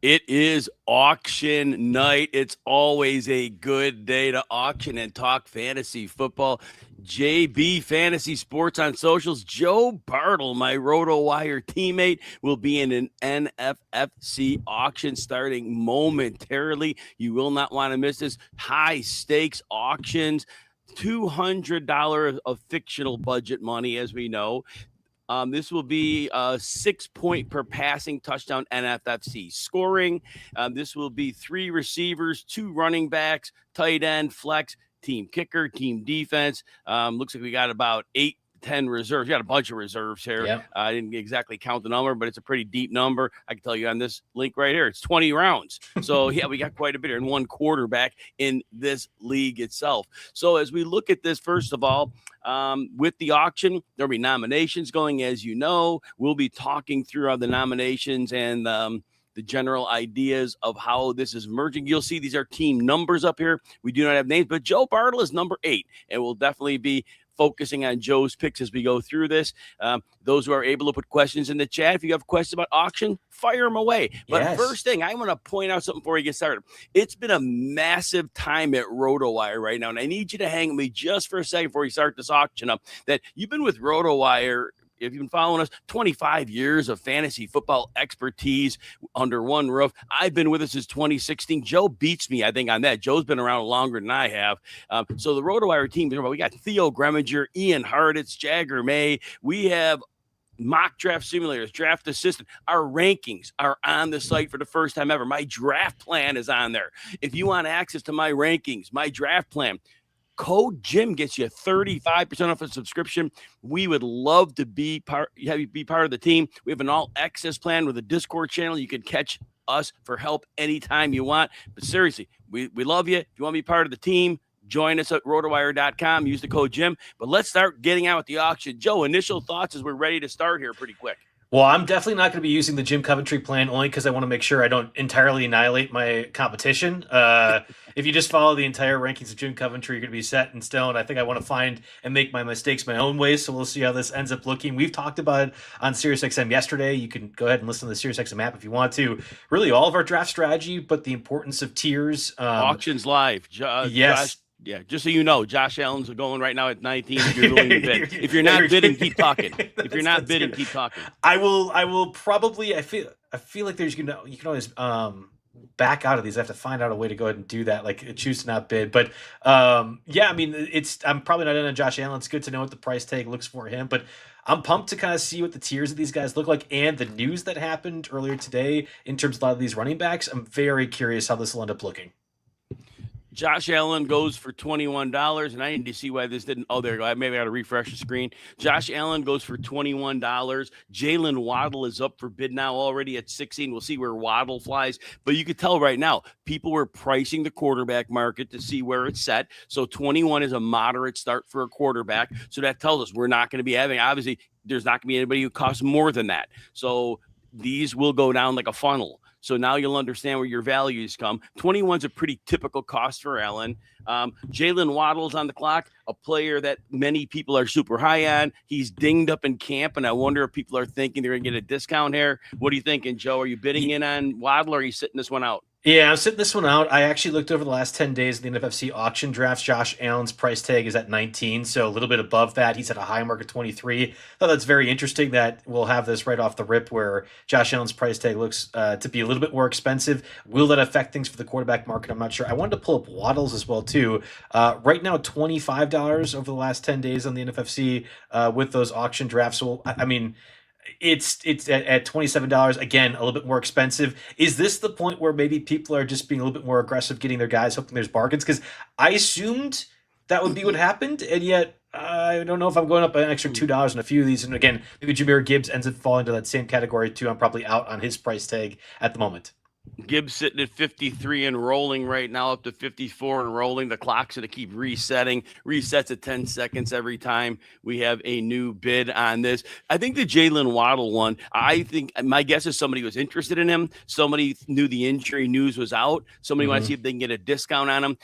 It is auction night. It's always a good day to auction and talk fantasy football. JB Fantasy Sports on socials. Joe Bartel, my RotoWire teammate, will be in an NFFC auction starting momentarily. You will not want to miss this. High stakes auctions. $200 of fictional budget money, as we know. This will be 6 point per passing touchdown NFFC scoring. This will be 3 receivers, 2 running backs, tight end, flex, team kicker, team defense. Looks like we got about 8-10 reserves. We got a bunch of reserves here. Yep. I didn't exactly count the number, but it's a pretty deep number. I can tell you on this link right here, it's 20 rounds. So, yeah, we got quite a bit here, and 1 quarterback in this league itself. So as we look at this, first of all, with the auction, there'll be nominations going, as you know. We'll be talking through the nominations and the general ideas of how this is merging. You'll see these are team numbers up here. We do not have names, but Joe Bartel is number 8, and we'll definitely be focusing on Joe's picks as we go through this. Those who are able to put questions in the chat, if you have questions about auction, fire them away. But Yes. First thing, I want to point out something before we get started. It's been a massive time at RotoWire right now, and I need you to hang with me just for a second before we start this auction up, that you've been with RotoWire, if you've been following us, 25 years of fantasy football expertise under one roof. I've been with us since 2016. Joe beats me, I think, on that. Joe's been around longer than I have. So the RotoWire team, we got Theo Greminger, Ian Harditz, Jagger May. We have mock draft simulators, draft assistant. Our rankings are on the site for the first time ever. My draft plan is on there. If you want access to my rankings, my draft plan, code Jim gets you 35% off a subscription. We would love to have you be part of the team. We have an all access plan with a Discord channel. You can catch us for help anytime you want. But seriously, we love you. If you want to be part of the team, join us at rotowire.com. Use the code Jim. But let's start getting out with the auction. Joe, initial thoughts as we're ready to start here pretty quick. Well, I'm definitely not going to be using the Jim Coventry plan only because I want to make sure I don't entirely annihilate my competition. If you just follow the entire rankings of Jim Coventry, you're going to be set in stone. I think I want to find and make my mistakes my own ways, so we'll see how this ends up looking. We've talked about it on SiriusXM yesterday. You can go ahead and listen to the SiriusXM app if you want to. Really, all of our draft strategy, but the importance of tiers. Auctions live. Yes. Yeah, just so you know, Josh Allen's going right now at 19. If you're willing to bid. If you're not bidding, keep talking. If you're not bidding, keep talking. I will probably. I feel like you can always back out of these. I have to find out a way to go ahead and do that, like choose to not bid. But yeah, I mean, I'm probably not in on Josh Allen. It's good to know what the price tag looks for him, but I'm pumped to kind of see what the tiers of these guys look like and the news that happened earlier today in terms of a lot of these running backs. I'm very curious how this will end up looking. Josh Allen goes for $21, and I need to see why this didn't. Oh, there you go. Maybe I got to refresh the screen. Josh Allen goes for $21. Jalen Waddle is up for bid now already at 16. We'll see where Waddle flies. But you could tell right now, people were pricing the quarterback market to see where it's set. So 21 is a moderate start for a quarterback. So that tells us we're not going to be having, obviously, there's not going to be anybody who costs more than that. So these will go down like a funnel. So now you'll understand where your values come. 21's a pretty typical cost for Allen. Jalen Waddle's on the clock, a player that many people are super high on. He's dinged up in camp, and I wonder if people are thinking they're going to get a discount here. What are you thinking, Joe? Are you bidding in on Waddle, or are you sitting this one out? Yeah, I'm sitting this one out. I actually looked over the last 10 days of the NFFC auction drafts. Josh Allen's price tag is at 19, so a little bit above that. He's at a high mark of 23. I thought that's very interesting that we'll have this right off the rip where Josh Allen's price tag looks to be a little bit more expensive. Will that affect things for the quarterback market? I'm not sure. I wanted to pull up Waddles as well, too. Right now, $25 over the last 10 days on the NFFC with those auction drafts. So, I mean, it's at $27 again, a little bit more expensive. Is this the point where maybe people are just being a little bit more aggressive getting their guys, hoping there's bargains? Because I assumed that would be what happened, and yet I don't know if I'm going up an extra $2 on a few of these. And again, maybe Jahmyr Gibbs ends up falling to that same category too. I'm probably out on his price tag at the moment. Gibbs sitting at 53 and rolling right now, up to 54 and rolling. The clock's going to keep resetting. Resets at 10 seconds every time we have a new bid on this. I think the Jalen Waddle one, I think my guess is somebody was interested in him. Somebody knew the injury news was out. Somebody wants to see if they can get a discount on him.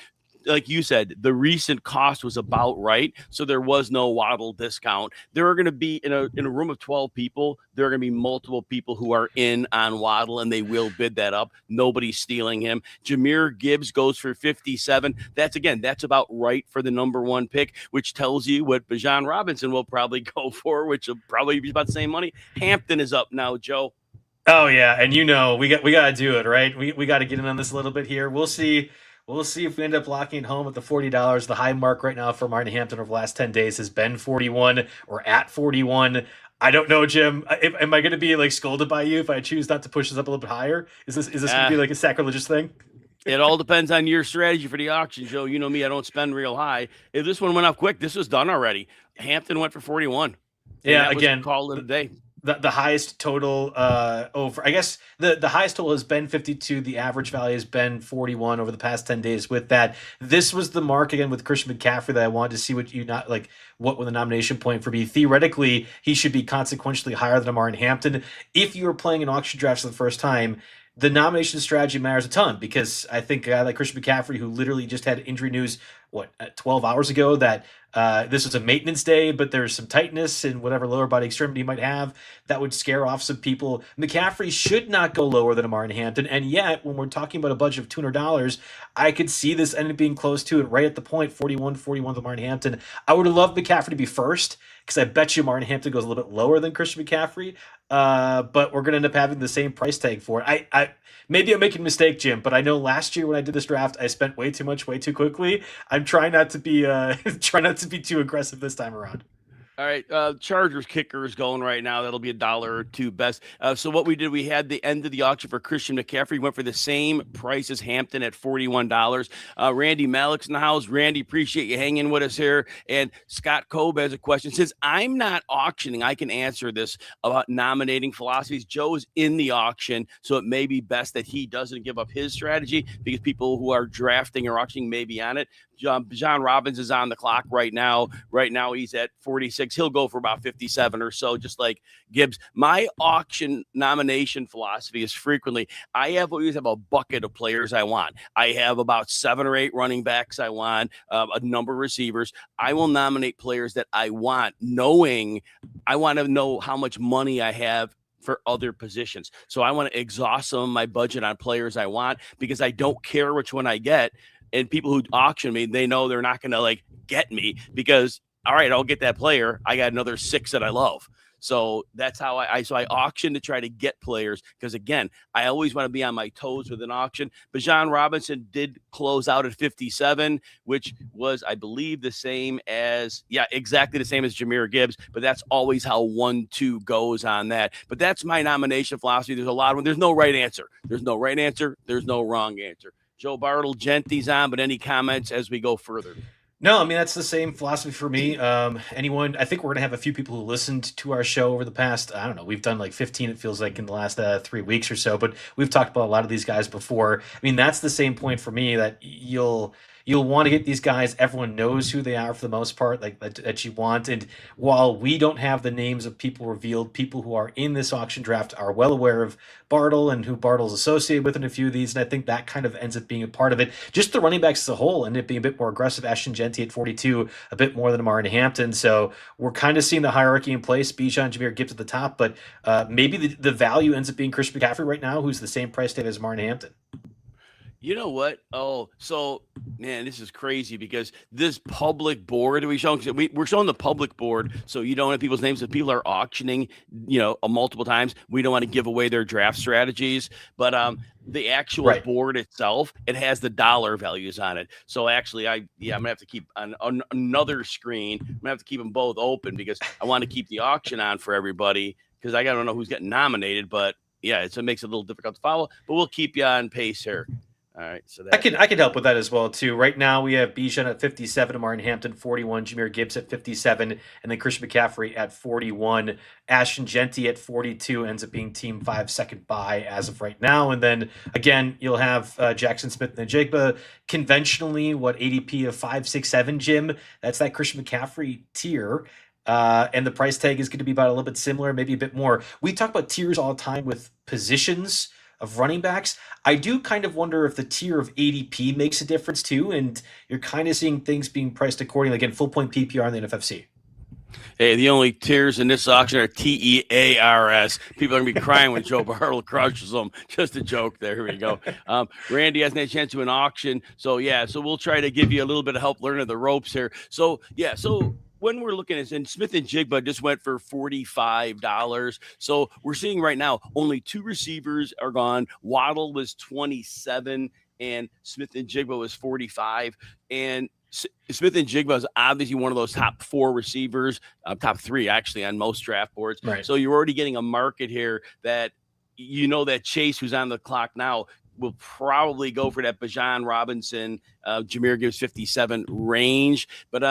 like you said, the recent cost was about right, so there was no Waddle discount. There are going to be in a room of 12 people, there are going to be multiple people who are in on Waddle, and they will bid that up. Nobody's stealing him. Jahmyr Gibbs goes for 57. That's about right for the number one pick, which tells you what Bijan Robinson will probably go for, which will probably be about the same money. Hampton is up now, Joe. Oh yeah, and we got to do it, right? We got to get in on this a little bit here. We'll see. We'll see if we end up locking it home at the $40. The high mark right now for Martin Hampton over the last 10 days has been 41 or at 41. I don't know, Jim. Am I going to be like scolded by you if I choose not to push this up a little bit higher? Is this going to be like a sacrilegious thing? It all depends on your strategy for the auction, Joe. You know me, I don't spend real high. If this one went up quick, this was done already. Hampton went for 41. Yeah, again, called it a day. The highest total over, I guess the highest total has been 52. The average value has been 41 over the past 10 days. With that, this was the mark again with Christian McCaffrey that I wanted to see what would the nomination point for be. Theoretically, he should be consequentially higher than Martin Hampton. If you were playing an auction draft for the first time, the nomination strategy matters a ton, because I think a guy like Christian McCaffrey, who literally just had injury news 12 hours ago, that this was a maintenance day, but there's some tightness in whatever lower body extremity he might have that would scare off some people. McCaffrey should not go lower than a Martin Hampton, and yet when we're talking about a budget of $200, I could see this ended up being close to it, right at the point, 41 to Martin Hampton. I would have loved McCaffrey to be first, because I bet you Martin Hampton goes a little bit lower than Christian McCaffrey, but we're going to end up having the same price tag for it. Maybe I'm making a mistake, Jim, but I know last year when I did this draft, I spent way too much, way too quickly. I'm trying not to be too aggressive this time around. All right, Chargers kicker is going right now. That'll be $1 or $2 best. So what we did, we had the end of the auction for Christian McCaffrey. Went for the same price as Hampton at $41. Randy Malik's in the house. Randy, appreciate you hanging with us here. And Scott Cobe has a question. Since I'm not auctioning, I can answer this about nominating philosophies. Joe's in the auction, so it may be best that he doesn't give up his strategy, because people who are drafting or auctioning may be on it. John Robbins is on the clock right now. Right now, he's at 46. He'll go for about 57 or so, just like Gibbs. My auction nomination philosophy is frequently, I always have a bucket of players I want. I have about 7 or 8 running backs I want, a number of receivers. I will nominate players that I want, knowing I want to know how much money I have for other positions. So I want to exhaust some of my budget on players I want, because I don't care which one I get. And people who auction me, they know they're not going to get me, because, all right, I'll get that player. I got another 6 that I love. So that's how I auction to try to get players, because, again, I always want to be on my toes with an auction. Bijan Robinson did close out at 57, which was, I believe, exactly the same as Jahmyr Gibbs, but that's always how 1-2 goes on that. But that's my nomination philosophy. There's a lot of them. There's no right answer. There's no right answer. There's no wrong answer. Joe Bartel, Genty's on, but any comments as we go further? No, I mean, that's the same philosophy for me. I think we're going to have a few people who listened to our show over the past, I don't know, we've done like 15, it feels like, in the last 3 weeks or so, but we've talked about a lot of these guys before. I mean, that's the same point for me, that you'll want to get these guys. Everyone knows who they are for the most part, that you want. And while we don't have the names of people revealed, people who are in this auction draft are well aware of Bartel and who Bartel's associated with in a few of these. And I think that kind of ends up being a part of it. Just the running backs as a whole end up being a bit more aggressive. Ashton Genty at 42, a bit more than Martin Hampton. So we're kind of seeing the hierarchy in place. Bijan, Jahmyr Gibbs at the top, but maybe the value ends up being Christian McCaffrey right now, who's the same price tag as Martin Hampton. You know what? Oh, so, man, this is crazy, because this public board we're showing the public board, so you don't have people's names. If people are auctioning, multiple times, we don't want to give away their draft strategies. But the actual board itself, it has the dollar values on it. So actually, I'm gonna have to keep on another screen. I'm gonna have to keep them both open, because I want to keep the auction on for everybody, because I gotta know who's getting nominated. But yeah, it makes it a little difficult to follow. But we'll keep you on pace here. All right, so I can help with that as well too. Right now we have Bijan at 57, Martin Hampton 41, Jahmyr Gibbs at 57, and then Christian McCaffrey at 41. Ashton Genty at 42 ends up being Team 5 second buy as of right now. And then again, you'll have Jackson Smith and Jigba. Conventionally, ADP of 5, 6, 7, Jim? That's that Christian McCaffrey tier. And the price tag is going to be about a little bit similar, maybe a bit more. We talk about tiers all the time with positions. of running backs. I do kind of wonder if the tier of ADP makes a difference too, and you're kind of seeing things being priced accordingly. Again, full point PPR in the NFFC. Hey, the only tiers in this auction are TEARS. People are going to be crying when Joe Bartel crushes them. Just a joke there. Here we go. Randy hasn't had a chance to an auction. So we'll try to give you a little bit of help learning the ropes here. So when we're looking at, and Smith and Jigba just went for $45. So we're seeing right now only 2 receivers are gone. Waddle was 27 and Smith and Jigba was 45. And Smith and Jigba is obviously one of those top 4 receivers, top 3 actually on most draft boards. Right. So you're already getting a market here that that Chase, who's on the clock now, will probably go for that Bijan Robinson, Jahmyr Gibbs 57 range. But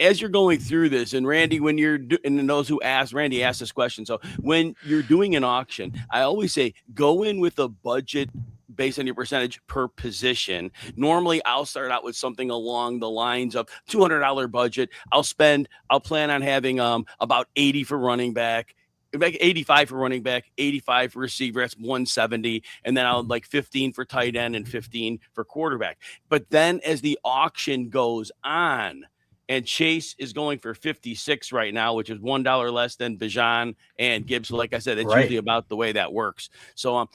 as you're going through this, and Randy, when you're and those who asked, Randy asked this question. So when you're doing an auction, I always say go in with a budget based on your percentage per position. Normally, I'll start out with something along the lines of $200 budget. I'll plan on having about 80 for running back, 85 for running back, 85 for receiver. That's 170. And then I'll like 15 for tight end and 15 for quarterback. But then as the auction goes on, and Chase is going for 56 right now, which is $1 less than Bijan and Gibbs. So like I said, it's usually about the way that works. So all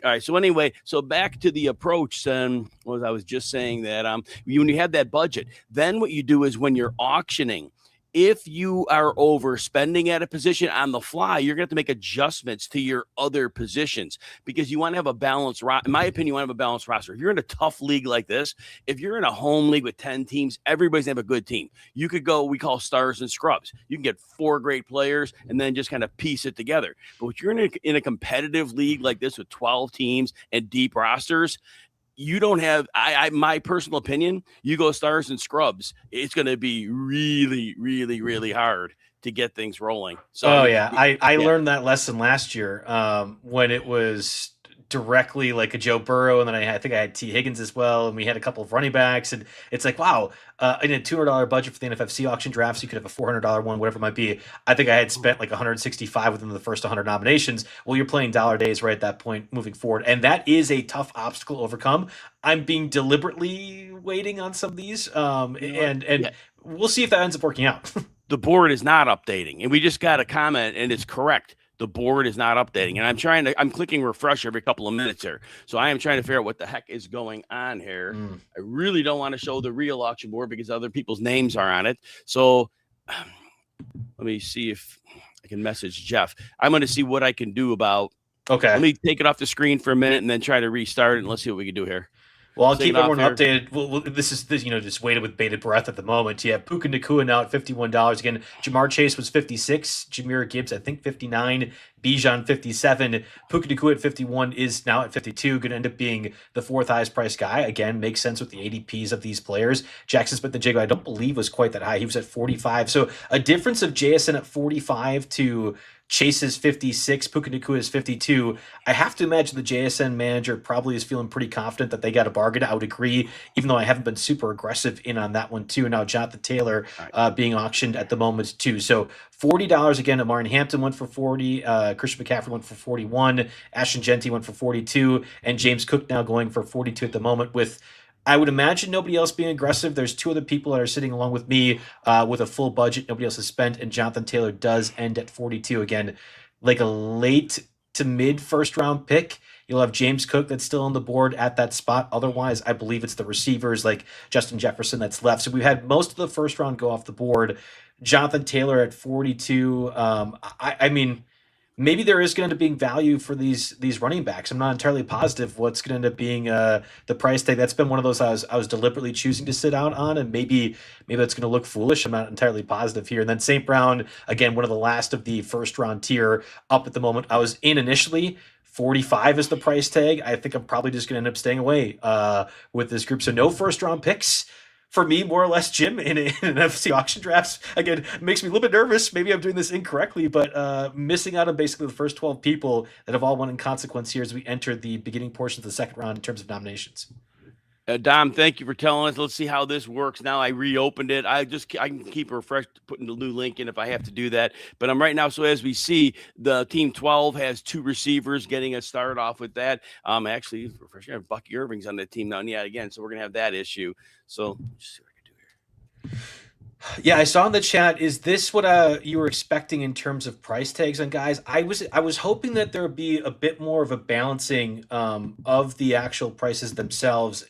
right. So anyway, so back to the approach. And I was just saying that when you have that budget, then what you do is when you're auctioning, if you are overspending at a position on the fly, you're going to have to make adjustments to your other positions because you want to have a balanced roster. In my opinion, you want to have a balanced roster. If you're in a tough league like this, if you're in a home league with 10 teams, everybody's going to have a good team. You could go, we call stars and scrubs. You can get 4 great players and then just kind of piece it together. But if you're in a competitive league like this with 12 teams and deep rosters, you don't have, my personal opinion, you go stars and scrubs, it's going to be really, really, really hard to get things rolling. So, I learned that lesson last year when it was directly like a Joe Burrow, and then I think I had T. Higgins as well, and we had a couple of running backs, and it's like, wow, in a $200 budget for the NFFC auction draft, so you could have a $400 one, whatever it might be. I think I had spent like 165 within the first 100 nominations. Well, you're playing dollar days right at that point moving forward, and that is a tough obstacle to overcome. I'm being deliberately waiting on some of these, and we'll see if that ends up working out. The board is not updating, and we just got a comment, and it's correct. The board is not updating, and I'm clicking refresh every couple of minutes here. So I am trying to figure out what the heck is going on here. I really don't want to show the real auction board because other people's names are on it. So let me see if I can message Jeff. I'm going to see what I can do about. Okay. Let me take it off the screen for a minute and then try to restart it, and let's see what we can do here. Well, I'll keep everyone updated. Well, this is just waited with bated breath at the moment. You have Puka Nacua now at $51 again. Jamar Chase was 56. Jahmyr Gibbs, I think 59. Bijan 57. Puka Nacua at 51 is now at 52. Going to end up being the 4th highest priced guy. Again, makes sense with the ADPs of these players. Jackson Smith and Jigba, I don't believe was quite that high. He was at 45. So a difference of JSN at 45 to Chase's 56, Puka Nacua is 52. I have to imagine the JSN manager probably is feeling pretty confident that they got a bargain. I would agree, even though I haven't been super aggressive in on that one too. Now Jonathan Taylor being auctioned at the moment too. So $40 again. Amarian Hampton went for 40. Christian McCaffrey went for 41. Ashton Genty went for 42. And James Cook now going for 42 at the moment with, I would imagine, nobody else being aggressive. There's 2 other people that are sitting along with me with a full budget. Nobody else has spent, and Jonathan Taylor does end at 42. Again, like a late to mid first round pick. You'll have James Cook that's still on the board at that spot. Otherwise, I believe it's the receivers like Justin Jefferson that's left. So we've had most of the first round go off the board. Jonathan Taylor at 42. I mean, maybe there is going to be value for these running backs. I'm not entirely positive what's going to end up being the price tag. That's been one of those I was deliberately choosing to sit out on, and maybe that's going to look foolish. I'm not entirely positive here. And then St. Brown, again, one of the last of the first round tier up at the moment. I was in initially. 45 is the price tag. I think I'm probably just going to end up staying away with this group. So no first round picks for me, more or less, Jim, in an NFC auction drafts. Again, makes me a little bit nervous. Maybe I'm doing this incorrectly, but missing out on basically the first 12 people that have all won in consequence here as we enter the beginning portion of the second round in terms of nominations. Dom, thank you for telling us. Let's see how this works now. I reopened it. I can keep refreshed, putting the new link in if I have to do that. But I'm right now. So as we see, the team 12 has 2 receivers, getting us started off with that. Actually, for sure, Bucky Irving's on the team now. And yeah, again, so we're gonna have that issue. So let's see what I can do here. Yeah, I saw in the chat. Is this what you were expecting in terms of price tags on guys? I was hoping that there would be a bit more of a balancing of the actual prices themselves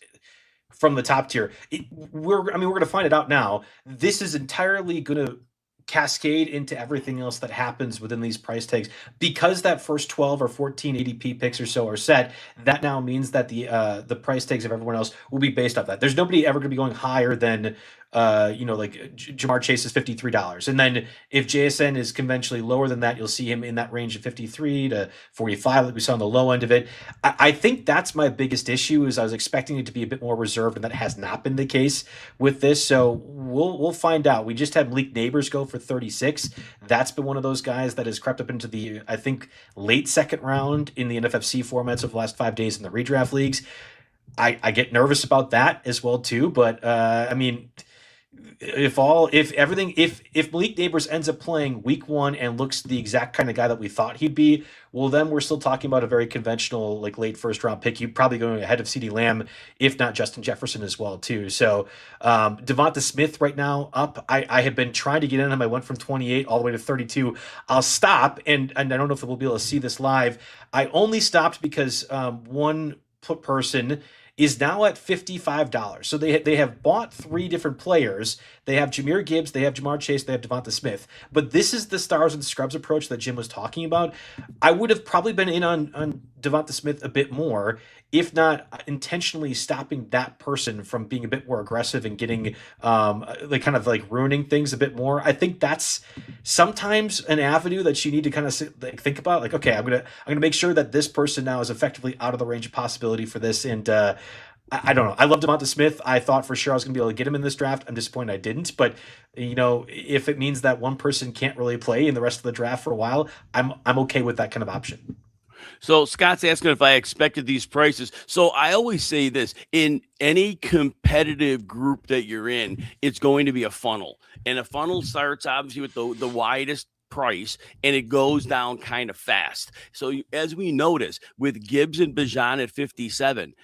from the top tier. We're going to find it out now. This is entirely going to cascade into everything else that happens within these price tags because that first 12 or 14 ADP picks or so are set. That now means that the price tags of everyone else will be based off that. There's nobody ever going to be going higher than like Jamar Chase is $53. And then if JSN is conventionally lower than that, you'll see him in that range of 53 to 45, like we saw on the low end of it. I think that's my biggest issue is I was expecting it to be a bit more reserved, and that has not been the case with this. So we'll find out. We just had Malik Neighbors go for 36. That's been one of those guys that has crept up into the, I think, late second round in the NFFC formats of the last 5 days in the redraft leagues. I get nervous about that as well too, but I mean, if Malik Neighbors ends up playing week 1 and looks the exact kind of guy that we thought he'd be, well, then we're still talking about a very conventional, like late first round pick. You're probably going ahead of CeeDee Lamb, if not Justin Jefferson as well too. So Devonta Smith right now up. I have been trying to get in him. I went from 28 all the way to 32. I'll stop, and I don't know if we'll be able to see this live. I only stopped because one person is now at $55. So they have bought 3 different players. They have Jahmyr Gibbs, they have Jamar Chase, they have Devonta Smith. But this is the stars and scrubs approach that Jim was talking about. I would have probably been in on Devonta Smith a bit more, if not intentionally stopping that person from being a bit more aggressive and getting like kind of like ruining things a bit more. I think that's sometimes an avenue that you need to kind of think about. Like, okay, I'm gonna make sure that this person now is effectively out of the range of possibility for this. And I don't know. I love Devonta Smith. I thought for sure I was going to be able to get him in this draft. I'm disappointed I didn't. But if it means that one person can't really play in the rest of the draft for a while, I'm okay with that kind of option. So Scott's asking if I expected these prices. So I always say this: in any competitive group that you're in, it's going to be a funnel, and a funnel starts obviously with the widest price, and it goes down kind of fast. So as we notice with Gibbs and Bijan at 57,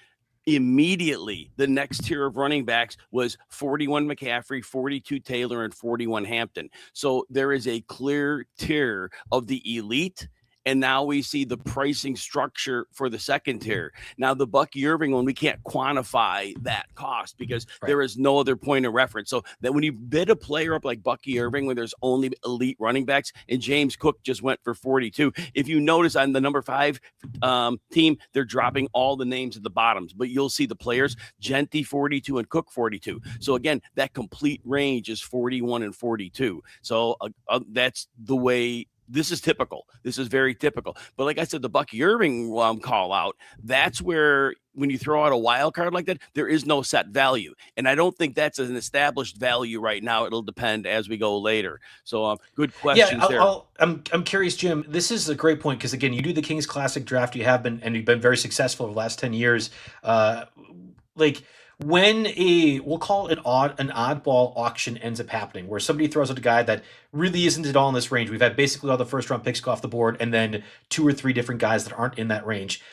immediately the next tier of running backs was 41 McCaffrey, 42 Taylor, and 41 Hampton. So there is a clear tier of the elite. And now we see the pricing structure for the second tier. Now, the Bucky Irving one, we can't quantify that cost because there is no other point of reference. So that when you bid a player up like Bucky Irving, when there's only elite running backs, and James Cook just went for 42. If you notice on the number 5 team, they're dropping all the names at the bottoms, but you'll see the players, Genty 42 and Cook 42. So again, that complete range is 41 and 42. So that's the way. This is typical. This is very typical. But like I said, the Bucky Irving call out, that's where when you throw out a wild card like that, there is no set value. And I don't think that's an established value right now. It'll depend as we go later. So good questions there. I'm curious, Jim. This is a great point because, again, you do the Kings Classic draft. You have been, and you've been very successful over the last 10 years. When we'll call it an oddball auction ends up happening, where somebody throws out a guy that really isn't at all in this range. We've had basically all the first round picks go off the board, and then 2 or 3 different guys that aren't in that range.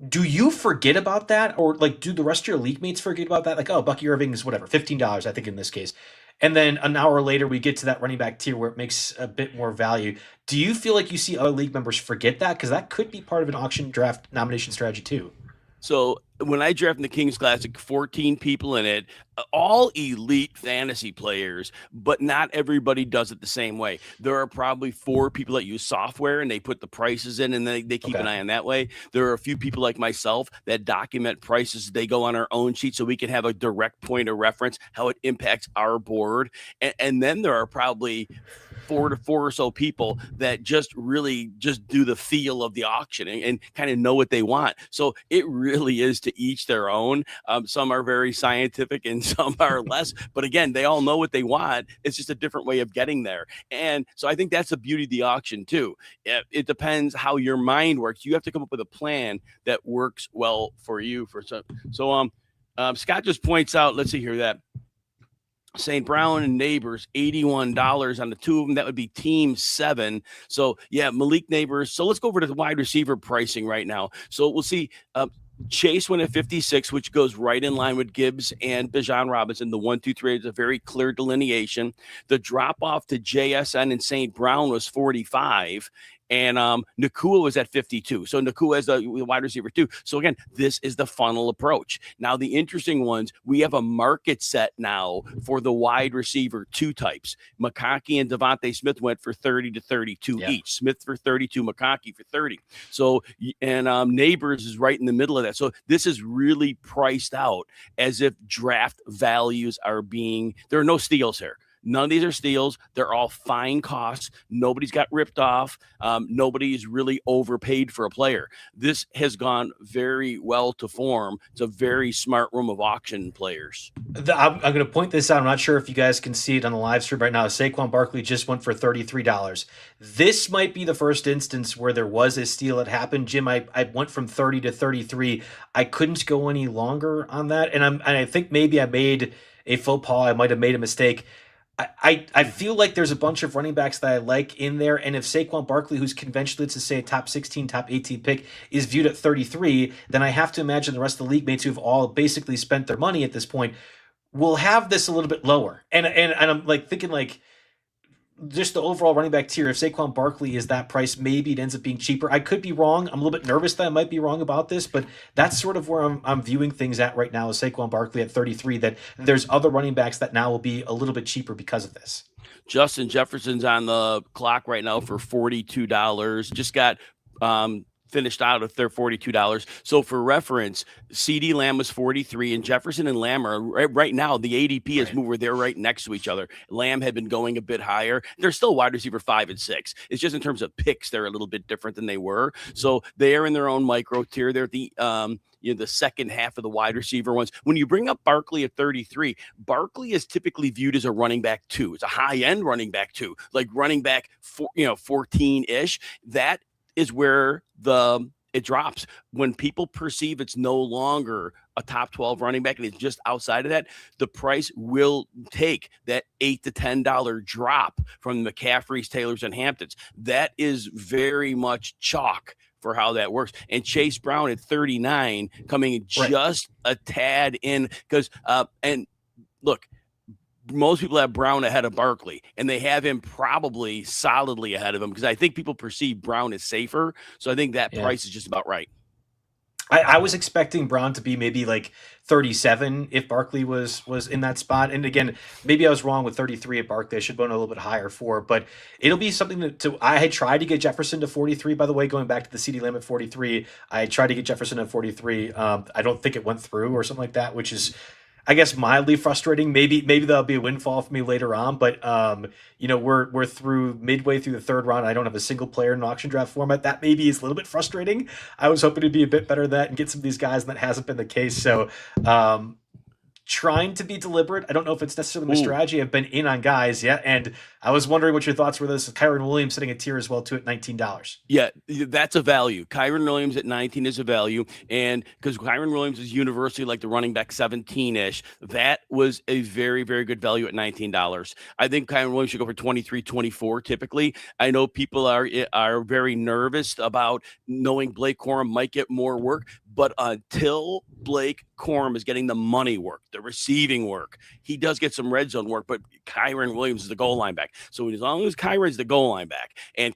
Do you forget about that, or like do the rest of your league mates forget about that? Like, oh, Bucky Irving is whatever, $15, I think in this case. And then an hour later, we get to that running back tier where it makes a bit more value. Do you feel like you see other league members forget that? Because that could be part of an auction draft nomination strategy too. So when I draft in the Kings Classic, 14 people in it, all elite fantasy players, but not everybody does it the same way. There are probably 4 people that use software and they put the prices in and they keep an eye on that way. There are a few people like myself that document prices. They go on our own sheet so we can have a direct point of reference, how it impacts our board. And then there are probably 4 or so people that just really just do the feel of the auction and kind of know what they want. So it really is to each their own. Some are very scientific and some are less, but again, they all know what they want. It's just a different way of getting there. And so I think that's the beauty of the auction too. It depends how your mind works. You have to come up with a plan that works well for you. Scott just points out, let's see here, that St. Brown and Neighbors, $81 on the two of them. That would be team 7. So, yeah, Malik Neighbors. So let's go over to the wide receiver pricing right now. So we'll see Chase went at 56, which goes right in line with Gibbs and Bijan Robinson. The 1, 2, 3 is a very clear delineation. The drop off to JSN and St. Brown was 45. And Nakua was at 52. So Nakua is the wide receiver too. So again, this is the funnel approach. Now, the interesting ones, we have a market set now for the wide receiver 2 types. McConkey and Devontae Smith went for 30 to 32 each. Smith for 32, McConkey for 30. So, and Neighbors is right in the middle of that. So this is really priced out as if draft values are being, there are no steals here. None of these are steals. They're all fine costs. Nobody's got ripped off. Nobody's really overpaid for a player. This has gone very well to form. It's a very smart room of auction players. I'm going to point this out. I'm not sure if you guys can see it on the live stream right now. Saquon Barkley just went for $33. This might be the first instance where there was a steal that happened. Jim, I went from 30 to 33. I couldn't go any longer on that. And I think maybe I made a faux pas. I might have made a mistake. I feel like there's a bunch of running backs that I like in there, and if Saquon Barkley, who's conventionally, let's say, a top 16, top 18 pick, is viewed at 33, then I have to imagine the rest of the league mates who've all basically spent their money at this point will have this a little bit lower. And I'm like thinking like just the overall running back tier, if Saquon Barkley is that price, maybe it ends up being cheaper. I could be wrong. I'm a little bit nervous that I might be wrong about this, but that's sort of where I'm viewing things at right now, is Saquon Barkley at 33, that there's other running backs that now will be a little bit cheaper because of this. Justin Jefferson's on the clock right now for $42. Just got finished out at their $42. So for reference, CeeDee Lamb was 43, and Jefferson and Lamb are right now, the ADP is moved where they're right next to each other. Lamb had been going a bit higher. They're still wide receiver 5 and 6. It's just in terms of picks, they're a little bit different than they were. So they are in their own micro tier. They're the the second half of the wide receiver ones. When you bring up Barkley at 33, Barkley is typically viewed as a running back 2. It's a high-end running back 2, like running back 14-ish. That is where it drops. When people perceive it's no longer a top 12 running back and it's just outside of that, the price will take that $8 to $10 drop from the McCaffreys, Taylors, and Hamptons. That is very much chalk for how that works. And Chase Brown at 39 coming just a tad in, because and look, most people have Brown ahead of Barkley, and they have him probably solidly ahead of him because I think people perceive Brown as safer. So I think that price is just about right. I was expecting Brown to be maybe like 37 if Barkley was in that spot. And again, maybe I was wrong with 33 at Barkley. I should have gone a little bit higher for, but it'll be something I had tried to get Jefferson to 43, by the way, going back to the CeeDee Lamb at 43. I tried to get Jefferson at 43. I don't think it went through or something like that, which is, I guess, mildly frustrating. Maybe that'll be a windfall for me later on, but we're through midway through the third round. I don't have a single player in an auction draft format. That maybe is a little bit frustrating. I was hoping to be a bit better than that and get some of these guys, and that hasn't been the case. So trying to be deliberate. I don't know if it's necessarily my strategy. I've been in on guys, and I was wondering what your thoughts were. This Kyren Williams sitting a tier as well too at $19. Yeah, that's a value. Kyren Williams at 19 is a value, and because Kyren Williams is universally like the running back 17-ish, that was a very, very good value at $19. I think Kyren Williams should go for 23, 24 typically. I know people are very nervous about knowing Blake Corum might get more work, but until Blake Corum is getting the money work, the receiving work, he does get some red zone work, but Kyren Williams is the goal line back. So as long as Kyren's the goal line back and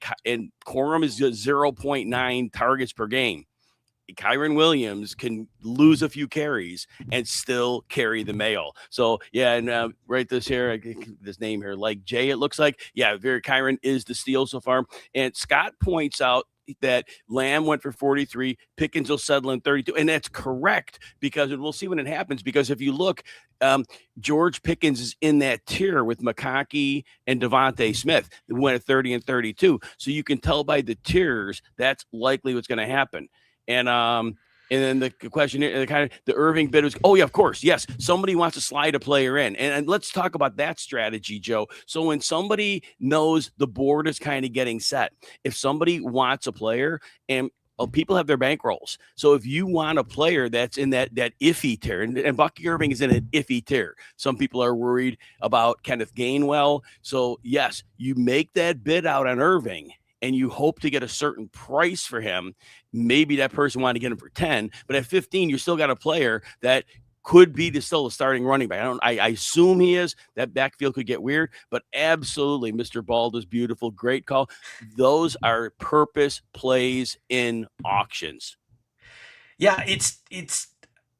Corum is 0.9 targets per game, Kyren Williams can lose a few carries and still carry the mail. So and right this here, this name here, like Jay, it looks like, Kyren is the steal so far. And Scott points out that Lamb went for 43, Pickens will settle in 32, and that's correct, because we'll see when it happens, because if you look, George Pickens is in that tier with McConkey and Devontae Smith, who went at 30 and 32, so you can tell by the tiers that's likely what's going to happen. And then the question, the Irving bid was, of course, yes, somebody wants to slide a player in. And let's talk about that strategy, Joe. So when somebody knows the board is kind of getting set, if somebody wants a player, and people have their bankrolls. So if you want a player that's in that iffy tier, and Bucky Irving is in an iffy tier. Some people are worried about Kenneth Gainwell. So yes, you make that bid out on Irving and you hope to get a certain price for him. Maybe that person wanted to get him for 10, but at 15, you still got a player that could be still a starting running back. I assume he is. That backfield could get weird, but absolutely, Mr. Bald is beautiful. Great call. Those are purpose plays in auctions. Yeah, this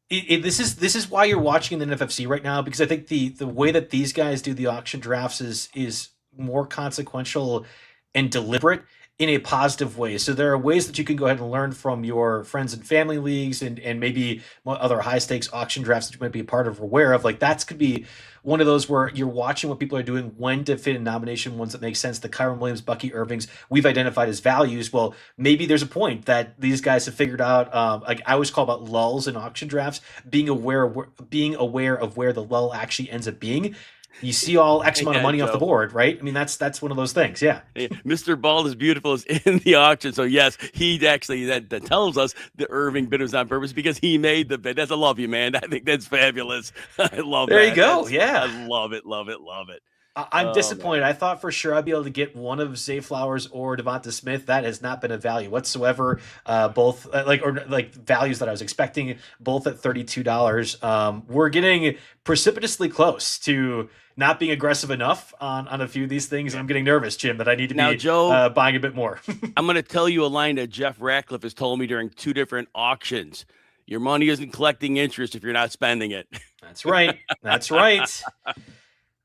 is why you're watching the NFFC right now, because I think the way that these guys do the auction drafts is more consequential and deliberate in a positive way. So there are ways that you can go ahead and learn from your friends and family leagues and maybe other high stakes auction drafts that you might be a part of or aware of. Like that's could be one of those where you're watching what people are doing, when to fit in nomination ones that make sense. The Kyron Williams, Bucky Irvings, we've identified as values. Well, maybe there's a point that these guys have figured out. Like I always call about lulls in auction drafts, being aware of where the lull actually ends up being. You see all X amount of money off the board, right? I mean, that's one of those things. Yeah. Mr. Bald is beautiful is in the auction. So yes, he actually that tells us the Irving bid was on purpose because he made the bid. That's I love you, man. I think that's fabulous. I love there that. There you go. That's, yeah. I love it. Love it. Love it. I'm disappointed. Man. I thought for sure I'd be able to get one of Zay Flowers or Devonta Smith. That has not been a value whatsoever. Both like values that I was expecting, both at $32. We're getting precipitously close to not being aggressive enough on a few of these things. And I'm getting nervous, Jim, that I need to be Joe, buying a bit more. I'm going to tell you a line that Jeff Ratcliffe has told me during 2 different auctions. Your money isn't collecting interest if you're not spending it. That's right. That's right.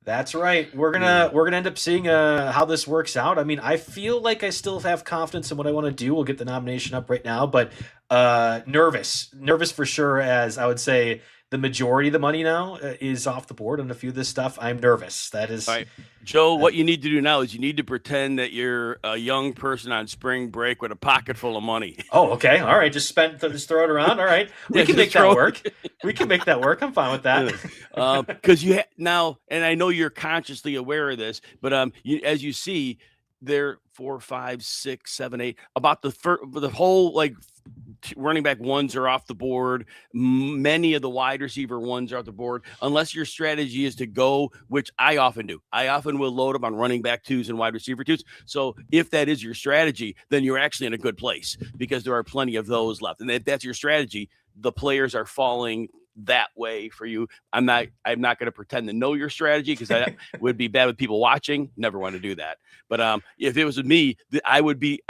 That's right. We're gonna end up seeing how this works out. I mean, I feel like I still have confidence in what I want to do. We'll get the nomination up right now, but nervous for sure. As I would say, the majority of the money now is off the board on a few of this stuff. I'm nervous. That is right. Joe, what you need to do now is you need to pretend that you're a young person on spring break with a pocket full of money. Oh, okay. All right. Just throw it around. All right. We can make that work. We can make that work. I'm fine with that. Because now, and I know you're consciously aware of this, but as you see, there 4, 5, 6, 7, 8, about the whole like running back ones are off the board. Many of the wide receiver ones are off the board, unless your strategy is to go, which I often do. I often will load up on running back 2s and wide receiver 2s. So if that is your strategy, then you're actually in a good place because there are plenty of those left. And if that's your strategy, the players are falling that way for you. I'm not going to pretend to know your strategy because that would be bad with people watching. Never want to do that. But if it was with me, I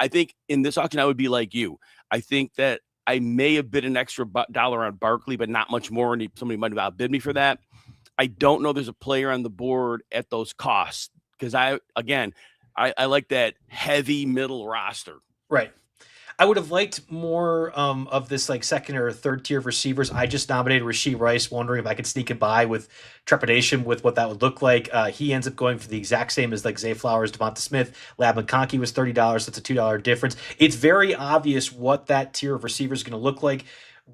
think in this auction, I would be like you. I think that I may have bid an extra dollar on Barkley, but not much more. And somebody might have outbid me for that. I don't know there's a player on the board at those costs because I like that heavy middle roster. Right. I would have liked more of this like second or third tier of receivers. I just nominated Rashee Rice, wondering if I could sneak it by with trepidation with what that would look like. He ends up going for the exact same as like Zay Flowers, Devonta Smith. Lab McConkey was $30. That's a $2 difference. It's very obvious what that tier of receiver is going to look like.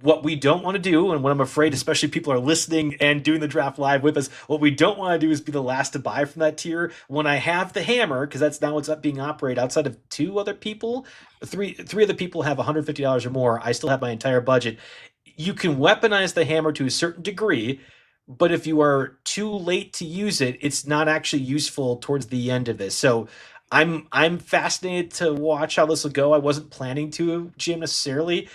What we don't want to do, and what I'm afraid, especially people are listening and doing the draft live with us, what we don't want to do is be the last to buy from that tier. When I have the hammer, because that's now what's up being operated outside of 2 other people, three other people have $150 or more. I still have my entire budget. You can weaponize the hammer to a certain degree, but if you are too late to use it, it's not actually useful towards the end of this. So I'm fascinated to watch how this will go. I wasn't planning to, Jim, necessarily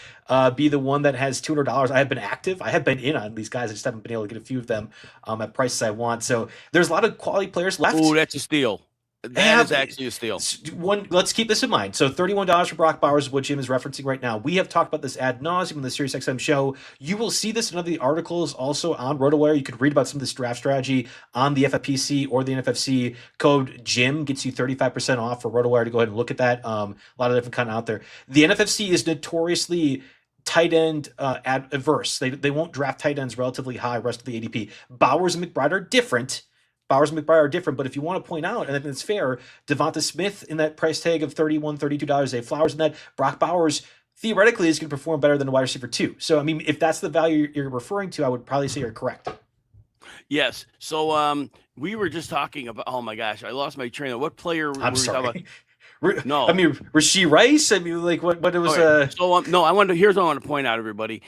be the one that has $200. I have been active. I have been in on these guys. I just haven't been able to get a few of them at prices I want. So there's a lot of quality players left. Oh, that's a steal. That is actually a steal. Let's keep this in mind. So $31 for Brock Bowers is what Jim is referencing right now. We have talked about this ad nauseum in the SiriusXM show. You will see this in other articles also on RotoWire. You could read about some of this draft strategy on the FFPC or the NFFC. Code JIM gets you 35% off for RotoWire to go ahead and look at that. A lot of different content out there. The NFFC is notoriously tight end adverse. They won't draft tight ends relatively high rest of the ADP. Bowers and McBride are different. But if you want to point out, and I think it's fair, Devonta Smith in that price tag of $31, $32, Zay Flowers in that, Brock Bowers theoretically is going to perform better than a wide receiver 2. So, I mean, if that's the value you're referring to, I would probably say you're correct. Yes. So we were just talking about, oh my gosh, I lost my train of what player I'm sorry. About? I No. mean, Rasheed Rice. I mean, like what it was. Okay. So no, here's what I want to point out, everybody.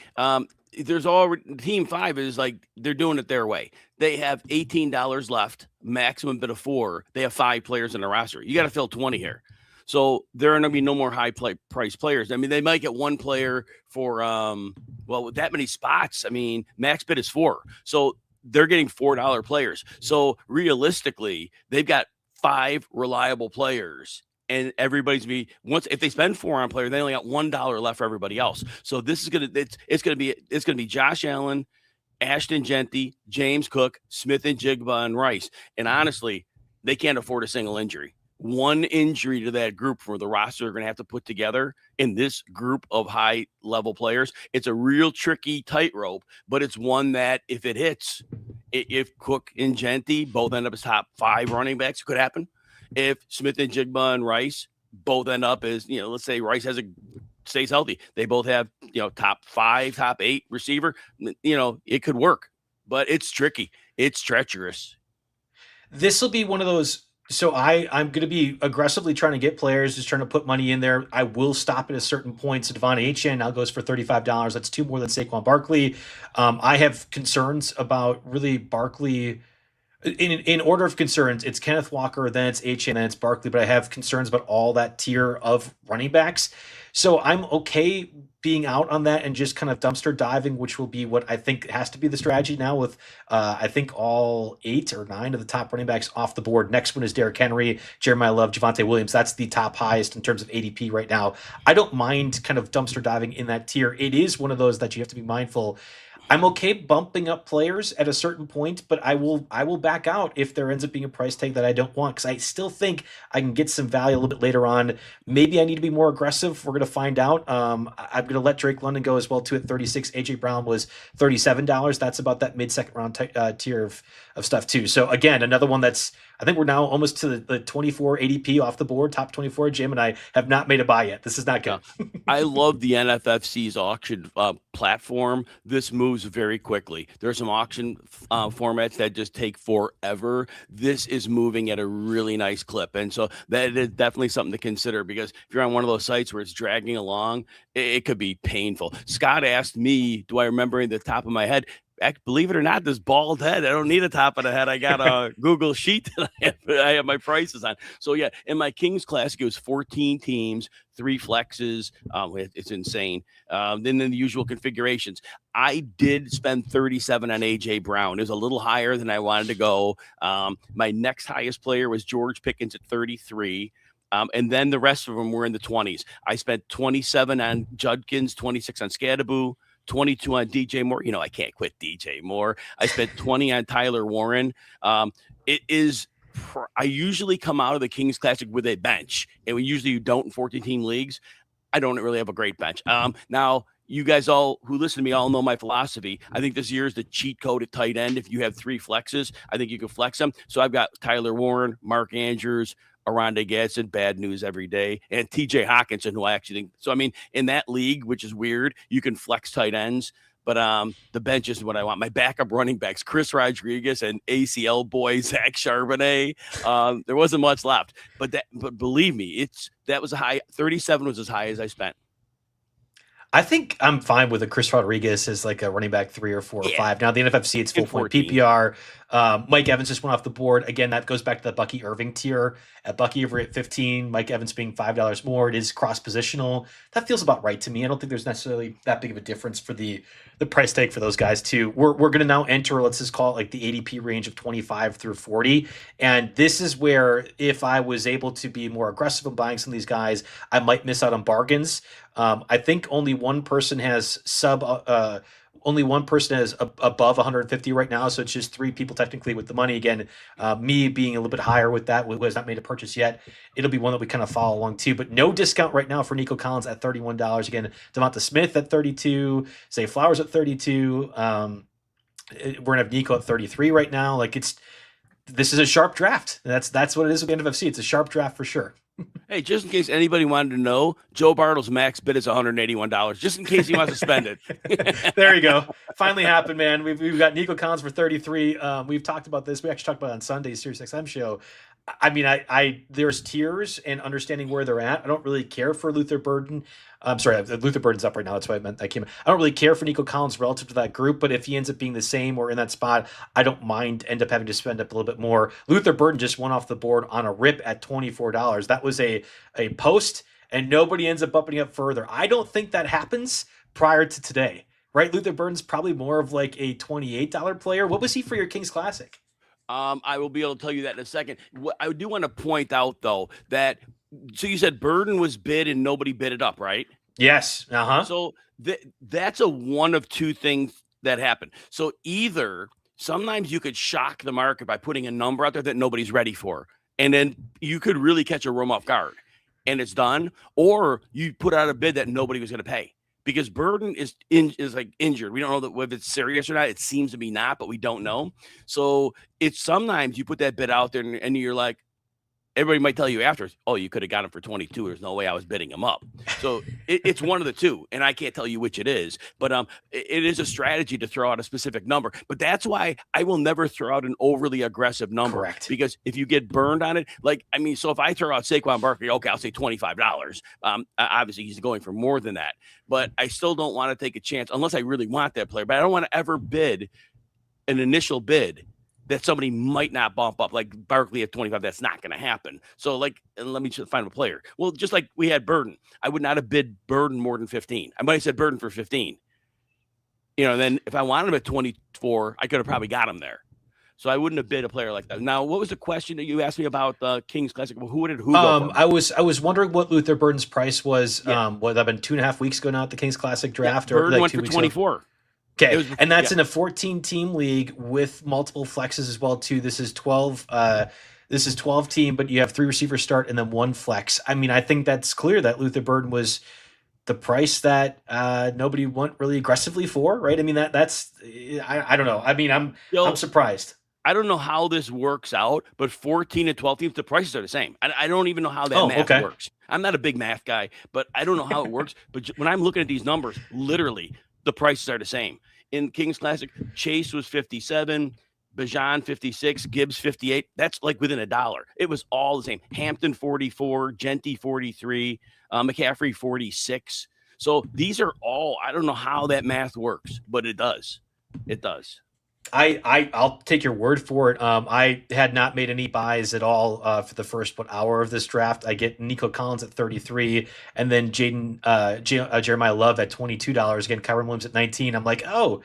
There's already Team 5 is like they're doing it their way. They have $18 left, maximum bid of 4. They have 5 players in the roster. You got to fill 20 here. So there are going to be no more price players. I mean, they might get one player for with that many spots. I mean, max bid is 4. So they're getting $4 players. So realistically, they've got 5 reliable players. And everybody's if they spend 4 on a player, they only got $1 left for everybody else. So this is gonna be Josh Allen, Ashton Genty, James Cook, Smith and Jigba, and Rice. And honestly, they can't afford a single injury. One injury to that group for the roster they're going to have to put together in this group of high level players. It's a real tricky tightrope, but it's one that if it hits, if Cook and Genty both end up as top 5 running backs, it could happen. If Smith and Jigba and Rice both end up as, let's say Rice stays healthy, they both have, top 5, top 8 receiver, it could work, but it's tricky. It's treacherous. This will be one of those. So I'm going to be aggressively trying to get players, just trying to put money in there. I will stop at a certain point. So Devon Achane now goes for $35. That's 2 more than Saquon Barkley. I have concerns about really Barkley. In order of concerns, it's Kenneth Walker, then it's Achane, then it's Barkley, but I have concerns about all that tier of running backs. So I'm okay being out on that and just kind of dumpster diving, which will be what I think has to be the strategy now with, I think all 8 or 9 of the top running backs off the board. Next one is Derrick Henry, Jeremiah Love, Javonte Williams. That's the top highest in terms of ADP right now. I don't mind kind of dumpster diving in that tier. It is one of those that you have to be mindful. I'm okay bumping up players at a certain point, but I will back out if there ends up being a price tag that I don't want, because I still think I can get some value a little bit later on. Maybe I need to be more aggressive. We're going to find out. I'm going to let Drake London go as well too at 36. AJ Brown was $37. That's about that mid-second round tier of stuff too. So again, another one that's, I think we're now almost to the 24 ADP off the board, top 24, Jim, and I have not made a buy yet. This is not good. I love the NFFC's auction platform. This moves very quickly. There are some auction formats that just take forever. This is moving at a really nice clip. And so that is definitely something to consider, because if you're on one of those sites where it's dragging along, it could be painful. Scott asked me, do I remember in the top of my head? Believe it or not, this bald head, I don't need a top of the head. I got a Google sheet that I have my prices on. So yeah, in my Kings Classic, it was 14 teams, 3 flexes. It's insane. Then the usual configurations. I did spend 37 on AJ Brown. It was a little higher than I wanted to go. My next highest player was George Pickens at 33. And then the rest of them were in the 20s. I spent 27 on Judkins, 26 on Scadaboo, 22 on DJ Moore. I can't quit DJ Moore. I spent 20 on Tyler Warren. I usually come out of the Kings Classic with a bench, and usually you don't in 14-team leagues. I don't really have a great bench. Now, you guys all who listen to me all know my philosophy. I think this year is the cheat code at tight end. If you have 3 flexes, I think you can flex them. So I've got Tyler Warren, Mark Andrews, Aranda Gadsden, bad news every day, and TJ Hawkinson, who I actually think. So, I mean, in that league, which is weird, you can flex tight ends, but the bench is what I want. My backup running backs, Chris Rodriguez and ACL boy Zach Charbonnet. There wasn't much left, but believe me, that was a high. 37 was as high as I spent. I think I'm fine with a Chris Rodriguez as like a running back 3 or 4 or 5. Now the NFFC, it's full point PPR. Mike Evans just went off the board. Again, that goes back to the Bucky Irving tier. At Bucky over at 15, Mike Evans being $5 more. It is cross positional. That feels about right to me. I don't think there's necessarily that big of a difference for the price tag for those guys too. We're going to now enter, let's just call it like the ADP range of 25 through 40. And this is where, if I was able to be more aggressive in buying some of these guys, I might miss out on bargains. I think only one person has above 150 right now. So it's just 3 people technically with the money. Again, me being a little bit higher with that, who has not made a purchase yet. It'll be one that we kind of follow along too, but no discount right now for Nico Collins at $31. Again, Devonta Smith at 32, Zay Flowers at 32. We're gonna have Nico at 33 right now. Like this is a sharp draft. That's what it is with the NFFC. It's a sharp draft for sure. Hey, just in case anybody wanted to know, Joe Bartel's max bid is $181, just in case he wants to spend it. There you go. Finally happened, man. We've got Nico Collins for 33. We've talked about this. We actually talked about it on Sunday's SiriusXM show. I mean, there's tiers and understanding where they're at. I don't really care for Luther Burden. I'm sorry, Luther Burden's up right now. That's why I meant I came. I don't really care for Nico Collins relative to that group, but if he ends up being the same or in that spot, I don't mind end up having to spend up a little bit more. Luther Burden just went off the board on a rip at $24. That was a post, and nobody ends up upping up further. I don't think that happens prior to today, right? Luther Burden's probably more of like a $28 player. What was he for your Kings Classic? I will be able to tell you that in a second. I do want to point out, though, that so you said Burden was bid and nobody bid it up, right? Yes. Uh-huh. So that's a one of two things that happen. So either sometimes you could shock the market by putting a number out there that nobody's ready for, and then you could really catch a room off guard, and it's done. Or you put out a bid that nobody was going to pay. Because Burden is like injured. We don't know that whether it's serious or not. It seems to be not, but we don't know. So it's sometimes you put that bid out there and you're like, everybody might tell you after, oh, you could have got him for 22. There's no way I was bidding him up. So it's one of the two, and I can't tell you which it is. But it is a strategy to throw out a specific number. But that's why I will never throw out an overly aggressive number. Correct. Because if you get burned on it, so if I throw out Saquon Barkley, okay, I'll say $25. Obviously, he's going for more than that. But I still don't want to take a chance unless I really want that player. But I don't want to ever bid an initial bid that somebody might not bump up, like Barkley at 25. That's not going to happen. So, and let me just find a player. Well, just like we had Burden, I would not have bid Burden more than 15. I might have said Burden for 15. Then if I wanted him at 24, I could have probably got him there. So I wouldn't have bid a player like that. Now, what was the question that you asked me about the Kings Classic? Well, who go for? I was wondering what Luther Burden's price was. Yeah. What that been 2.5 weeks ago now at the Kings Classic draft, or Burden went for 24. Ago? Okay, and that's in a 14-team league with multiple flexes as well too. This is 12. This is 12 team, but you have 3 receivers start and then 1 flex. I mean, I think that's clear that Luther Burden was the price that nobody went really aggressively for, right? I mean, that's I don't know. I mean, I'm surprised. I don't know how this works out, but 14 and 12 teams, the prices are the same. I don't even know how that math works. I'm not a big math guy, but I don't know how it works. But when I'm looking at these numbers, literally, the prices are the same. In Kings Classic, Chase was 57, Bijan 56, Gibbs 58. That's like within $1. It was all the same. Hampton 44, Genty 43, McCaffrey 46. So these are all, I don't know how that math works, but it does. It does. I'll take your word for it. I had not made any buys at all for the first hour of this draft. I get Nico Collins at 33, and then Jeremiah Love at $22. Again, Kyron Williams at 19. I'm like, oh,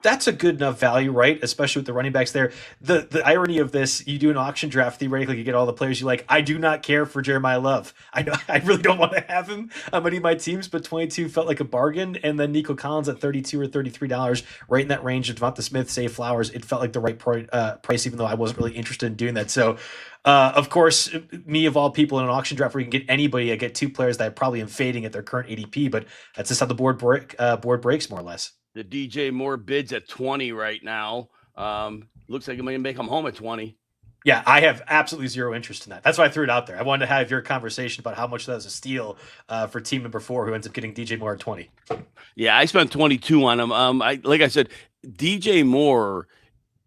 that's a good enough value, right? Especially with the running backs there. The irony of this, you do an auction draft, theoretically you get all the players you like. I do not care for Jeremiah Love. I know I really don't want to have him on many of my teams, but 22 felt like a bargain. And then Nico Collins at $32 or $33, right in that range of Devonta Smith, Zay Flowers. It felt like the right price, even though I wasn't really interested in doing that. So, of course, me of all people in an auction draft where you can get anybody, I get 2 players that I probably am fading at their current ADP, but that's just how the board breaks more or less. The DJ Moore bids at 20 right now. Looks like you might make him home at 20. Yeah, I have absolutely zero interest in that. That's why I threw it out there. I wanted to have your conversation about how much that was a steal for team number 4 who ends up getting DJ Moore at 20. Yeah, I spent 22 on him. Like I said, DJ Moore,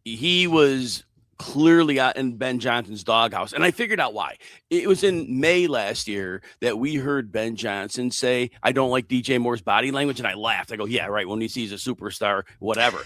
he was clearly out in Ben Johnson's doghouse. And I figured out why. It was in May last year that we heard Ben Johnson say, I don't like DJ Moore's body language. And I laughed. I go, yeah, right. When he sees a superstar, whatever.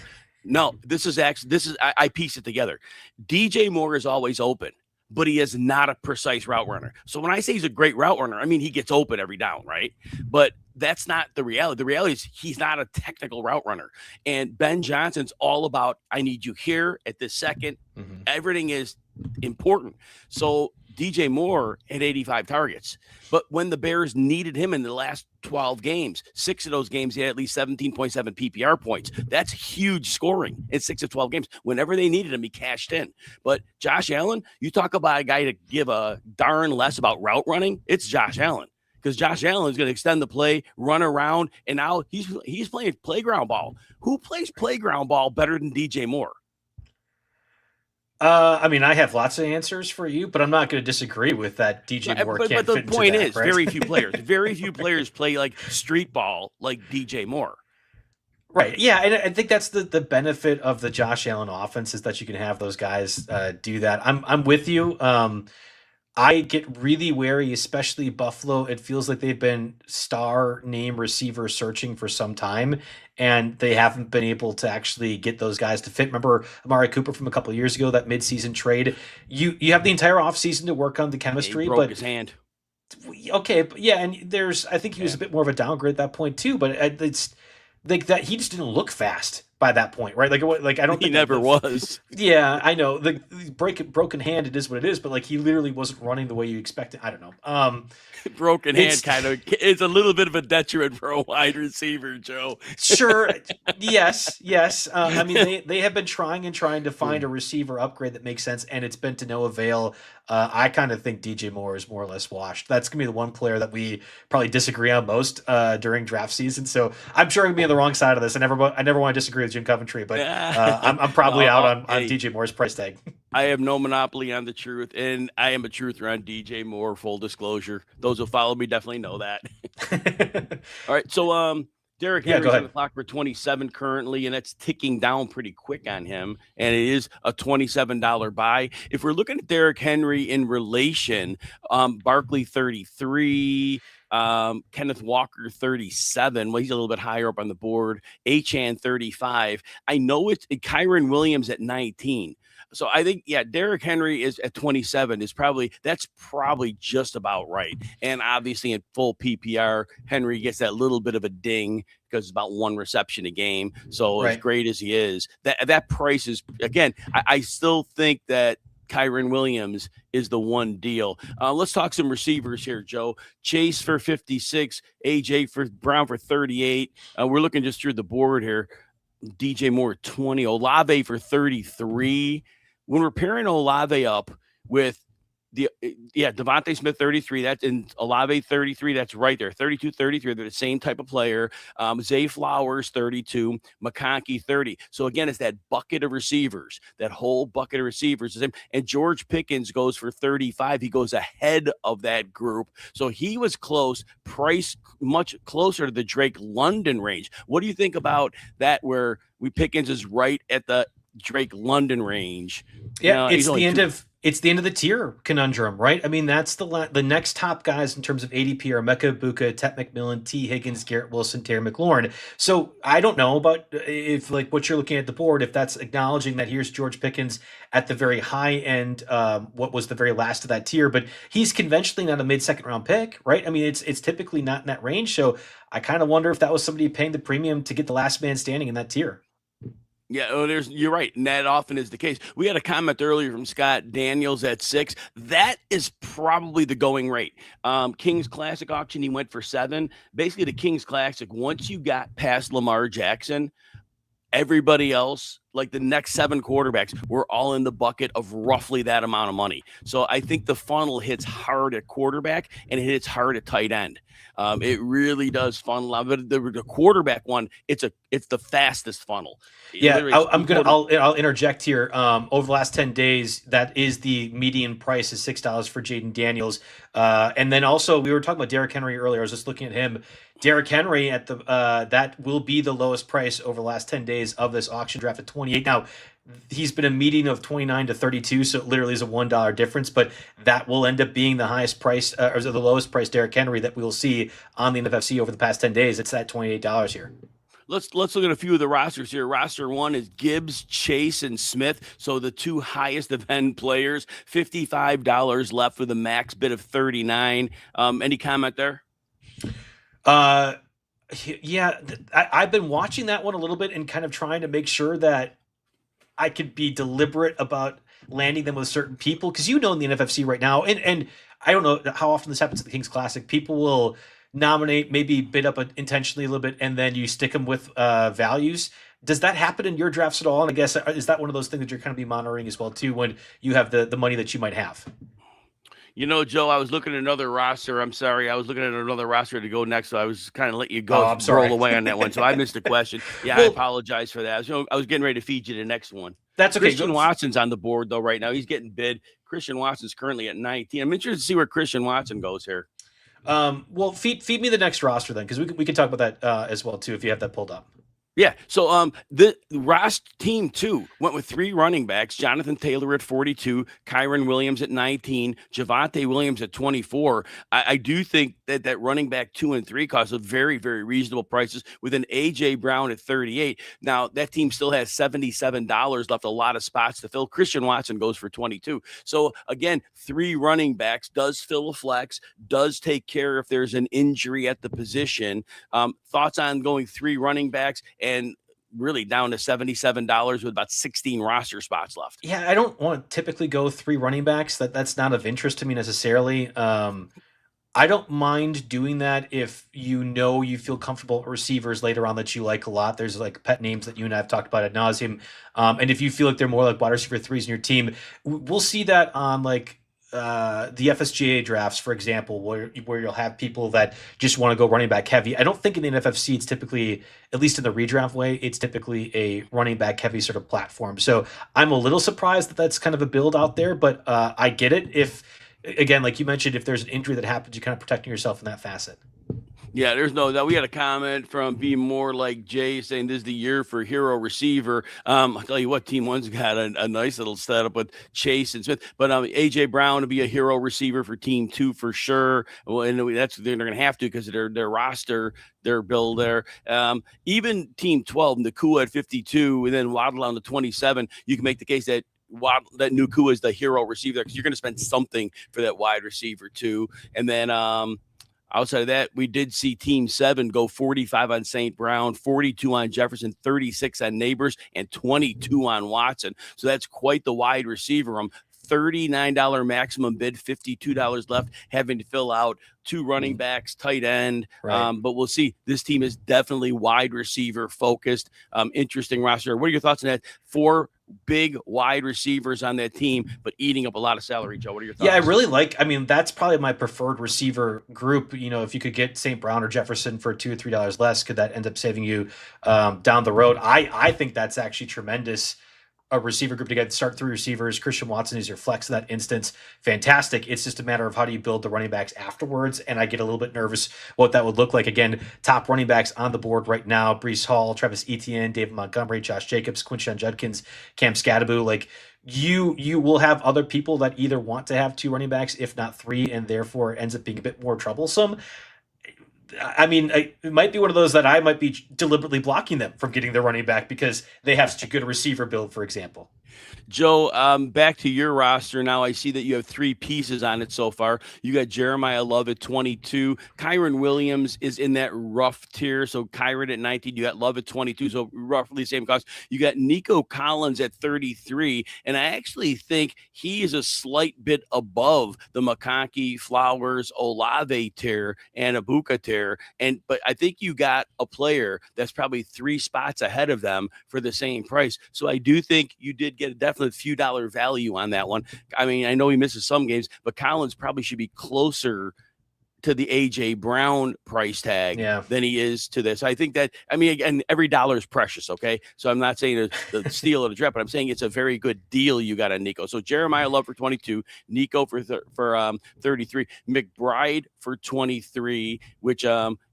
No, I piece it together. DJ Moore is always open, but he is not a precise route runner. So when I say he's a great route runner, I mean, he gets open every down, right? But that's not the reality. The reality is he's not a technical route runner. And Ben Johnson's all about, I need you here at this second. Mm-hmm. Everything is important. So DJ Moore had 85 targets. But when the Bears needed him in the last 12 games, 6 of those games, he had at least 17.7 PPR points. That's huge scoring in 6 of 12 games. Whenever they needed him, he cashed in. But Josh Allen, you talk about a guy to give a darn less about route running, it's Josh Allen. Because Josh Allen is going to extend the play, run around, and now he's playing playground ball. Who plays playground ball better than DJ Moore? I mean, I have lots of answers for you, but I'm not going to disagree with that. DJ Moore can't fit into that. But the point is, right? Very few players play like street ball like DJ Moore. Right. Yeah, and I think that's the benefit of the Josh Allen offense is that you can have those guys do that. I'm with you. I get really wary, especially Buffalo. It feels like they've been star name receiver searching for some time, and they haven't been able to actually get those guys to fit. Remember Amari Cooper from a couple of years ago, that midseason trade? You have the entire offseason to work on the Yeah, he chemistry, broke but his hand. okay, but yeah, and I think he was Yeah. a bit more of a downgrade at that point too, but it's like that he just didn't look fast by that point, right? Like I don't He think never was. yeah, I know the broken hand. It is what it is, but like he literally wasn't running the way you expected. I don't know. Broken hand It's kind of is a little bit of a detriment for a wide receiver, Joe. sure, yes. I mean they have been trying to find a receiver upgrade that makes sense, and it's been to no avail. I kind of think DJ Moore is more or less washed. That's gonna be the one player that we probably disagree on most during draft season. So I'm sure I'm gonna be on the wrong side of this. I never want to disagree with Jim Coventry, but I'm probably out on Hey, DJ Moore's price tag. I have no monopoly on the truth, and I am a truther on DJ Moore. Full disclosure, those who follow me definitely know that. All right, so Derrick Yeah, go Henry's on ahead. the clock for 27 currently, and that's ticking down pretty quick on him. And it is a $27 buy. If we're looking at Derrick Henry in relation, Barkley 33, Kenneth Walker 37. Well, he's a little bit higher up on the board. Achan 35. I know it's Kyron Williams at 19. So I think, yeah, Derrick Henry is at 27 that's probably just about right. And obviously in full PPR, Henry gets that little bit of a ding because it's about one reception a game. So as Right. great as he is, that price is, again, I still think that Kyron Williams is the one deal. Let's talk some receivers here, Joe. Chase for 56, AJ for Brown for 38. We're looking just through the board here. DJ Moore 20, Olave for 33. When we're pairing Olave up with Devontae Smith 33, that's in Olave 33, that's right there. 32, 33, they're the same type of player. Zay Flowers 32, McConkey 30. So again, it's that bucket of receivers, that whole bucket of receivers. And George Pickens goes for 35. He goes ahead of that group. So he was close, priced much closer to the Drake London range. What do you think about that, where Pickens is right at the Drake London range? Yeah, it's the end of the tier conundrum, right? I mean, that's the next top guys in terms of ADP are Mecca Buka, Tet McMillan, T Higgins, Garrett Wilson, Terry McLaurin. So I don't know about if like what you're looking at the board, if that's acknowledging that here's George Pickens at the very high end, what was the very last of that tier, but he's conventionally not a mid-second round pick, right? I mean, it's typically not in that range. So I kind of wonder if that was somebody paying the premium to get the last man standing in that tier. Yeah, you're right. And that often is the case. We had a comment earlier from Scott Daniels at 6. That is probably the going rate. King's Classic auction, he went for 7. Basically, the King's Classic, once you got past Lamar Jackson, everybody else, like the next 7 quarterbacks, were all in the bucket of roughly that amount of money. So I think the funnel hits hard at quarterback and it hits hard at tight end. It really does funnel out. But the quarterback one, it's the fastest funnel. Yeah, I'll interject here. Over the last 10 days, that is the median price is $6 for Jaden Daniels. And then also we were talking about Derrick Henry earlier. I was just looking at him. Derrick Henry at the that will be the lowest price over the last 10 days of this auction draft at 28. Now, he's been a median of 29 to 32, so it literally is a $1 difference, but that will end up being the highest price or the lowest price Derrick Henry that we will see on the NFFC over the past 10 days. It's at $28 here. Let's look at a few of the rosters here. Roster 1 is Gibbs, Chase, and Smith. So the 2 highest of end players. $55 left with a max bid of 39. Any comment there? Yeah, I've been watching that one a little bit and kind of trying to make sure that I could be deliberate about landing them with certain people, because in the NFFC right now, and I don't know how often this happens at the Kings Classic, people will nominate, maybe bid up intentionally a little bit, and then you stick them with values. Does that happen in your drafts at all? And I guess, is that one of those things that you're kind of be monitoring as well too when you have the money that you might have? Joe, I was looking at another roster. I'm sorry. I was looking at another roster to go next, so I was kind of letting you go. Oh, I'm sorry. Roll away on that one. So I missed the question. Yeah, Well, I apologize for that. I was getting ready to feed you the next one. That's okay. Christian Watson's on the board, though, right now. He's getting bid. Christian Watson's currently at 19. I'm interested to see where Christian Watson goes here. Well, feed me the next roster then, because we can talk about that as well too if you have that pulled up. Yeah. So the Ross team two went with three running backs: Jonathan Taylor at 42, Kyron Williams at 19, Javonte Williams at 24. I do think that that running back 2 and 3 costs a very, very reasonable prices with an AJ Brown at 38. Now that team still has $77 left, a lot of spots to fill. Christian Watson goes for 22. So again, three running backs does fill a flex, does take care if there's an injury at the position. Thoughts on going three running backs and really down to $77 with about 16 roster spots left? Yeah, I don't want to typically go three running backs. That's not of interest to me necessarily. I don't mind doing that if you feel comfortable with receivers later on that you like a lot. There's like pet names that you and I have talked about ad nauseum. And if you feel like they're more like wide receiver threes in your team, we'll see that on like the FSGA drafts, for example, where you'll have people that just want to go running back heavy. I don't think in the NFFC it's typically, at least in the redraft way, it's typically a running back heavy sort of platform. So I'm a little surprised that that's kind of a build out there, but I get it. If again, like you mentioned, if there's an injury that happens, you're kind of protecting yourself in that facet. Yeah, there's no doubt. We had a comment from Be More Like Jay saying this is the year for hero receiver. I'll tell you what, Team One's got a nice little setup with Chase and Smith, but AJ Brown to be a hero receiver for Team Two for sure. Well, and that's they're going to have to because their roster, their build there. Even Team 12, Nakua at 52, and then Waddle on the 27. You can make the case that that Nakua is the hero receiver because you're going to spend something for that wide receiver too, and then. Outside of that, we did see Team 7 go 45 on St. Brown, 42 on Jefferson, 36 on Neighbors, and 22 on Watson. So that's quite the wide receiver room. $39 maximum bid, $52 left, having to fill out two running backs, tight end. Right. But we'll see. This team is definitely wide receiver focused. Interesting roster. What are your thoughts on that? Four big wide receivers on that team, but eating up a lot of salary, Joe. What are your thoughts? Yeah, I really like, I mean, that's probably my preferred receiver group. If you could get St. Brown or Jefferson for $2 or $3 less, could that end up saving you down the road? I think that's actually tremendous. A receiver group to get start three receivers. Christian Watson is your flex in that instance. Fantastic. It's just a matter of how do you build the running backs afterwards. And I get a little bit nervous what that would look like. Again, top running backs on the board right now: Breece Hall, Travis Etienne, David Montgomery, Josh Jacobs, Quinshon Judkins, Cam Scatteraboo. Like you will have other people that either want to have two running backs, if not three, and therefore it ends up being a bit more troublesome. I mean, it might be one of those that I might be deliberately blocking them from getting their running back because they have such a good receiver build, for example. Joe, back to your roster now. I see that you have three pieces on it so far. You got Jeremiah Love at 22. Kyron Williams is in that rough tier. So Kyron at 19. You got Love at 22. So roughly the same cost. You got Nico Collins at 33. And I actually think he is a slight bit above the McConkey, Flowers, Olave tier and Abuka tier. But I think you got a player that's probably three spots ahead of them for the same price. So I do think you did get a definite few dollar value on that one. I mean, I know he misses some games, but Collins probably should be closer to the AJ Brown price tag than he is to this. I think that, I mean, again, every dollar is precious. Okay. So I'm not saying the steal of the draft, but I'm saying it's a very good deal you got on Nico. So Jeremiah Love for 22, Nico for 33, McBride for 23, which,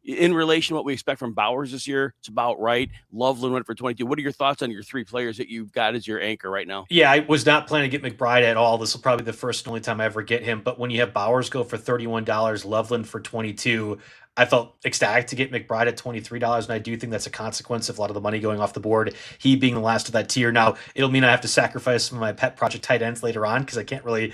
in relation to what we expect from Bowers this year, it's about right. Loveland went for 22. What are your thoughts on your three players that you've got as your anchor right now? Yeah, I was not planning to get McBride at all. This will probably be the first and only time I ever get him. But when you have Bowers go for $31, Loveland for 22, I felt ecstatic to get McBride at $23, and I do think that's a consequence of a lot of the money going off the board, he being the last of that tier. Now, it'll mean I have to sacrifice some of my pet project tight ends later on because I can't really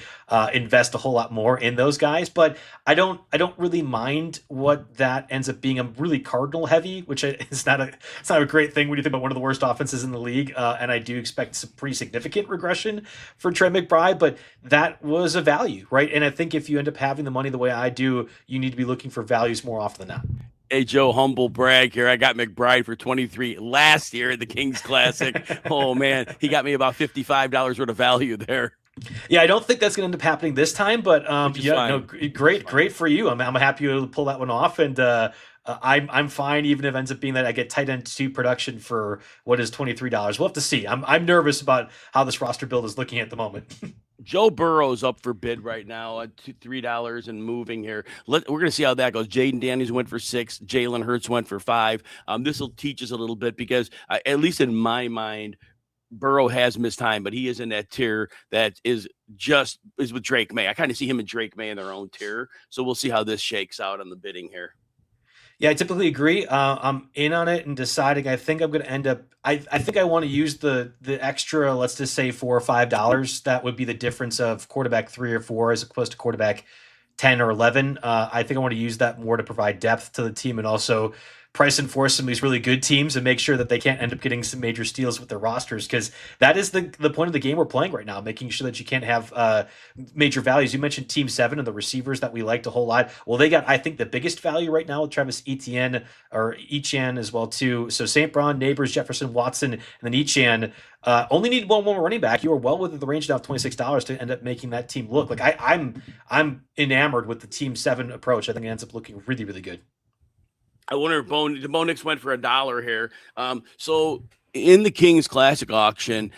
invest a whole lot more in those guys, but I don't really mind what that ends up being. I'm really Cardinal heavy, which is not a great thing when you think about one of the worst offenses in the league, and I do expect some pretty significant regression for Trey McBride, but that was a value, right? And I think if you end up having the money the way I do, you need to be looking for values more often than not. Hey, Joe, humble brag here. I got McBride for 23 last year at the Kings Classic. Oh, man, he got me about $55 worth of value there. Yeah, I don't think that's going to end up happening this time, but great for you. I'm happy to pull that one off, and I'm fine even if it ends up being that I get tight end 2 production for what is $23. We'll have to see. I'm nervous about how this roster build is looking at the moment. Joe Burrow's up for bid right now at $3 and moving here. We're going to see how that goes. Jaden Daniels went for 6. Jalen Hurts went for 5. This will teach us a little bit because, at least in my mind, Burrow has missed time, but he is in that tier that is with Drake May. I kind of see him and Drake May in their own tier. So we'll see how this shakes out on the bidding here. Yeah, I typically agree. I'm in on it and deciding. I think I'm going to end up. I think I want to use the extra. Let's just say $4 or $5. That would be the difference of quarterback 3 or 4 as opposed to quarterback 10 or 11. I think I want to use that more to provide depth to the team and also price and force some of these really good teams and make sure that they can't end up getting some major steals with their rosters, because that is the point of the game we're playing right now, making sure that you can't have major values. You mentioned Team 7 and the receivers that we liked a whole lot. Well, they got, I think, the biggest value right now with Travis Etienne as well too. So St. Brown, Neighbors, Jefferson, Watson, and then Etienne. Only need one more running back. You are well within the range now of $26 to end up making that team look like I'm enamored with the Team 7 approach. I think it ends up looking really, really good. I wonder if the Bo Nix went for $1 here. So in the Kings Classic auction,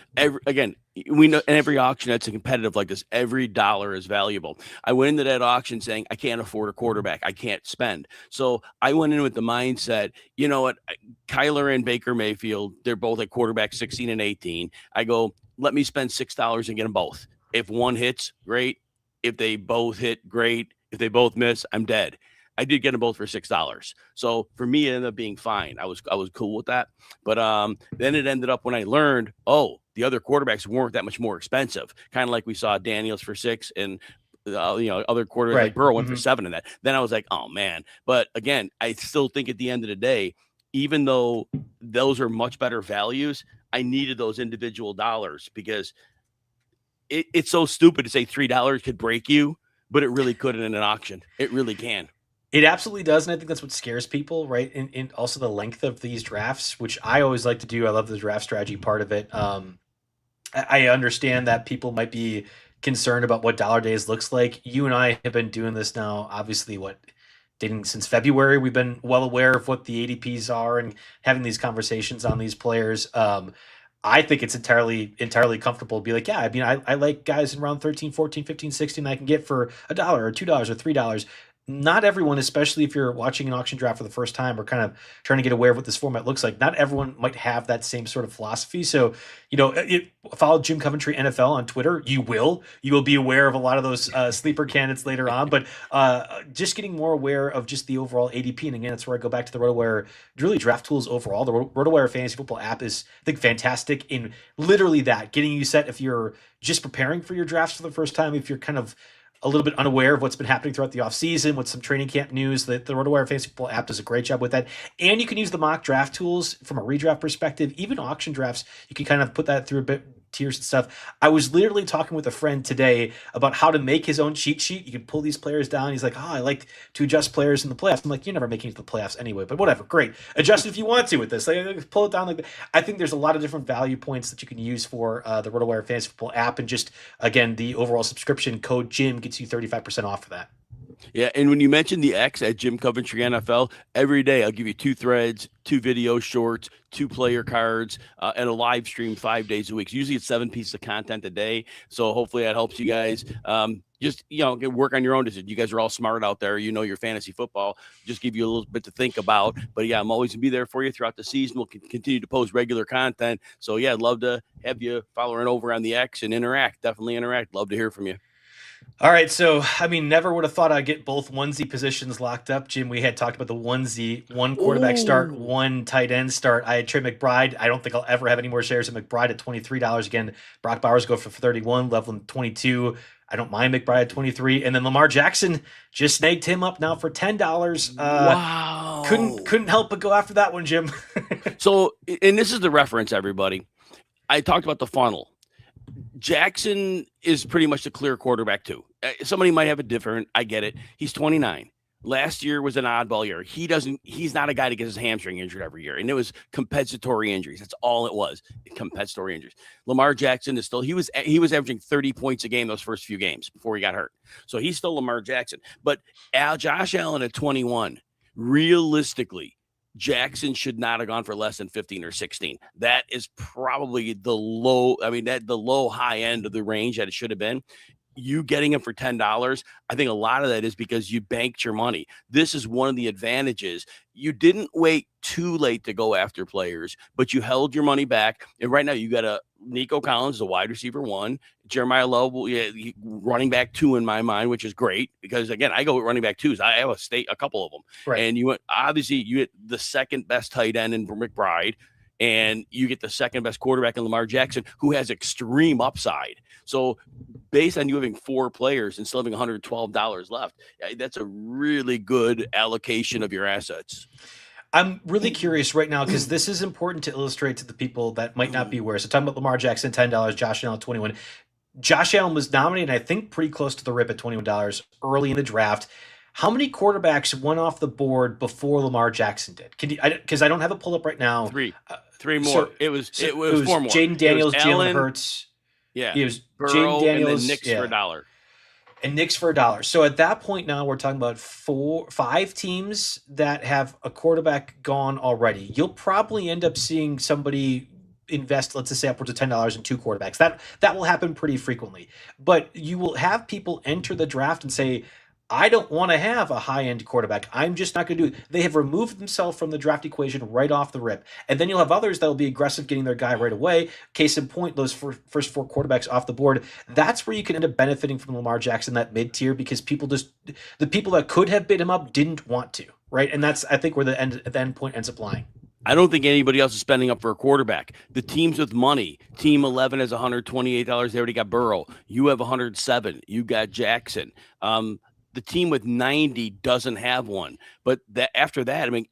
we know in every auction that's competitive like this, every dollar is valuable. I went into that auction saying I can't afford a quarterback. I can't spend. So I went in with the mindset, you know what, Kyler and Baker Mayfield, they're both at quarterback 16 and 18. I go, let me spend $6 and get them both. If one hits, great. If they both hit, great. If they both miss, I'm dead. I did get them both for $6. So for me, it ended up being fine. I was cool with that. But then it ended up when I learned, the other quarterbacks weren't that much more expensive. Kind of like we saw Daniels for 6 and other quarterbacks like Burrow went for 7 in that. Then I was like, oh man. But again, I still think at the end of the day, even though those are much better values, I needed those individual dollars because it's so stupid to say $3 could break you, but it really couldn't in an auction. It really can. It absolutely does, and I think that's what scares people, right? And also the length of these drafts, which I always like to do. I love the draft strategy part of it. I understand that people might be concerned about what Dollar Days looks like. You and I have been doing this now, obviously, dating since February. We've been well aware of what the ADPs are and having these conversations on these players. I think it's entirely comfortable to be like, yeah, I mean, I like guys in round 13, 14, 15, 16 I can get for $1 or $2 or $3. Not everyone, especially if you're watching an auction draft for the first time or kind of trying to get aware of what this format looks like, not everyone might have that same sort of philosophy. So, follow Jim Coventry NFL on Twitter. You will be aware of a lot of those sleeper candidates later on, but just getting more aware of just the overall ADP. And again, that's where I go back to the RotoWire, really draft tools overall. The RotoWire Fantasy Football app is, I think, fantastic in literally that, getting you set if you're just preparing for your drafts for the first time, if you're kind of a little bit unaware of what's been happening throughout the offseason with some training camp news. The RotoWire Fantasy Football app does a great job with that. And you can use the mock draft tools from a redraft perspective. Even auction drafts, you can kind of put that through a bit tiers and stuff. I was literally talking with a friend today about how to make his own cheat sheet. You can pull these players down. He's like, I like to adjust players in the playoffs. I'm like, you're never making it to the playoffs anyway, but whatever. Great. Adjust it if you want to with this. Like, pull it down like that. I think there's a lot of different value points that you can use for the RotoWire Fantasy Football app. And just, again, the overall subscription code Jim gets you 35% off for that. Yeah, and when you mentioned the X at Jim Coventry NFL, every day I'll give you 2 threads, 2 video shorts, 2 player cards, and a live stream 5 days a week. So usually it's 7 pieces of content a day. So hopefully that helps you guys. Just work on your own decision. You guys are all smart out there. You know your fantasy football. Just give you a little bit to think about. But yeah, I'm always gonna be there for you throughout the season. We'll continue to post regular content. So yeah, I'd love to have you following over on the X and interact. Definitely interact. Love to hear from you. All right, so I mean, never would have thought I'd get both onesie positions locked up. Jim, we had talked about the onesie, 1 quarterback start, 1 tight end start. I had Trey McBride. I don't think I'll ever have any more shares of McBride at $23. Again, Brock Bowers go for 31, Loveland 22. I don't mind McBride at 23, and then Lamar Jackson just snagged him up now for $10. Wow! Couldn't help but go after that one, Jim. So, and this is the reference, everybody. I talked about the funnel. Jackson is pretty much the clear quarterback too. Somebody might have a different. I get it. He's 29. Last year was an oddball year. He's not a guy that gets his hamstring injured every year. And it was compensatory injuries. That's all it was. Compensatory injuries. Lamar Jackson is still, he was averaging 30 points a game those first few games before he got hurt. So he's still Lamar Jackson. But Josh Allen at 21, realistically, Jackson should not have gone for less than 15 or 16. That is probably the low. I mean, the low high end of the range that it should have been. You getting him for $10, I think a lot of that is because you banked your money. This is one of the advantages. You didn't wait too late to go after players, but you held your money back. And right now you got a Nico Collins, the wide receiver 1, Jeremiah Love, running back 2 in my mind, which is great because again, I go with running back 2s. I have a couple of them. Right. And you get the second best tight end in McBride. And you get the second best quarterback in Lamar Jackson, who has extreme upside. So based on you having 4 players and still having $112 left, that's a really good allocation of your assets. I'm really curious right now because this is important to illustrate to the people that might not be aware. So talking about Lamar Jackson, $10, Josh Allen, $21. Josh Allen was nominated, I think, pretty close to the rip at $21 early in the draft. How many quarterbacks went off the board before Lamar Jackson did? Because I don't have it pulled up right now. 3 more. It was 4 more. Jaden Daniels, Jalen Hurts. Yeah. It was Burrow, Jaden Daniels. And then Knicks for $1. And Knicks for $1. So at that point now, we're talking about 5 teams that have a quarterback gone already. You'll probably end up seeing somebody invest, let's just say, upwards of $10 in 2 quarterbacks. That will happen pretty frequently. But you will have people enter the draft and say, I don't want to have a high-end quarterback. I'm just not going to do it. They have removed themselves from the draft equation right off the rip. And then you'll have others that will be aggressive getting their guy right away. Case in point, those first 4 quarterbacks off the board. That's where you can end up benefiting from Lamar Jackson, that mid-tier, because the people that could have bid him up didn't want to, right? And that's, I think, where the end point ends up lying. I don't think anybody else is spending up for a quarterback. The teams with money, Team 11 has $128. They already got Burrow. You have 107. You got Jackson. The team with 90 doesn't have one, but after that, I mean,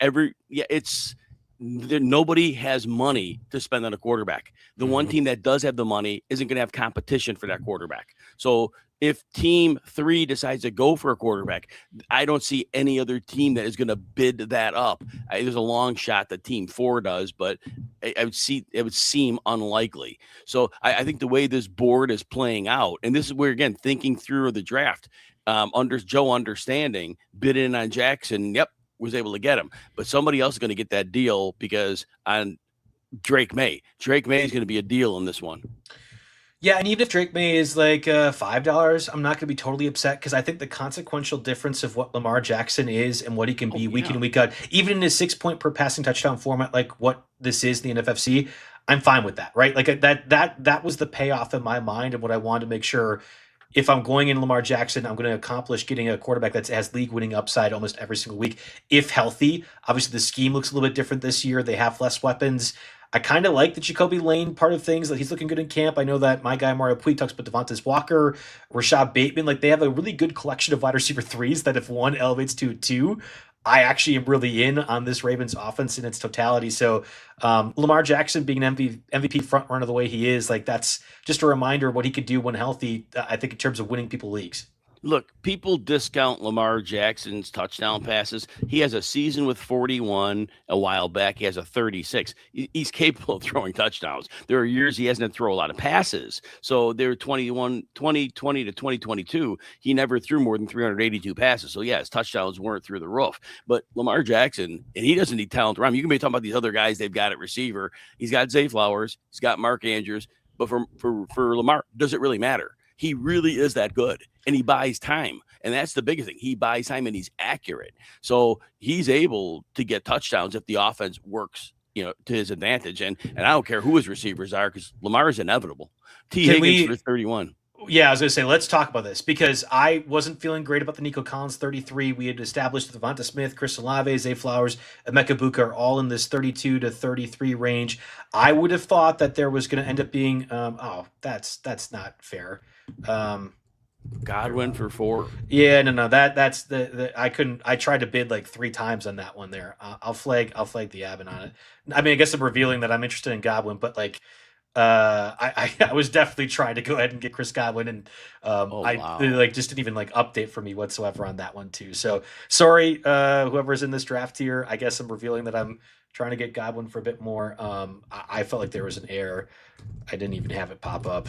nobody has money to spend on a quarterback. The one team that does have the money isn't going to have competition for that quarterback. So if team 3 decides to go for a quarterback, I don't see any other team that is going to bid that up. There's a long shot that team 4 does, but it would seem unlikely. So I think the way this board is playing out, and this is where, again, thinking through the draft, under Joe understanding, bid in on Jackson, was able to get him. But somebody else is going to get that deal because on Drake May is going to be a deal in this one. Yeah, and even if Drake May is like $5, I'm not going to be totally upset because I think the consequential difference of what Lamar Jackson is and what he can be week in and week out, even in his 6-point per passing touchdown format, like what this is in the NFFC, I'm fine with that, right? Like that was the payoff in my mind and what I wanted to make sure. If I'm going in Lamar Jackson, I'm going to accomplish getting a quarterback that has league-winning upside almost every single week, if healthy. Obviously, the scheme looks a little bit different this year. They have less weapons. I kind of like the Jacoby Lane part of things. Like, he's looking good in camp. I know that my guy Mario Puig talks about Devontae Walker, Rashad Bateman. Like, they have a really good collection of wide receiver 3s that if one elevates to a 2, I actually am really in on this Ravens offense in its totality. So Lamar Jackson being an MVP front runner the way he is, like, that's just a reminder of what he could do when healthy, I think, in terms of winning people leagues. Look, people discount Lamar Jackson's touchdown passes. He has a season with 41 a while back. He has a 36. He's capable of throwing touchdowns. There are years he hasn't thrown a lot of passes. So they're 2020 to 2022. He never threw more than 382 passes. So, yeah, his touchdowns weren't through the roof. But Lamar Jackson, and he doesn't need talent around him. You can be talking about these other guys they've got at receiver. He's got Zay Flowers. He's got Mark Andrews. But for Lamar, does it really matter? He really is that good, and he buys time. And that's the biggest thing. He buys time, and he's accurate. So he's able to get touchdowns if the offense works, to his advantage. And I don't care who his receivers are because Lamar is inevitable. Higgins for 31. Yeah, I was going to say, let's talk about this because I wasn't feeling great about the Nico Collins 33. We had established Devonta Smith, Chris Olave, Zay Flowers, Emeka Buka are all in this 32 to 33 range. I would have thought that there was going to end up being, that's not fair. Godwin for 4. Yeah, no, that's the I tried to bid like 3 times on that one there. I'll flag the Abbott on it. I mean, I guess I'm revealing that I'm interested in Godwin, but like, I was definitely trying to go ahead and get Chris Godwin, and just didn't even like update for me whatsoever on that one too. So sorry, whoever's in this draft here. I guess I'm revealing that I'm trying to get Godwin for a bit more. I felt like there was an error. I didn't even have it pop up.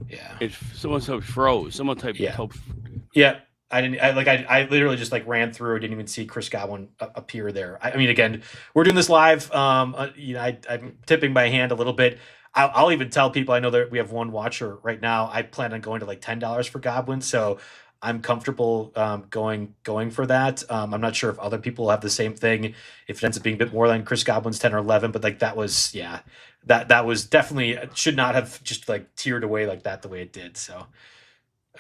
Yeah. If someone froze, someone typed. Yeah. I didn't. I literally just like ran through. I didn't even see Chris Godwin appear there. I mean, again, we're doing this live. I'm tipping my hand a little bit. I'll even tell people. I know that we have one watcher right now. I plan on going to like $10 for Godwin, so I'm comfortable going for that. I'm not sure if other people have the same thing. If it ends up being a bit more than Chris Godwin's 10 or 11, but like that was that was definitely should not have just like tiered away like that the way it did. So.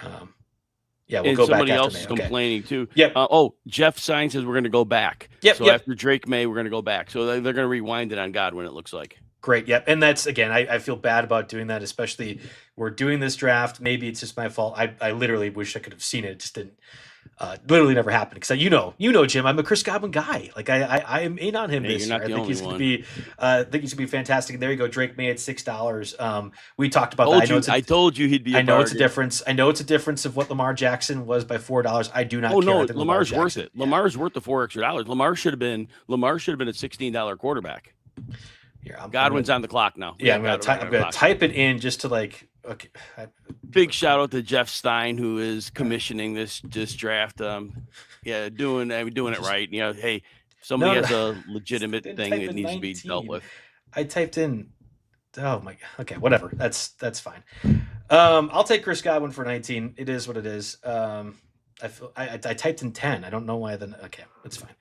Um, Yeah, we'll And go back somebody after else May. is Okay. complaining too. Yep. Jeff Sign says we're going to go back. Yep. So Yep. after Drake May, we're going to go back. So they're going to rewind it on Godwin, it looks like. Great. Yep. And that's, again, I feel bad about doing that, especially we're doing this draft. Maybe it's just my fault. I literally wish I could have seen it. It just didn't. Literally never happened. Because you know, Jim, I'm a Chris Godwin guy. Like I am in on him Hey, this you're year. not I think the he's only going to be. I think he's going to be fantastic. And there you go, Drake May at $6. We talked about that. I told you he'd be. I know it's a difference. I know it's a difference of what Lamar Jackson was by $4. I do not. Oh care. no, I think Lamar's worth Jackson, it. Lamar's worth the $4 extra. Lamar should have been a $16 quarterback. Here, Godwin's on the clock now. Yeah, I'm gonna type it in just to like. Okay. Big shout out to Jeff Stein, who is commissioning this draft. Doing it right. You know, hey, somebody has a legitimate thing that needs to be dealt with. I typed in. Oh my. Okay, whatever. That's fine. I'll take Chris Godwin for 19. It is what it is. I typed in 10. I don't know why. Then okay, that's fine.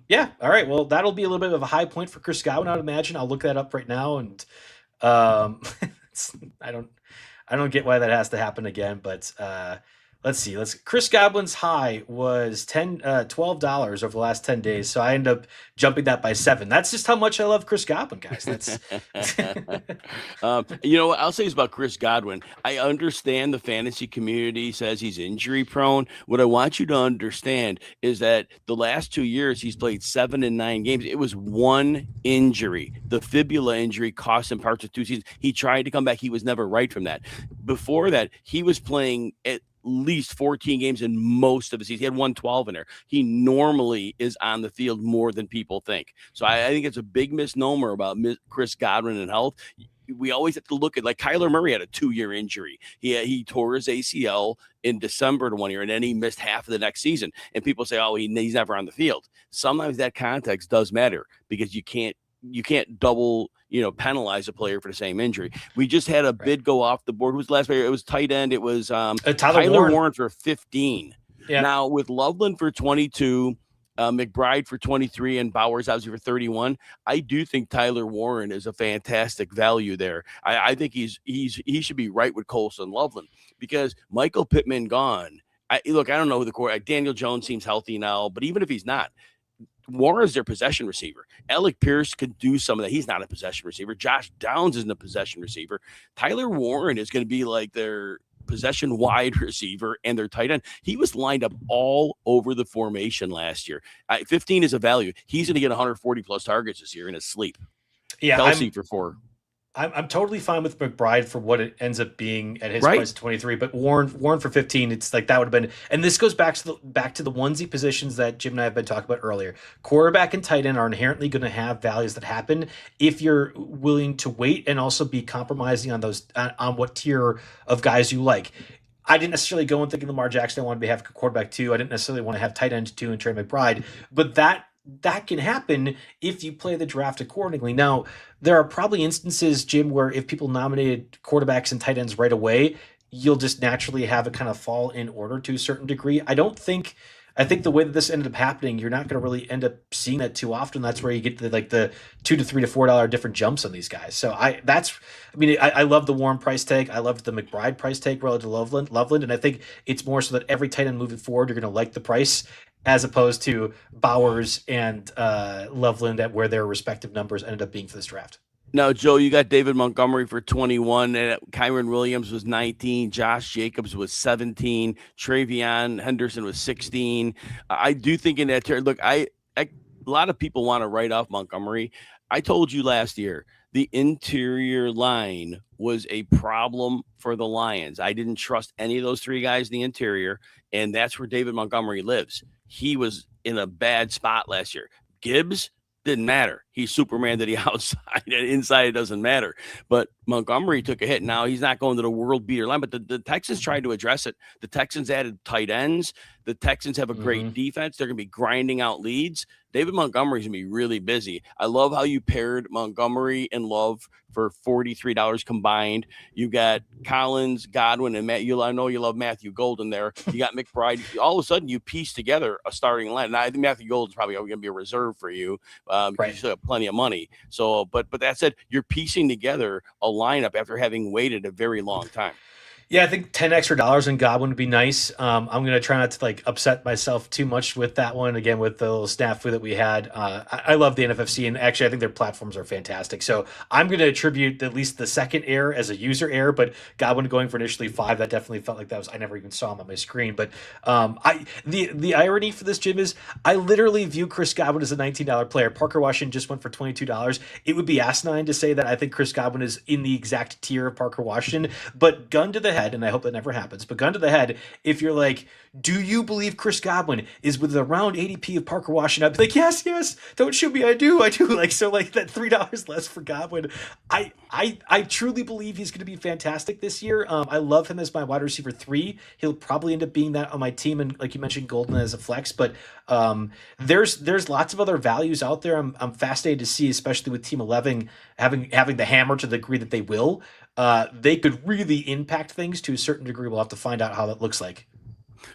Yeah. All right. Well, that'll be a little bit of a high point for Chris Godwin, I would imagine. I'll look that up right now, and I don't get why that has to happen again, but let's see. Chris Godwin's high was $12 over the last 10 days, so I end up jumping that by 7. That's just how much I love Chris Godwin, guys. That's what I'll say is about Chris Godwin. I understand the fantasy community says he's injury prone. What I want you to understand is that the last 2 years he's played 7 and 9 games. It was one injury. The fibula injury cost him parts of 2 seasons. He tried to come back. He was never right from that. Before that, he was playing at least 14 games in most of his season. He had 112 in there. He normally is on the field more than people think. So I think it's a big misnomer about Chris Godwin and health. We always have to look at, like, Kyler Murray had a 2-year injury. He tore his ACL in December to 1 year, and then he missed half of the next season. And people say, oh, he's never on the field. Sometimes that context does matter because you can't double, penalize a player for the same injury. We just had a bid go off the board. Who was the last player? It was tight end. It was Tyler Warren for 15. Yeah. Now with Loveland for 22, McBride for 23, and Bowers obviously for 31. I do think Tyler Warren is a fantastic value there. I think he should be right with Colson Loveland because Michael Pittman gone. I don't know who the quarterback. Daniel Jones seems healthy now, but even if he's not, Warren is their possession receiver. Alec Pierce could do some of that. He's not a possession receiver. Josh Downs isn't a possession receiver. Tyler Warren is going to be like their possession wide receiver and their tight end. He was lined up all over the formation last year. 15 is a value. He's going to get 140 plus targets this year in his sleep. Yeah, Kelsey for 4. I'm totally fine with McBride for what it ends up being at his price of 23, but Warren for 15, it's like that would have been. And this goes back to the onesie positions that Jim and I have been talking about earlier. Quarterback and tight end are inherently going to have values that happen if you're willing to wait and also be compromising on those on what tier of guys you like. I didn't necessarily go and thinking Lamar Jackson. I wanted to have a quarterback 2. I didn't necessarily want to have tight end 2 and Trey McBride, but that can happen if you play the draft accordingly. Now, there are probably instances, Jim, where if people nominated quarterbacks and tight ends right away, you'll just naturally have it kind of fall in order to a certain degree. I think the way that this ended up happening, you're not going to really end up seeing that too often. That's where you get the $2 to $3 to $4 different jumps on these guys. So I love the Warren price tag. I love the McBride price tag relative to Loveland. And I think it's more so that every tight end moving forward, you're going to like the price as opposed to Bowers and Loveland at where their respective numbers ended up being for this draft. Now, Joe, you got David Montgomery for 21, and Kyron Williams was 19, Josh Jacobs was 17, Travion Henderson was 16. I do think in that look, a lot of people want to write off Montgomery. I told you last year the interior line was a problem for the Lions. I didn't trust any of those 3 guys in the interior, and that's where David Montgomery lives. He was in a bad spot last year. Gibbs, Didn't matter. He's Superman to the outside, and inside it doesn't matter. But Montgomery took a hit. Now he's not going to the world beater line, but the Texans tried to address it. The Texans added tight ends. The Texans have a great defense. They're going to be grinding out leads. David Montgomery's going to be really busy. I love how you paired Montgomery and Love for $43 combined. You got Collins, Godwin, and Matt. I know you love Matthew Golden there. You got McBride. All of a sudden, you piece together a starting line. Now, I think Matthew Golden's probably going to be a reserve for you. Right. You still have plenty of money. So, but that said, you're piecing together a lineup after having waited a very long time. Yeah, I think $10 extra in Godwin would be nice. I'm going to try not to like upset myself too much with that one. Again, with the little snafu that we had. I love the NFFC, and actually I think their platforms are fantastic. So I'm going to attribute at least the second error as a user error, but Godwin going for initially 5, that definitely felt like that was, I never even saw him on my screen. But the irony for this, Jim, is I literally view Chris Godwin as a $19 player. Parker Washington just went for $22. It would be asinine to say that I think Chris Godwin is in the exact tier of Parker Washington, but gun to the head, and I hope that never happens, but gun to the head, if you're like, do you believe Chris Godwin is with the round ADP of Parker Washington? I'd be like, yes, don't shoot me, I do. Like, so like that $3 less for Godwin, I truly believe he's going to be fantastic this year. I love him as my wide receiver 3. He'll probably end up being that on my team, and like you mentioned, Golden as a flex, but there's lots of other values out there. I'm fascinated to see, especially with Team 11 having the hammer to the degree that they will. They could really impact things to a certain degree. We'll have to find out how that looks like.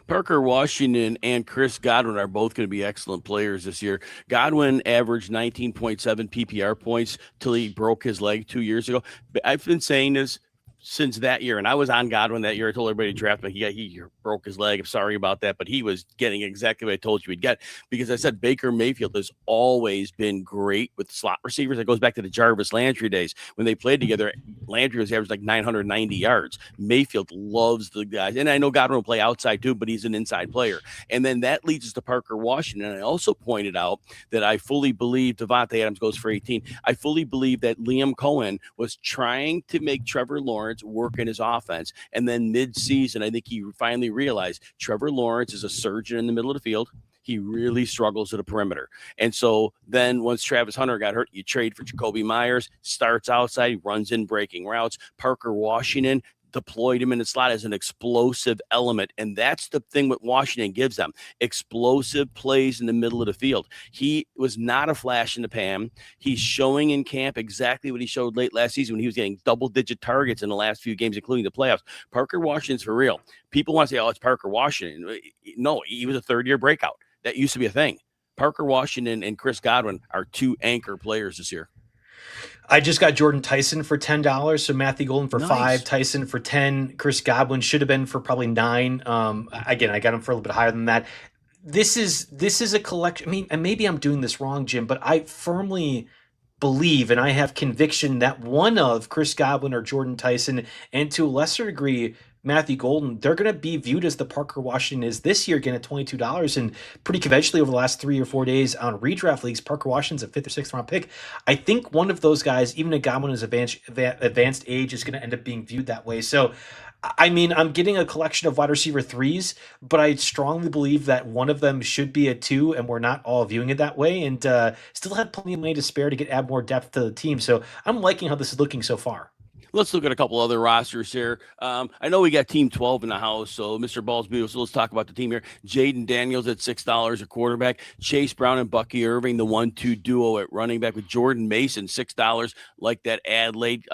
Parker Washington and Chris Godwin are both going to be excellent players this year. Godwin averaged 19.7 PPR points till he broke his leg 2 years ago. But I've been saying this since that year, and I was on Godwin that year. I told everybody to draft him. He broke his leg. I'm sorry about that, but he was getting exactly what I told you he'd get, because I said Baker Mayfield has always been great with slot receivers. It goes back to the Jarvis Landry days when they played together. Landry was averaged like 990 yards. Mayfield loves the guys, and I know Godwin will play outside too, but he's an inside player. And then that leads us to Parker Washington. And I also pointed out that I fully believe Devontae Adams goes for 18. I fully believe that Liam Cohen was trying to make Trevor Lawrence work in his offense, and then mid-season, I think he finally realized Trevor Lawrence is a surgeon in the middle of the field. He really struggles at the perimeter. And so then once Travis Hunter got hurt, you trade for Jacoby Myers, starts outside, he runs in breaking routes. Parker Washington deployed him in the slot as an explosive element. And that's the thing what Washington gives them: explosive plays in the middle of the field. He was not a flash in the pan. He's showing in camp exactly what he showed late last season when he was getting double-digit targets in the last few games, including the playoffs. Parker Washington's for real. People want to say, oh, it's Parker Washington. No, he was a third-year breakout. That used to be a thing. Parker Washington and Chris Godwin are 2 anchor players this year. I just got Jordan Tyson for $10, so Matthew Golden for 5, Tyson for 10. Chris Godwin should have been for probably 9. Again, I got him for a little bit higher than that. This is a collection. I mean, and maybe I'm doing this wrong, Jim, but I firmly believe, and I have conviction, that one of Chris Godwin or Jordan Tyson, and to a lesser degree Matthew Golden, they're going to be viewed as the Parker Washington is this year, again at $22, and pretty conventionally over the last 3 or 4 days on redraft leagues, Parker Washington's a 5th or 6th round pick. I think one of those guys, even a Godwin is advanced age, is going to end up being viewed that way. So, I mean, I'm getting a collection of wide receiver 3s, but I strongly believe that one of them should be a 2, and we're not all viewing it that way, and still have plenty of money to spare to add more depth to the team. So I'm liking how this is looking so far. Let's look at a couple other rosters here. I know we got Team 12 in the house, so Mr. Ballsby, so let's talk about the team here. Jaden Daniels at $6 a quarterback. Chase Brown and Bucky Irving, the 1-2 duo at running back, with Jordan Mason, $6. Like that ad late.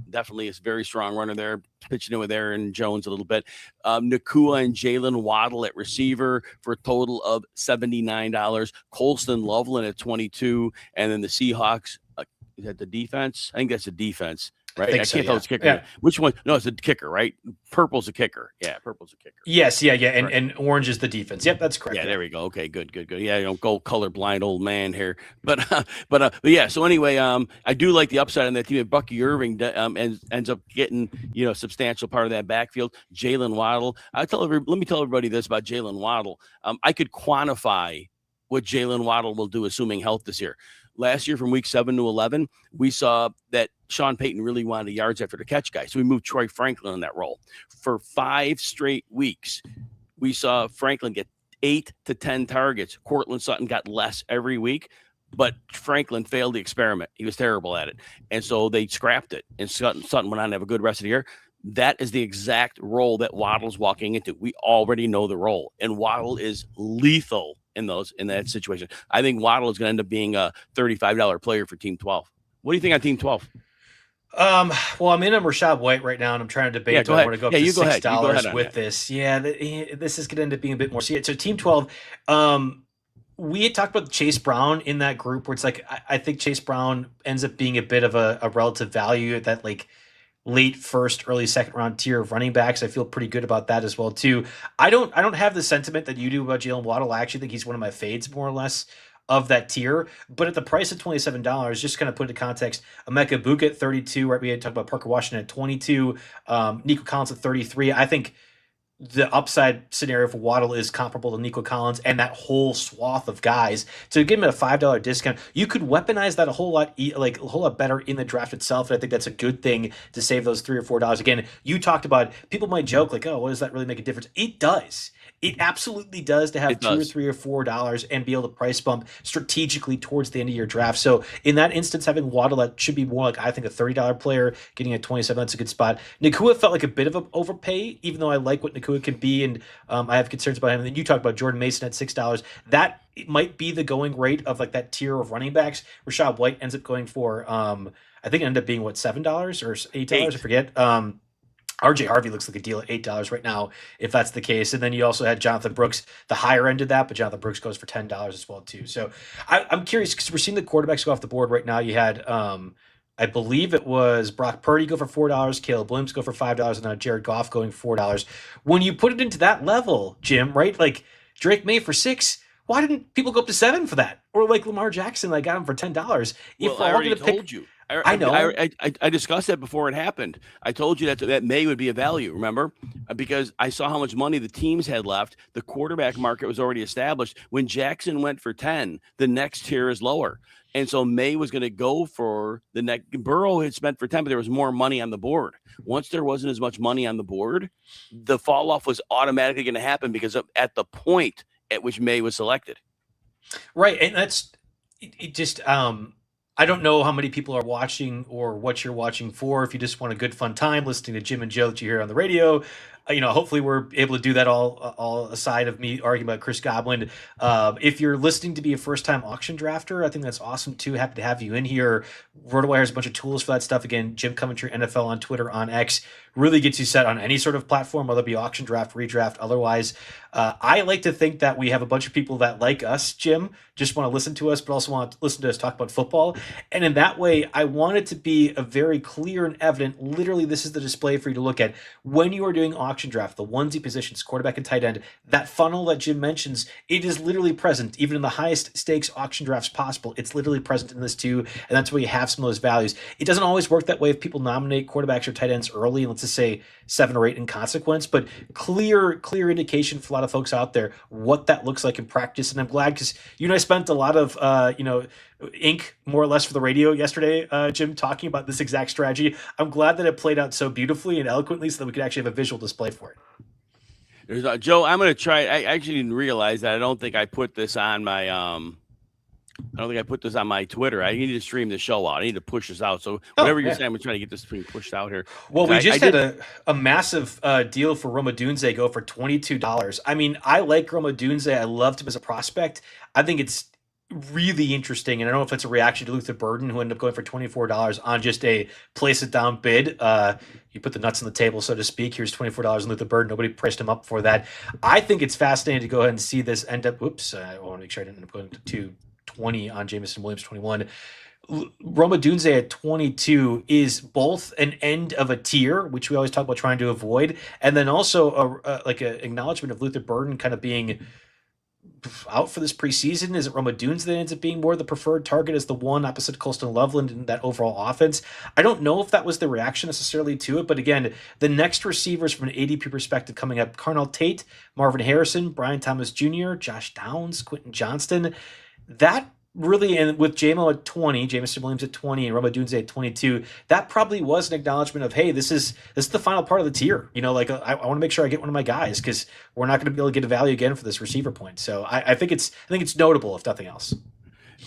Definitely a very strong runner there, pitching in with Aaron Jones a little bit. Nakua and Jalen Waddle at receiver for a total of $79. Colston Loveland at 22. And then the Seahawks, is that the defense? I think that's the defense. Right, I can't tell it's kicker. Yeah. Which one? No, it's a kicker, right? Purple's a kicker. Yeah, purple's a kicker. Yes, yeah, and orange is the defense. Yep, that's correct. Yeah, there we go. Okay, good. Yeah, you don't go colorblind old man here, but yeah. So anyway, I do like the upside on that team. Bucky Irving ends up getting a substantial part of that backfield. Jalen Waddle. Let me tell everybody this about Jalen Waddle. I could quantify what Jalen Waddle will do, assuming health this year. Last year, from week 7 to 11, we saw that Sean Payton really wanted a yards after the catch guy. So we moved Troy Franklin in that role. For 5 straight weeks, we saw Franklin get 8 to 10 targets. Cortland Sutton got less every week. But Franklin failed the experiment. He was terrible at it. And so they scrapped it. And Sutton went on to have a good rest of the year. That is the exact role that Waddle's walking into. We already know the role. And Waddle is lethal in that situation. I think Waddle is going to end up being a $35 player for Team 12. What do you think on Team 12? Well, I'm in on Rashad White right now, and I'm trying to debate. Do I want to go up to $6 with this? Yeah, this is going to end up being a bit more. So Team 12. We had talked about Chase Brown in that group, where it's like I think Chase Brown ends up being a bit of a relative value at that like late first, early second round tier of running backs. I feel pretty good about that as well too. I don't have the sentiment that you do about Jalen Waddle. I actually think he's one of my fades more or less of that tier, but at the price of $27, just kind of put into context, Emeka Buka at 32, right? We had talked about Parker Washington at 22, Nico Collins at 33. I think the upside scenario for Waddle is comparable to Nico Collins and that whole swath of guys. To give him a $5 discount, you could weaponize that a whole lot better in the draft itself. And I think that's a good thing to save those $3 or $4. Again, you talked about, people might joke like, oh, what does that really make a difference? It does. It absolutely does to have $2 or $3 or $4 and be able to price bump strategically towards the end of your draft. So in that instance, having Waddle, that should be more like, I think, a $30 player getting at 27. That's a good spot. Nacua felt like a bit of an overpay, even though I like what Nacua can be, and I have concerns about him. And then you talked about Jordan Mason at $6. That might be the going rate of like that tier of running backs. Rashad White ends up going for, I think it ended up being what, $7 or $8? I forget. RJ Harvey looks like a deal at $8 right now, if that's the case. And then you also had Jonathan Brooks, the higher end of that, but Jonathan Brooks goes for $10 as well too. So I'm curious because we're seeing the quarterbacks go off the board right now. You had, I believe it was Brock Purdy go for $4, Caleb Williams go for $5, and now Jared Goff going for $4. When you put it into that level, Jim, right? Like Drake May for $6. Why didn't people go up to $7 for that? Or like Lamar Jackson, I got him for $10. Well, I already told you. I know. I discussed that before it happened. I told you that May would be a value, remember? Because I saw how much money the teams had left. The quarterback market was already established. When Jackson went for 10, the next tier is lower. And so May was going to go for the next. Burrow had spent for 10, but there was more money on the board. Once there wasn't as much money on the board, the fall off was automatically going to happen because at the point at which May was selected. Right. And that's it just, I don't know how many people are watching or what you're watching for. If you just want a good fun time listening to Jim and Joe that you hear on the radio, hopefully we're able to do that all aside of me arguing about Chris Godwin. If you're listening to be a first-time auction drafter, I think that's awesome too. Happy to have you in here. RotoWire has a bunch of tools for that stuff. Again, Jim Coventry, NFL on Twitter, on X, really gets you set on any sort of platform, whether it be auction draft, redraft, otherwise. I like to think that we have a bunch of people that like us, Jim, just want to listen to us, but also want to listen to us talk about football. And in that way, I want it to be a very clear and evident, literally this is the display for you to look at when you are doing auction draft, the onesie positions, quarterback and tight end, that funnel that Jim mentions, it is literally present, even in the highest stakes auction drafts possible. It's literally present in this too, and that's where you have some of those values. It doesn't always work that way if people nominate quarterbacks or tight ends early, let's just say 7 or 8 in consequence, but clear indication for a lot of folks out there what that looks like in practice. And I'm glad because you and I spent a lot of ink more or less for the radio yesterday, Jim, talking about this exact strategy. I'm glad that it played out so beautifully and eloquently so that we could actually have a visual display for it. Joe, I'm going to try. I actually didn't realize that. I don't think I put this on my Twitter. I need to stream the show out. I need to push this out. So whatever you're saying, I'm trying to get this thing pushed out here. Well, we just had a massive deal for Roma Dunze go for $22. I mean, I like Roma Dunze. I loved him as a prospect. I think it's really interesting, and I don't know if it's a reaction to Luther Burden, who ended up going for $24 on just a place it down bid. You put the nuts on the table, so to speak. Here's $24 on Luther Burden. Nobody priced him up for that. I think it's fascinating to go ahead and see this end up. Whoops, I want to make sure I didn't end up going to 20 on Jameson Williams 21. Roma Dunze at 22 is both an end of a tier, which we always talk about trying to avoid, and then also an acknowledgement of Luther Burden kind of being out for this preseason. Is it Roma Dunze that ends up being more the preferred target as the one opposite Colston Loveland in that overall offense? I don't know if that was the reaction necessarily to it, but again, the next receivers from an ADP perspective coming up: Carnell Tate, Marvin Harrison, Brian Thomas Jr., Josh Downs, Quentin Johnston. That really, and with JMO at 20, Jameson Williams at 20, and Roma Dunze at 22, that probably was an acknowledgement of, hey, this is the final part of the tier. I want to make sure I get one of my guys because we're not going to be able to get a value again for this receiver point. So I think it's notable, if nothing else.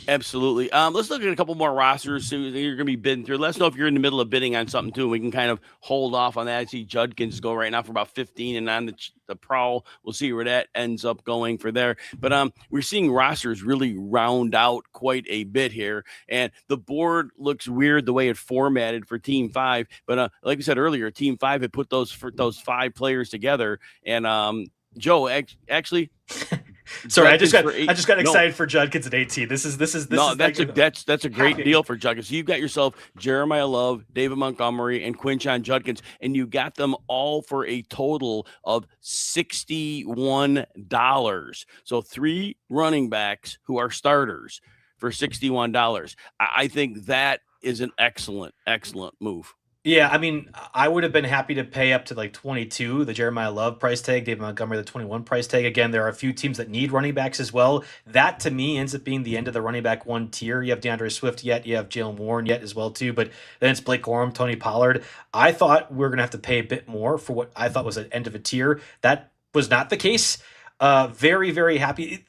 Absolutely. Let's look at a couple more rosters. So you're going to be bidding through. Let us know if you're in the middle of bidding on something too. We can kind of hold off on that. I see Judkins go right now for about 15, and on the prowl, we'll see where that ends up going for there. But we're seeing rosters really round out quite a bit here, and the board looks weird the way it formatted for Team 5. But like we said earlier, Team 5 had put those 5 players together, and Joe actually. Sorry, I just got No. excited for Judkins at 18. This is That's a great deal for Judkins. You've got yourself Jeremiah Love, David Montgomery, and Quinshon Judkins, and you got them all for a total of $61. So 3 running backs who are starters for $61. I think that is an excellent move. Yeah, I mean, I would have been happy to pay up to like 22, the Jeremiah Love price tag, David Montgomery, the 21 price tag. Again, there are a few teams that need running backs as well. That to me ends up being the end of the running back 1 tier. You have DeAndre Swift yet, you have Jalen Warren yet as well too, but then it's Blake Corum, Tony Pollard. I thought we were going to have to pay a bit more for what I thought was an end of a tier. That was not the case. Very, very happy.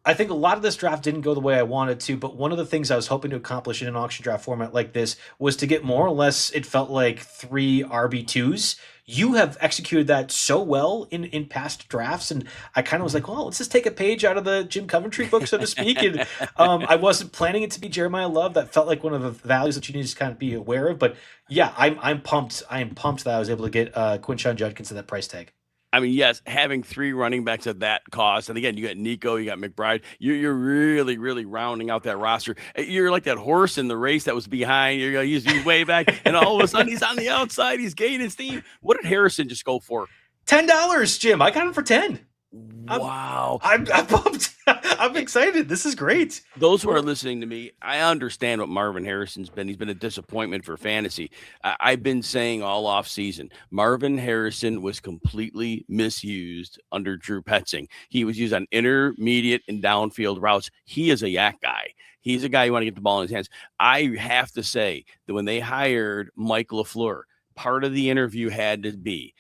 I think a lot of this draft didn't go the way I wanted to, but one of the things I was hoping to accomplish in an auction draft format like this was to get more or less, it felt like 3 RB2s. You have executed that so well in past drafts, and I kind of was like, well, let's just take a page out of the Jim Coventry book, so to speak. And I wasn't planning it to be Jeremiah Love. That felt like one of the values that you need to kind of be aware of. But yeah, I'm pumped. I am pumped that I was able to get Quinshon Judkins at that price tag. I mean, yes, having 3 running backs at that cost, and again, you got Nico, you got McBride. You're really, really rounding out that roster. You're like that horse in the race that was behind. You're going to use way back, and all of a sudden he's on the outside. He's gaining steam. What did Harrison just go for? $10, Jim. I got him for 10. Wow. I'm pumped. I'm excited. This is great. Those who are listening to me, I understand what Marvin Harrison's been. He's been a disappointment for fantasy. I've been saying all off season, Marvin Harrison was completely misused under Drew Petzing. He was used on intermediate and downfield routes. He is a yak guy. He's a guy you want to get the ball in his hands. I have to say that when they hired Mike LaFleur, part of the interview had to be,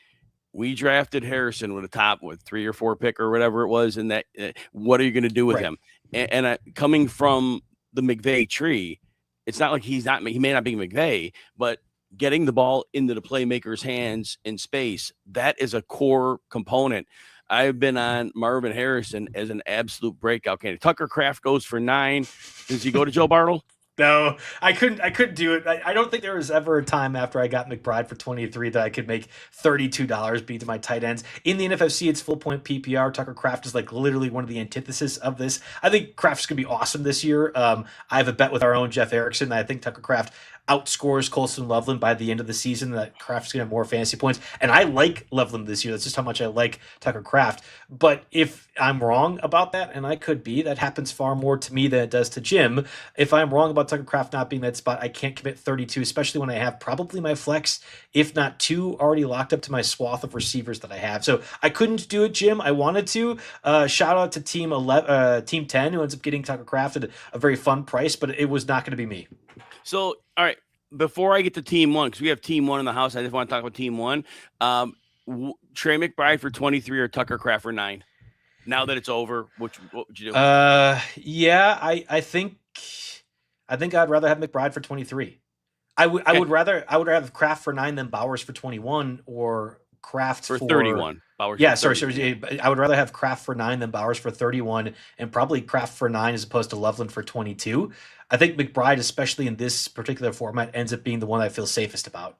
we drafted Harrison with a top 3 or 4 pick or whatever it was. And that, what are you going to do with him? And coming from the McVay tree, it's not like he may not be McVay, but getting the ball into the playmaker's hands in space, that is a core component. I've been on Marvin Harrison as an absolute breakout candidate. Tucker Kraft goes for 9. Does he go to Joe Bartle? No, I couldn't do it. I don't think there was ever a time after I got McBride for 23 that I could make $32 beat to my tight ends. In the NFFC, it's full point PPR. Tucker Kraft is like literally one of the antithesis of this. I think Kraft's going to be awesome this year. I have a bet with our own Jeff Erickson that I think Tucker Kraft outscores Colston Loveland by the end of the season, that Kraft's going to have more fantasy points. And I like Loveland this year. That's just how much I like Tucker Kraft. But if I'm wrong about that, and I could be, that happens far more to me than it does to Jim. If I'm wrong about Tucker Kraft not being that spot, I can't commit 32, especially when I have probably my flex, if not 2, already locked up to my swath of receivers that I have. So I couldn't do it, Jim. I wanted to. Shout out to Team 10, who ends up getting Tucker Kraft at a very fun price, but it was not going to be me. So, all right, before I get to Team 1, because we have Team 1 in the house, I just want to talk about Team 1. Trey McBride for 23 or Tucker Kraft for 9? Now that it's over, what would you do? Yeah, I think I'd rather have McBride for 23. I would rather have Kraft for 9 than Bowers for 21, or Kraft for 31. Bowers. Yeah, sorry. I would rather have Kraft for 9 than Bowers for 31, and probably Kraft for 9 as opposed to Loveland for 22. I think McBride, especially in this particular format, ends up being the one I feel safest about.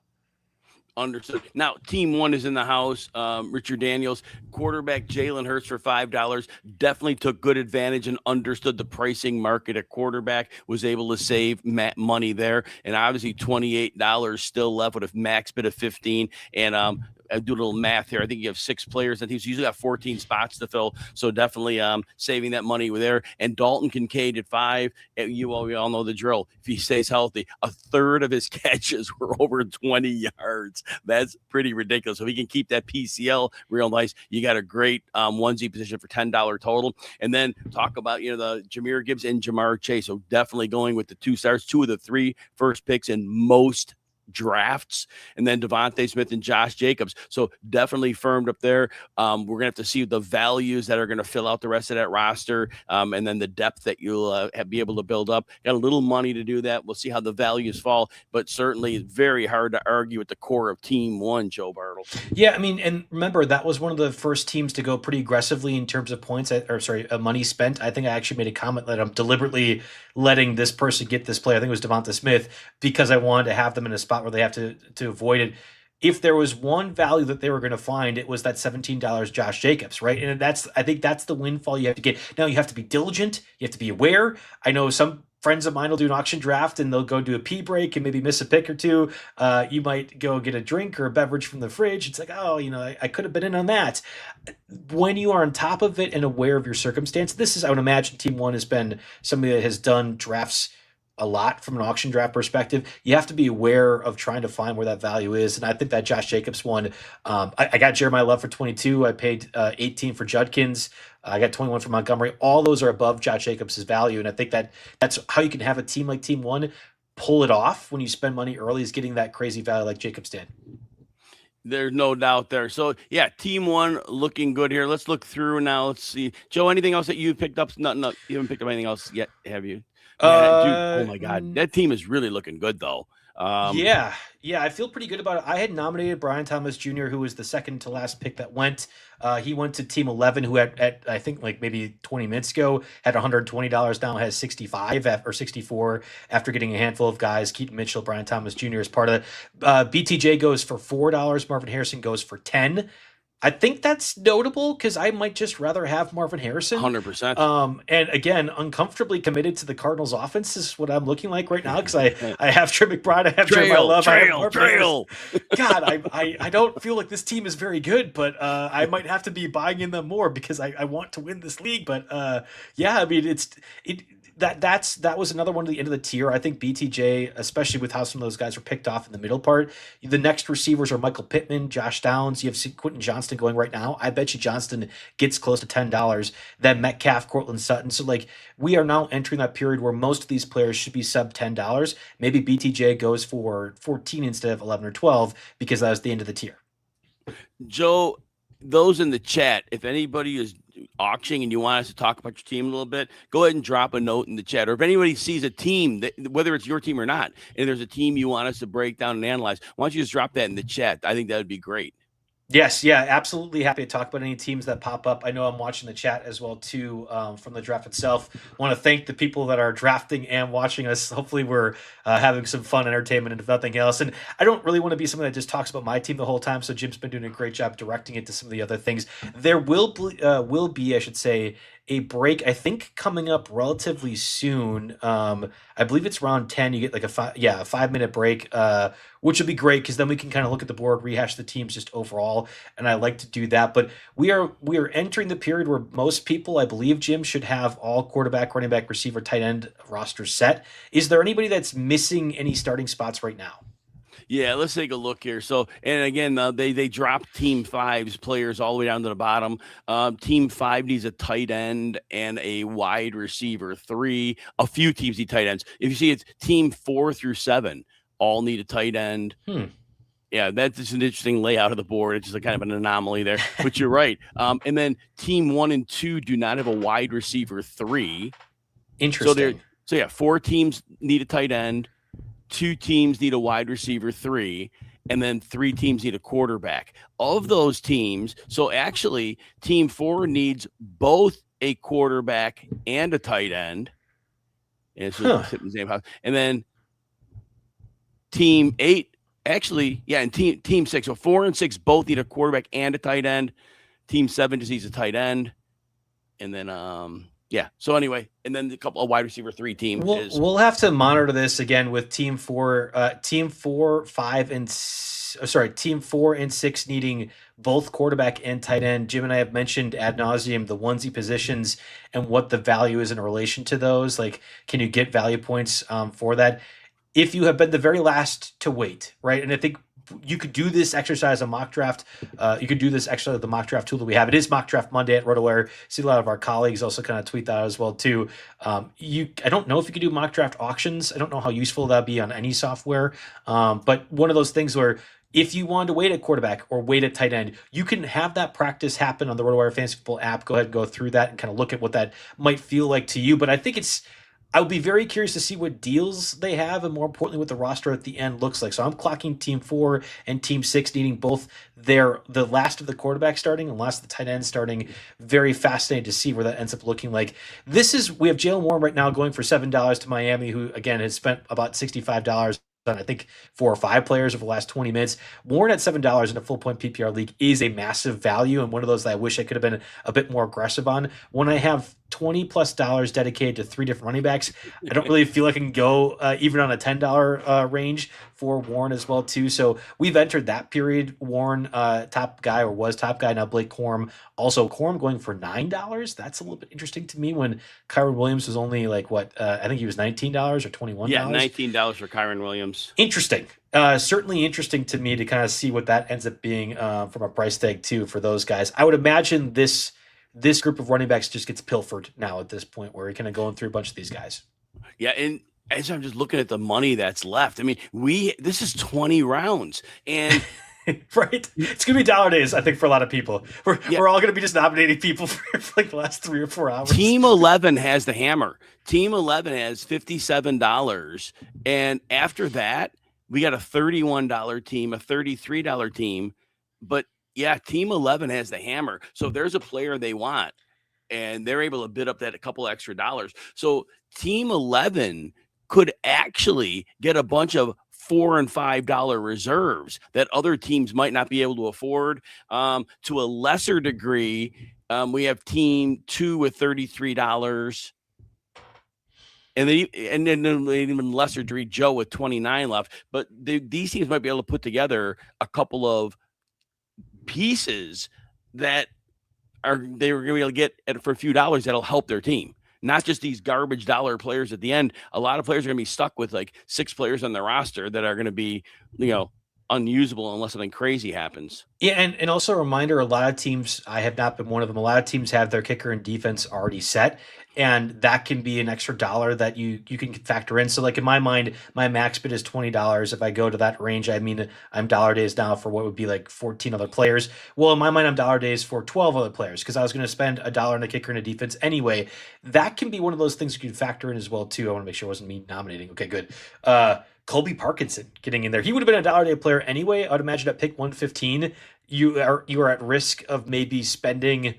Understood. Now, Team 1 is in the house. Richard Daniels, quarterback Jalen Hurts for $5. Definitely took good advantage and understood the pricing market at quarterback, was able to save money there. And obviously $28 still left with a max bid of 15. And I do a little math here. I think you have 6 players. I think you usually got 14 spots to fill. So definitely saving that money there. And Dalton Kincaid at 5. We all know the drill. If he stays healthy, a third of his catches were over 20 yards. That's pretty ridiculous. So if he can keep that PCL real nice, you got a great onesie position for $10 total. And then talk about, the Jahmyr Gibbs and Jamar Chase. So definitely going with the 2 stars, 2 of the 3 first picks in most drafts, and then Devontae Smith and Josh Jacobs. So definitely firmed up there. We're going to have to see the values that are going to fill out the rest of that roster, and then the depth that you'll be able to build up. Got a little money to do that. We'll see how the values fall, but certainly it's very hard to argue with the core of Team 1, Joe Bartle. Yeah, I mean, and remember, that was one of the first teams to go pretty aggressively in terms of points, money spent. I think I actually made a comment that I'm deliberately letting this person get this play. I think it was Devonta Smith, because I wanted to have them in a spot where they have to avoid it. If there was one value that they were going to find, it was that $17 Josh Jacobs, right? And I think that's the windfall you have to get. Now, you have to be diligent. You have to be aware. I know some friends of mine will do an auction draft and they'll go do a pee break and maybe miss a pick or two. You might go get a drink or a beverage from the fridge. It's like, oh, I could have been in on that. When you are on top of it and aware of your circumstance, I would imagine Team 1 has been somebody that has done drafts a lot from an auction draft perspective. You have to be aware of trying to find where that value is. And I think that Josh Jacobs one, I got Jeremiah Love for 22. I paid 18 for Judkins. I got 21 for Montgomery. All those are above Josh Jacobs' value. And I think that's how you can have a team like Team 1 pull it off when you spend money early, is getting that crazy value like Jacobs did. There's no doubt there. So, yeah, Team 1 looking good here. Let's look through now. Let's see. Joe, anything else that you picked up? No, you haven't picked up anything else yet, have you? Yeah, dude, oh my God, that team is really looking good though. Yeah, I feel pretty good about it. I had nominated Brian Thomas Jr., who was the second to last pick that went. He went to Team 11, who at I think like maybe 20 minutes ago had $120, now has 65 or 64 after getting a handful of guys. Keaton Mitchell, Brian Thomas Jr. is part of it. BTJ goes for $4. Marvin Harrison goes for 10. I think that's notable because I might just rather have Marvin Harrison. 100%. And again, uncomfortably committed to the Cardinals offense is what I'm looking like right now, because I have Trey McBride, I have Jeremiah Love, Trail. God, I don't feel like this team is very good, but I might have to be buying in them more because I want to win this league. But yeah, I mean, that was another one at the end of the tier. I think BTJ, especially with how some of those guys were picked off in the middle part. The next receivers are Michael Pittman, Josh Downs. You have Quentin Johnston going right now. I bet you Johnston gets close to $10. Then Metcalf, Cortland Sutton. So like, we are now entering that period where most of these players should be sub $10. Maybe BTJ goes for 14 instead of 11 or 12 because that was the end of the tier. Joe, those in the chat, if anybody is auctioning and you want us to talk about your team a little bit, go ahead and drop a note in the chat. Or if anybody sees a team, whether it's your team or not, and there's a team you want us to break down and analyze, why don't you just drop that in the chat? I think that would be great. Yes, yeah, absolutely happy to talk about any teams that pop up. I know I'm watching the chat as well too, from the draft itself. I want to thank the people that are drafting and watching us. Hopefully we're having some fun entertainment, and if nothing else. And I don't really want to be someone that just talks about my team the whole time, so Jim's been doing a great job directing it to some of the other things. There will be, I should say, a break, I think, coming up relatively soon. I believe it's round 10. You get like a 5-minute break, which would be great because then we can kind of look at the board, rehash the teams just overall, and I like to do that. But we are entering the period where most people, I believe, Jim, should have all quarterback, running back, receiver, tight end rosters set. Is there anybody that's missing any starting spots right now? Yeah, let's take a look here. So, and again, they dropped Team 5's players all the way down to the bottom. Team 5 needs a tight end and a wide receiver 3. A few teams need tight ends. If you see, it's Team 4 through 7 all need a tight end. Yeah, that's just an interesting layout of the board. It's just a kind of an anomaly there, but you're right. And then Team 1 and 2 do not have a wide receiver 3. Interesting. So yeah, 4 teams need a tight end. 2 teams need a wide receiver 3, and then 3 teams need a quarterback. Of those teams, so actually Team 4 needs both a quarterback and a tight end. And then Team 8, actually, yeah, and Team 6. So 4 and 6 both need a quarterback and a tight end. Team 7 just needs a tight end. And then yeah. So anyway, and then a couple of wide receiver 3 team. We'll have to monitor this again with Team 4, Team 4, 5, and Team 4 and 6 needing both quarterback and tight end. Jim and I have mentioned ad nauseum the onesie positions and what the value is in relation to those. Like, can you get value points for that? If you have been the very last to wait, right? And I think you could do this exercise on mock draft. You could do this exercise with the mock draft tool that we have. It is Mock Draft Monday at RotoWire. See a lot of our colleagues also kind of tweet that as well too. I don't know if you could do mock draft auctions. I don't know how useful that'd be on any software. But one of those things where if you wanted to wait at quarterback or wait at tight end, you can have that practice happen on the RotoWire Fantasy Football app. Go ahead and go through that and kind of look at what that might feel like to you. But I think I would be very curious to see what deals they have, and more importantly, what the roster at the end looks like. So I'm clocking Team 4 and Team 6 needing both the last of the quarterback starting and last of the tight end starting. Very fascinating to see where that ends up looking like. We have Jalen Warren right now going for $7 to Miami, who again has spent about $65 on, I think, 4 or 5 players over the last 20 minutes. Warren at $7 in a full point PPR league is a massive value, and one of those that I wish I could have been a bit more aggressive on. When I have $20+ dedicated to 3 different running backs, I don't really feel like I can go even on a $10 range for Warren as well too. So we've entered that period. Warren top guy, or was top guy. Now Blake Corum, also Corum going for $9. That's a little bit interesting to me when Kyron Williams was only like I think he was $19 or $21. Yeah, $19 for Kyron Williams. Interesting. Certainly interesting to me to kind of see what that ends up being from a price tag too for those guys. I would imagine this group of running backs just gets pilfered now at this point, where you're kind of going through a bunch of these guys. Yeah, and as I'm just looking at the money that's left, I mean, this is 20 rounds, and right, it's gonna be dollar days, I think, for a lot of people. We're all gonna be just nominating people for like the last 3 or 4 hours. Team 11 has the hammer. Team 11 has $57, and after that, we got a $31 team, a $33 team, but yeah, Team 11 has the hammer. So if there's a player they want, and they're able to bid up that a couple extra dollars. So Team 11 could actually get a bunch of $4 and $5 reserves that other teams might not be able to afford. To a lesser degree, we have Team 2 with $33. And then even lesser degree, Joe with 29 left. But these teams might be able to put together a couple of pieces that they were going to be able to get for a few dollars that'll help their team. Not just these garbage dollar players at the end. A lot of players are going to be stuck with like 6 players on their roster that are going to be, unusable unless something crazy happens. Yeah, and also a reminder, a lot of teams, I have not been one of them, a lot of teams have their kicker and defense already set, and that can be an extra dollar that you can factor in. So like in my mind, my max bid is $20. If I go to that range, I mean, I'm dollar days now for what would be like 14 other players. Well, in my mind, I'm dollar days for 12 other players because I was going to spend $1 on a kicker and a defense anyway. That can be one of those things you can factor in as well too. I want to make sure it wasn't me nominating. Okay, good. Colby Parkinson getting in there. He would have been a dollar day player anyway. I would imagine at pick 115, you are at risk of maybe spending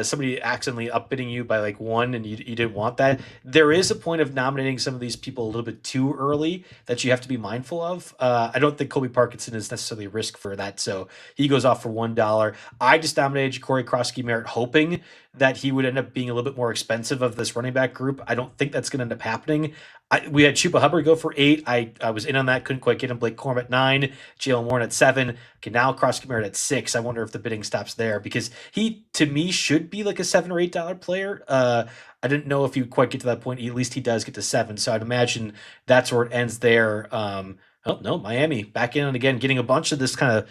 somebody accidentally upbidding you by like 1, and you didn't want that. There is a point of nominating some of these people a little bit too early that you have to be mindful of. I don't think Colby Parkinson is necessarily a risk for that, so he goes off for $1. I just nominated Corey Krosky-Merritt hoping that he would end up being a little bit more expensive of this running back group. I don't think that's going to end up happening. We had Chuba Hubbard go for 8. I was in on that, couldn't quite get him. Blake Corum at 9, Jalen Warren at 7. Okay, now Krosky-Merritt at 6. I wonder if the bidding stops there because he, to me, should be like a $7 or $8 player. I didn't know if you quite get to that point. At least he does get to 7, so I'd imagine that's where it ends there. Oh, no, Miami back in and again, getting a bunch of this kind of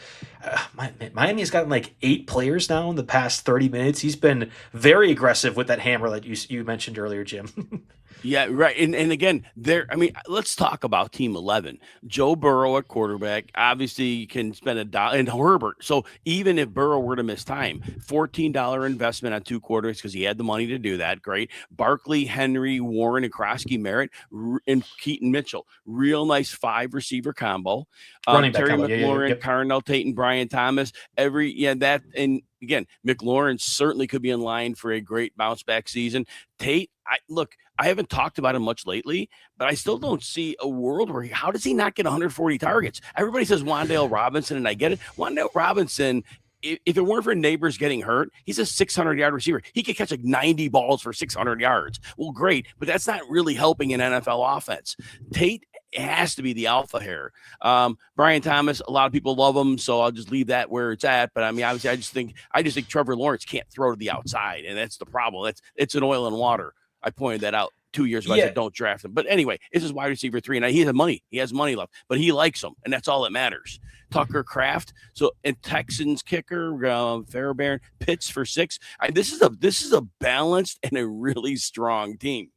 Miami's gotten like 8 players now in the past 30 minutes. He's been very aggressive with that hammer that you mentioned earlier, Jim. Yeah, right. And again, let's talk about Team 11. Joe Burrow at quarterback, obviously you can spend $1, and Herbert. So even if Burrow were to miss time, $14 investment on 2 quarters because he had the money to do that. Great. Barkley, Henry, Warren, and Krosky-Merritt, and Keaton Mitchell. Real nice 5 receiver combo. Running back Terry combo. McLaurin, Yep. Carnell Tate, and Brian Thomas. And again, McLaurin certainly could be in line for a great bounce back season. Tate, I haven't talked about him much lately, but I still don't see a world where how does he not get 140 targets? Everybody says Wan'Dale Robinson, and I get it. Wan'Dale Robinson, if it weren't for Neighbors getting hurt, he's a 600-yard receiver. He could catch like 90 balls for 600 yards. Well, great, but that's not really helping an NFL offense. Tate has to be the alpha here. Brian Thomas, a lot of people love him, so I'll just leave that where it's at. But I mean, obviously, I just think Trevor Lawrence can't throw to the outside, and that's the problem. It's an oil and water. I pointed that out 2 years ago. I said, don't draft him. But anyway, this is wide receiver 3, and he has money. He has money left, but he likes him, and that's all that matters. Tucker Kraft. So, and Texans kicker, Fairbairn, Pitts for 6. This is a balanced and a really strong team.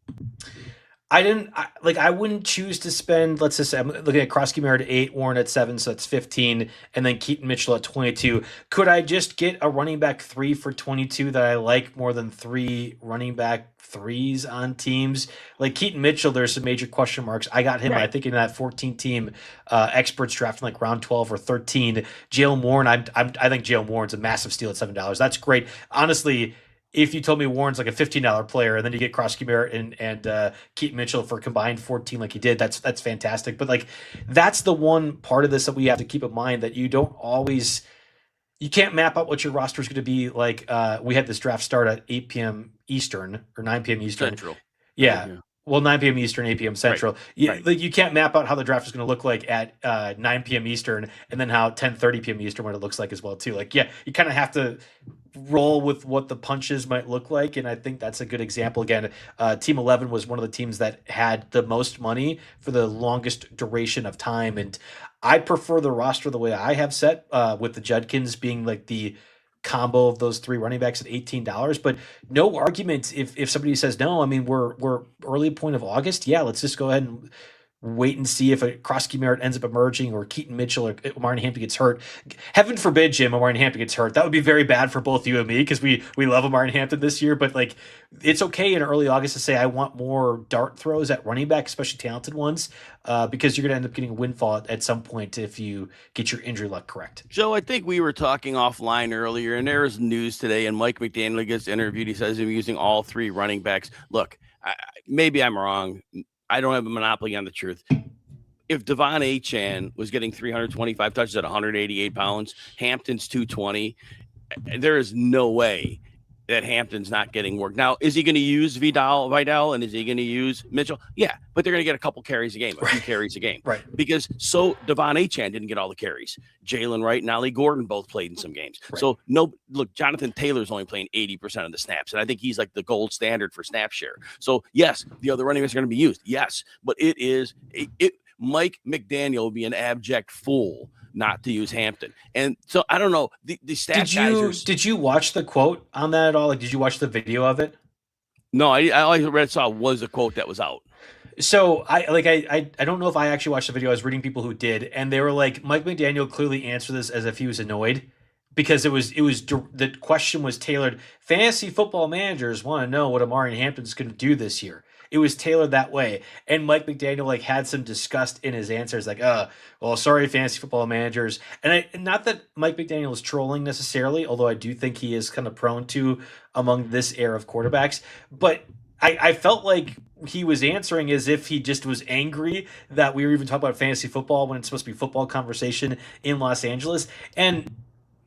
I wouldn't choose to spend, let's just say, I'm looking at Krosky Merritt at 8, Warren at 7, so that's 15, and then Keaton Mitchell at 22. Could I just get a running back 3 for 22 that I like more than 3 running back 3s on teams? Like Keaton Mitchell, there's some major question marks. I got him, I think, in that 14-team experts drafting like round 12 or 13. Jalen Warren, I think Jalen Warren's a massive steal at $7. That's great. Honestly, if you told me Warren's like a $15 player and then you get Krosky Merritt and Keaton Mitchell for combined 14 like he did, that's fantastic. But like that's the one part of this that we have to keep in mind, that you can't map out what your roster is going to be like. We had this draft start at 8 p.m. Eastern or 9 p.m. Eastern. Central. Yeah. Well, 9 p.m. Eastern, 8 p.m. Central. Like you can't map out how the draft is going to look like at 9 p.m. Eastern, and then how 10:30 p.m. Eastern what it looks like as well too. Like, yeah, you kind of have to roll with what the punches might look like, and I think that's a good example. Again, Team 11 was one of the teams that had the most money for the longest duration of time, and I prefer the roster the way I have set, with the Judkins being like the combo of those 3 running backs at $18, but no argument if somebody says no. I mean, we're early point of August. Yeah, let's just go ahead and wait and see if a Krosky Merritt ends up emerging, or Keaton Mitchell or Omarion Hampton gets hurt. Heaven forbid, Jim, Omarion Hampton gets hurt. That would be very bad for both you and me, because we love Omarion Hampton this year. But like, it's okay in early August to say I want more dart throws at running back, especially talented ones, because you're going to end up getting a windfall at some point if you get your injury luck correct. Joe, I think we were talking offline earlier, and there was news today, and Mike McDaniel gets interviewed. He says he's using all 3 running backs. Look, maybe I'm wrong. I don't have a monopoly on the truth. If Devon Achane was getting 325 touches at 188 pounds, Hampton's 220, there is no way that Hampton's not getting work. Now, is he going to use Vidal, and is he going to use Mitchell? Yeah, but they're going to get a couple carries a game, a few carries a game. Right. Because Devon Achane didn't get all the carries. Jalen Wright and Ollie Gordon both played in some games. Right. So, look, Jonathan Taylor's only playing 80% of the snaps, and I think he's like the gold standard for snap share. So, yes, the other running backs are going to be used. Yes, but Mike McDaniel will be an abject fool not to use Hampton. And so I don't know. The stat guys did you watch the quote on that at all? Like, did you watch the video of it? No, all I saw was a quote that was out. So I don't know if I actually watched the video. I was reading people who did, and they were like, Mike McDaniel clearly answered this as if he was annoyed, because the question was tailored. Fantasy football managers want to know what Omarion Hampton's going to do this year. It was tailored that way. And Mike McDaniel had some disgust in his answers, like, well, sorry, fantasy football managers. And not that Mike McDaniel is trolling necessarily, although I do think he is kind of prone to among this era of quarterbacks. But I felt like he was answering as if he just was angry that we were even talking about fantasy football when it's supposed to be football conversation in Los Angeles. And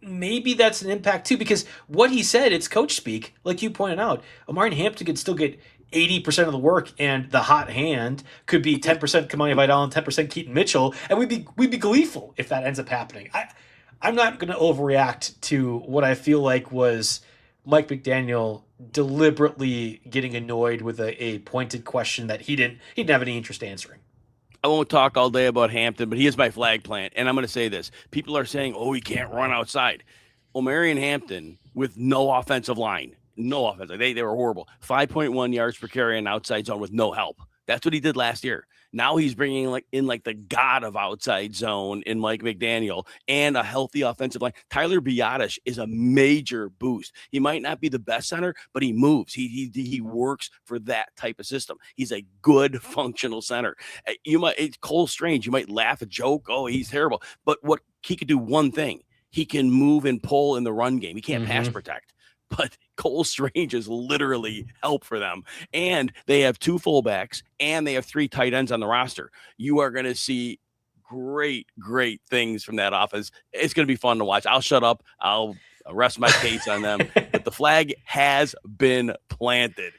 maybe that's an impact too, because what he said, it's coach speak. Like you pointed out, Omarion Hampton could still get 80% of the work, and the hot hand could be 10% Kamani Vidal and 10% Keaton Mitchell, and we'd be gleeful if that ends up happening. I'm not going to overreact to what I feel like was Mike McDaniel deliberately getting annoyed with a pointed question that he didn't have any interest answering. I won't talk all day about Hampton, but he is my flag plant, and I'm going to say this. People are saying, he can't run outside. Omarion Hampton with no offensive line. No offense. They were horrible. 5.1 yards per carry in outside zone with no help. That's what he did last year. Now he's bringing in the god of outside zone in Mike McDaniel and a healthy offensive line. Tyler Biadasz is a major boost. He might not be the best center, but he moves. He works for that type of system. He's a good functional center. Cole Strange, you might laugh a joke. Oh, he's terrible. But what he could do one thing. He can move and pull in the run game. He can't pass protect. But Cole Strange is literally help for them. And they have 2 fullbacks, and they have 3 tight ends on the roster. You are going to see great, great things from that offense. It's going to be fun to watch. I'll shut up. I'll rest my case on them. But the flag has been planted.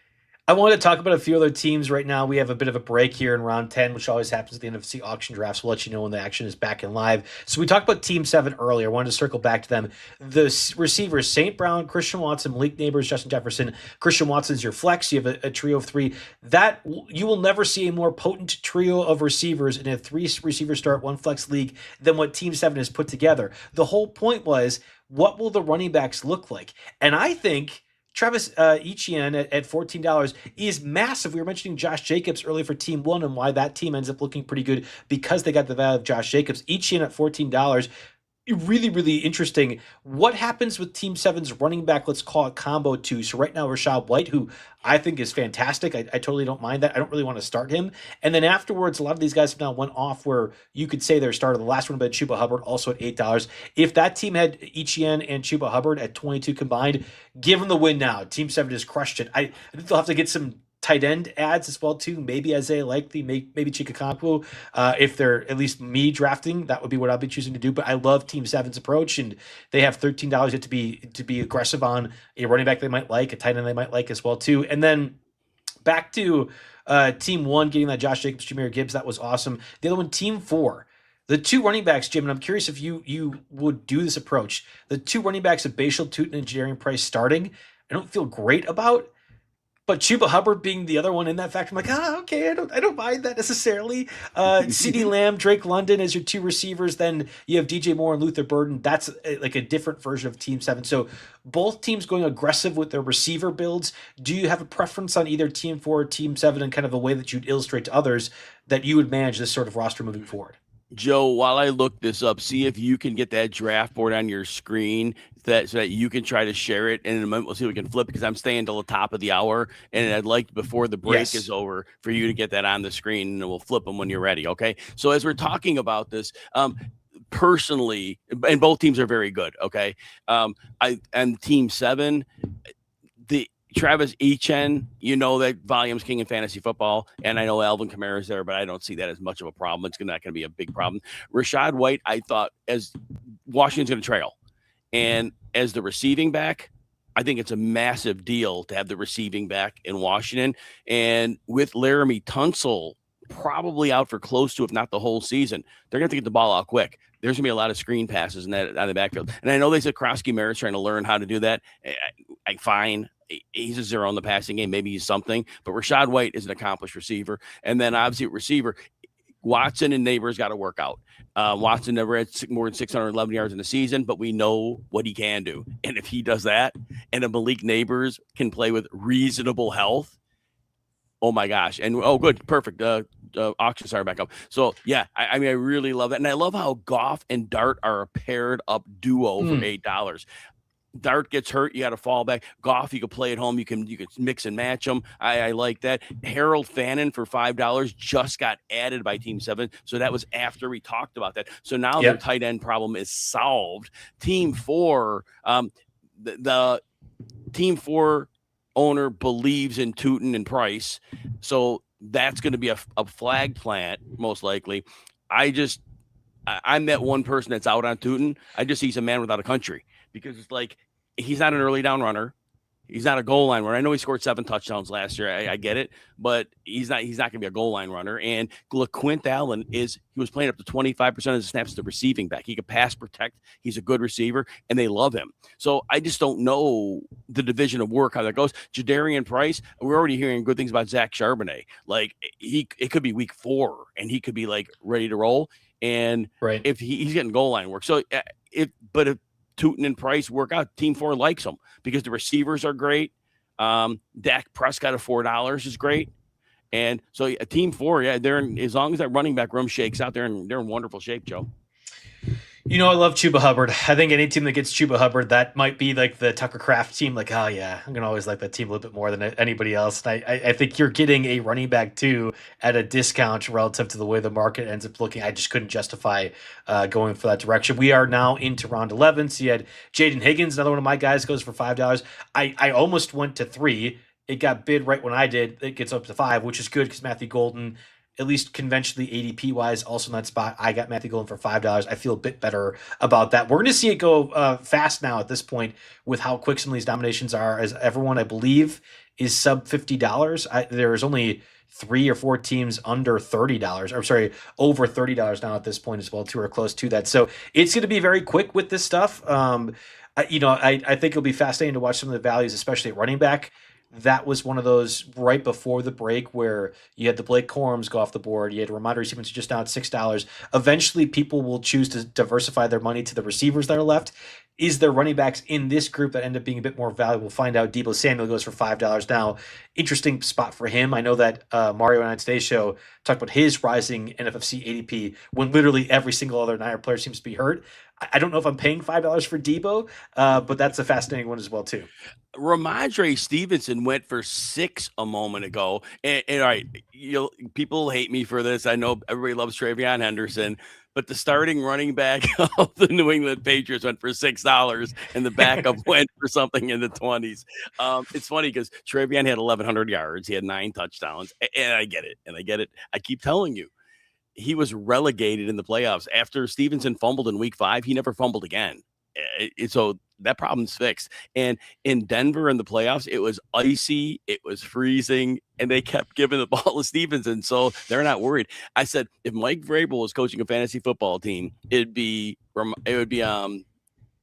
I wanted to talk about a few other teams right now. We have a bit of a break here in round 10, which always happens at the NFC auction drafts. We'll let you know when the action is back in live. So we talked about Team 7 earlier. I wanted to circle back to them. The receivers, St. Brown, Christian Watson, Malik Neighbors, Justin Jefferson. Christian Watson's your flex. You have a trio of three. That you will never see a more potent trio of receivers in a three-receiver start, one flex league than what Team 7 has put together. The whole point was, what will the running backs look like? And I think Travis Etienne at $14 is massive. We were mentioning Josh Jacobs earlier for Team 1 and why that team ends up looking pretty good because they got the value of Josh Jacobs. Etienne at $14, really, really interesting. What happens with Team 7's running back, let's call it combo 2? So right now, Rachaad White, who I think is fantastic. I totally don't mind that. I don't really want to start him. And then afterwards, a lot of these guys have now went off where you could say they're started. The last one had Chuba Hubbard, also at $8. If that team had Etienne and Chuba Hubbard at 22 combined, give them the win now. Team 7 has crushed it. I think they'll have to get some tight end ads as well too. Maybe Isaiah Likely, maybe Chikakampu. If they're at least me drafting, that would be what I'll be choosing to do. But I love Team 7's approach, and they have $13 yet to be aggressive on a running back they might like, a tight end they might like as well too. And then back to Team 1 getting that Josh Jacobs, Jahmyr Gibbs, that was awesome. The other one, Team 4. The two running backs, Jim, and I'm curious if you would do this approach. The two running backs of Bashal Tutin and Jadarian Price starting, I don't feel great about. But Chuba Hubbard being the other one in that factor, I'm like, okay, I don't mind that necessarily. CeeDee Lamb, Drake London as your two receivers. Then you have DJ Moore and Luther Burden. That's like a different version of Team 7. So both teams going aggressive with their receiver builds. Do you have a preference on either Team 4 or Team 7 and kind of a way that you'd illustrate to others that you would manage this sort of roster moving forward? Joe, while I look this up, see if you can get that draft board on your screen so that you can try to share it. And in a moment, we'll see if we can flip because I'm staying till the top of the hour. And I'd like before the break is over for you to get that on the screen, and we'll flip them when you're ready. Okay. So as we're talking about this, personally, and both teams are very good. Okay. And Team 7, Travis Etienne, you know that volume's king in fantasy football, and I know Alvin Kamara's there, but I don't see that as much of a problem. It's not going to be a big problem. Rachaad White, I thought, as Washington's going to trail, and as the receiving back, I think it's a massive deal to have the receiving back in Washington, and with Laramie Tunsil probably out for close to, if not the whole season, they're going to get the ball out quick. There's going to be a lot of screen passes in that on the backfield, and I know they said Krosky Merritt's trying to learn how to do that. Fine. He's a zero in the passing game. Maybe he's something, but Rachaad White is an accomplished receiver. And then obviously receiver, Watson and Neighbors got to work out. Watson never had more than 611 yards in the season, but we know what he can do. And if he does that, and if Malik Neighbors can play with reasonable health, oh my gosh. And good. Perfect. Auction started back up. So yeah, I mean, I really love that. And I love how Goff and Dart are a paired up duo for $8. Dart gets hurt, you got to fall back. Goff, you can play at home. You can mix and match them. I like that. Harold Fannin for $5 just got added by Team 7, so that was after we talked about that. So now their tight end problem is solved. Team 4, the Team 4 owner believes in Tutin and Price, so that's going to be a flag plant most likely. I met one person that's out on Tutin. I just see he's a man without a country. Because it's like he's not an early down runner. He's not a goal line runner. I know he scored 7 touchdowns last year. I get it, but he's not going to be a goal line runner. And LaQuint Allen he was playing up to 25% of the snaps as the receiving back. He could pass protect. He's a good receiver, and they love him. So I just don't know the division of work, how that goes. Jadarian Price, we're already hearing good things about Zach Charbonnet. Like it could be week 4, and he could be like ready to roll. And if he's getting goal line work. So if Tutin and Price work out, Team 4 likes them because the receivers are great. Dak Prescott at $4 is great. And so Team 4, as long as that running back room shakes out, they're in wonderful shape, Joe. You know, I love Chuba Hubbard. I think any team that gets Chuba Hubbard, that might be like the Tucker Kraft team. Like, oh yeah, I'm going to always like that team a little bit more than anybody else. And I think you're getting a running back too at a discount relative to the way the market ends up looking. I just couldn't justify going for that direction. We are now into round 11. So you had Jaden Higgins, another one of my guys, goes for $5. I almost went to 3. It got bid right when I did. It gets up to 5, which is good because Matthew Golden, at least conventionally ADP wise, also in that spot. I got Matthew Golden for $5. I feel a bit better about that. We're going to see it go fast now at this point with how quick some of these nominations are, as everyone, I believe, is sub $50. There's only 3 or 4 teams under $30. I'm sorry, over $30 now at this point as well, too, or close to that. So it's going to be very quick with this stuff. I think it'll be fascinating to watch some of the values, especially at running back. That was one of those right before the break where you had the Blake Corums go off the board. You had Ramondre Stevenson just now at $6. Eventually, people will choose to diversify their money to the receivers that are left. Is there running backs in this group that end up being a bit more valuable? We'll find out. Deebo Samuel goes for $5 now. Interesting spot for him. I know that Mario and I on today's show talked about his rising NFFC ADP when literally every single other Niner player seems to be hurt. I don't know if I'm paying $5 for Deebo, but that's a fascinating one as well, too. Ramondre Stevenson went for 6 a moment ago. And all right, people hate me for this. I know everybody loves TreVeyon Henderson, but the starting running back of the New England Patriots went for $6, and the backup went for something in the 20s. It's funny because TreVeyon had 1,100 yards. He had 9 touchdowns, and I get it. I keep telling you, he was relegated in the playoffs. After Stevenson fumbled in week 5, he never fumbled again. So that problem's fixed. And in Denver in the playoffs, it was icy, it was freezing, and they kept giving the ball to Stevenson. So they're not worried. I said, if Mike Vrabel was coaching a fantasy football team, it would be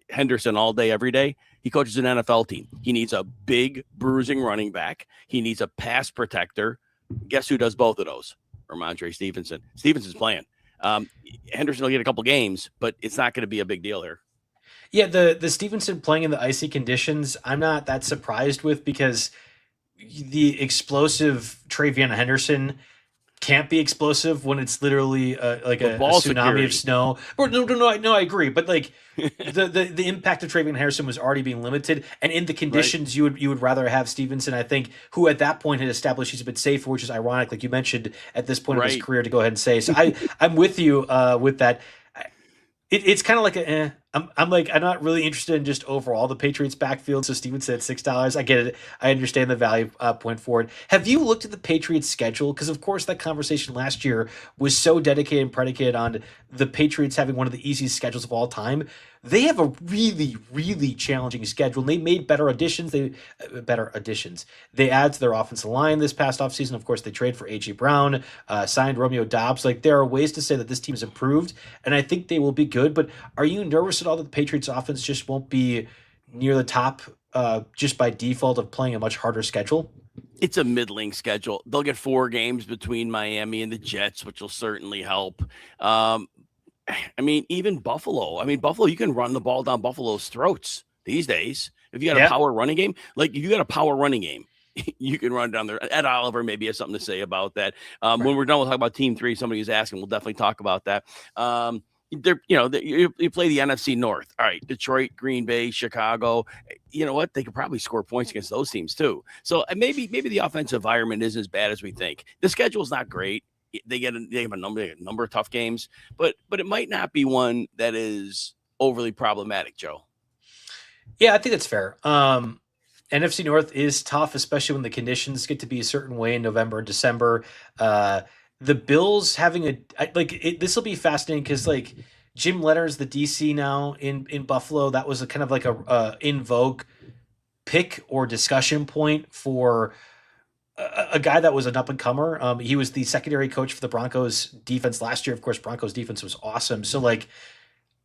Henderson all day, every day. He coaches an NFL team. He needs a big bruising running back. He needs a pass protector. Guess who does both of those? Ramondre Stevenson. Stevenson's playing. Henderson will get a couple games, but it's not going to be a big deal here. Yeah, the Stevenson playing in the icy conditions, I'm not that surprised with, because the explosive TreVeyon Henderson can't be explosive when it's literally like a tsunami security of snow. Or no, I agree, but like the impact of TreVeyon Henderson was already being limited, and in the conditions right. you would rather have Stevenson, I think, who at that point had established he's a bit safer, which is ironic, like you mentioned, at this point of his career, to go ahead and say. So I'm with you with that. It's kind of like I'm not really interested in just overall the Patriots backfield. So Stevenson at $6, I get it. I understand the value point for it. Have you looked at the Patriots schedule? Because of course that conversation last year was so dedicated and predicated on the Patriots having one of the easiest schedules of all time. They have a really, really challenging schedule, and they made better additions. They add to their offensive line this past offseason. Of course, they trade for A.J. Brown, signed Romeo Doubs. Like, there are ways to say that this team has improved, and I think they will be good. But are you nervous at all that the Patriots offense just won't be near the top just by default of playing a much harder schedule? It's a middling schedule. They'll get 4 games between Miami and the Jets, which will certainly help. Even Buffalo. Buffalo, you can run the ball down Buffalo's throats these days. If you got a power running game, you can run down there. Ed Oliver maybe has something to say about that. Right. When we're done, we'll talk about Team 3. Somebody was asking. We'll definitely talk about that. You play the NFC North. All right, Detroit, Green Bay, Chicago. You know what? They could probably score points against those teams too. So maybe the offensive environment isn't as bad as we think. The schedule's not great. They have a number of tough games, but it might not be one that is overly problematic, Joe. Yeah, I think that's fair. NFC North is tough, especially when the conditions get to be a certain way in November and December. The Bills having this will be fascinating because like Jim Leonard's the DC now in Buffalo. That was a kind of like a in vogue pick or discussion point for a guy that was an up and comer. He was the secondary coach for the Broncos defense last year. Of course, Broncos defense was awesome. So like,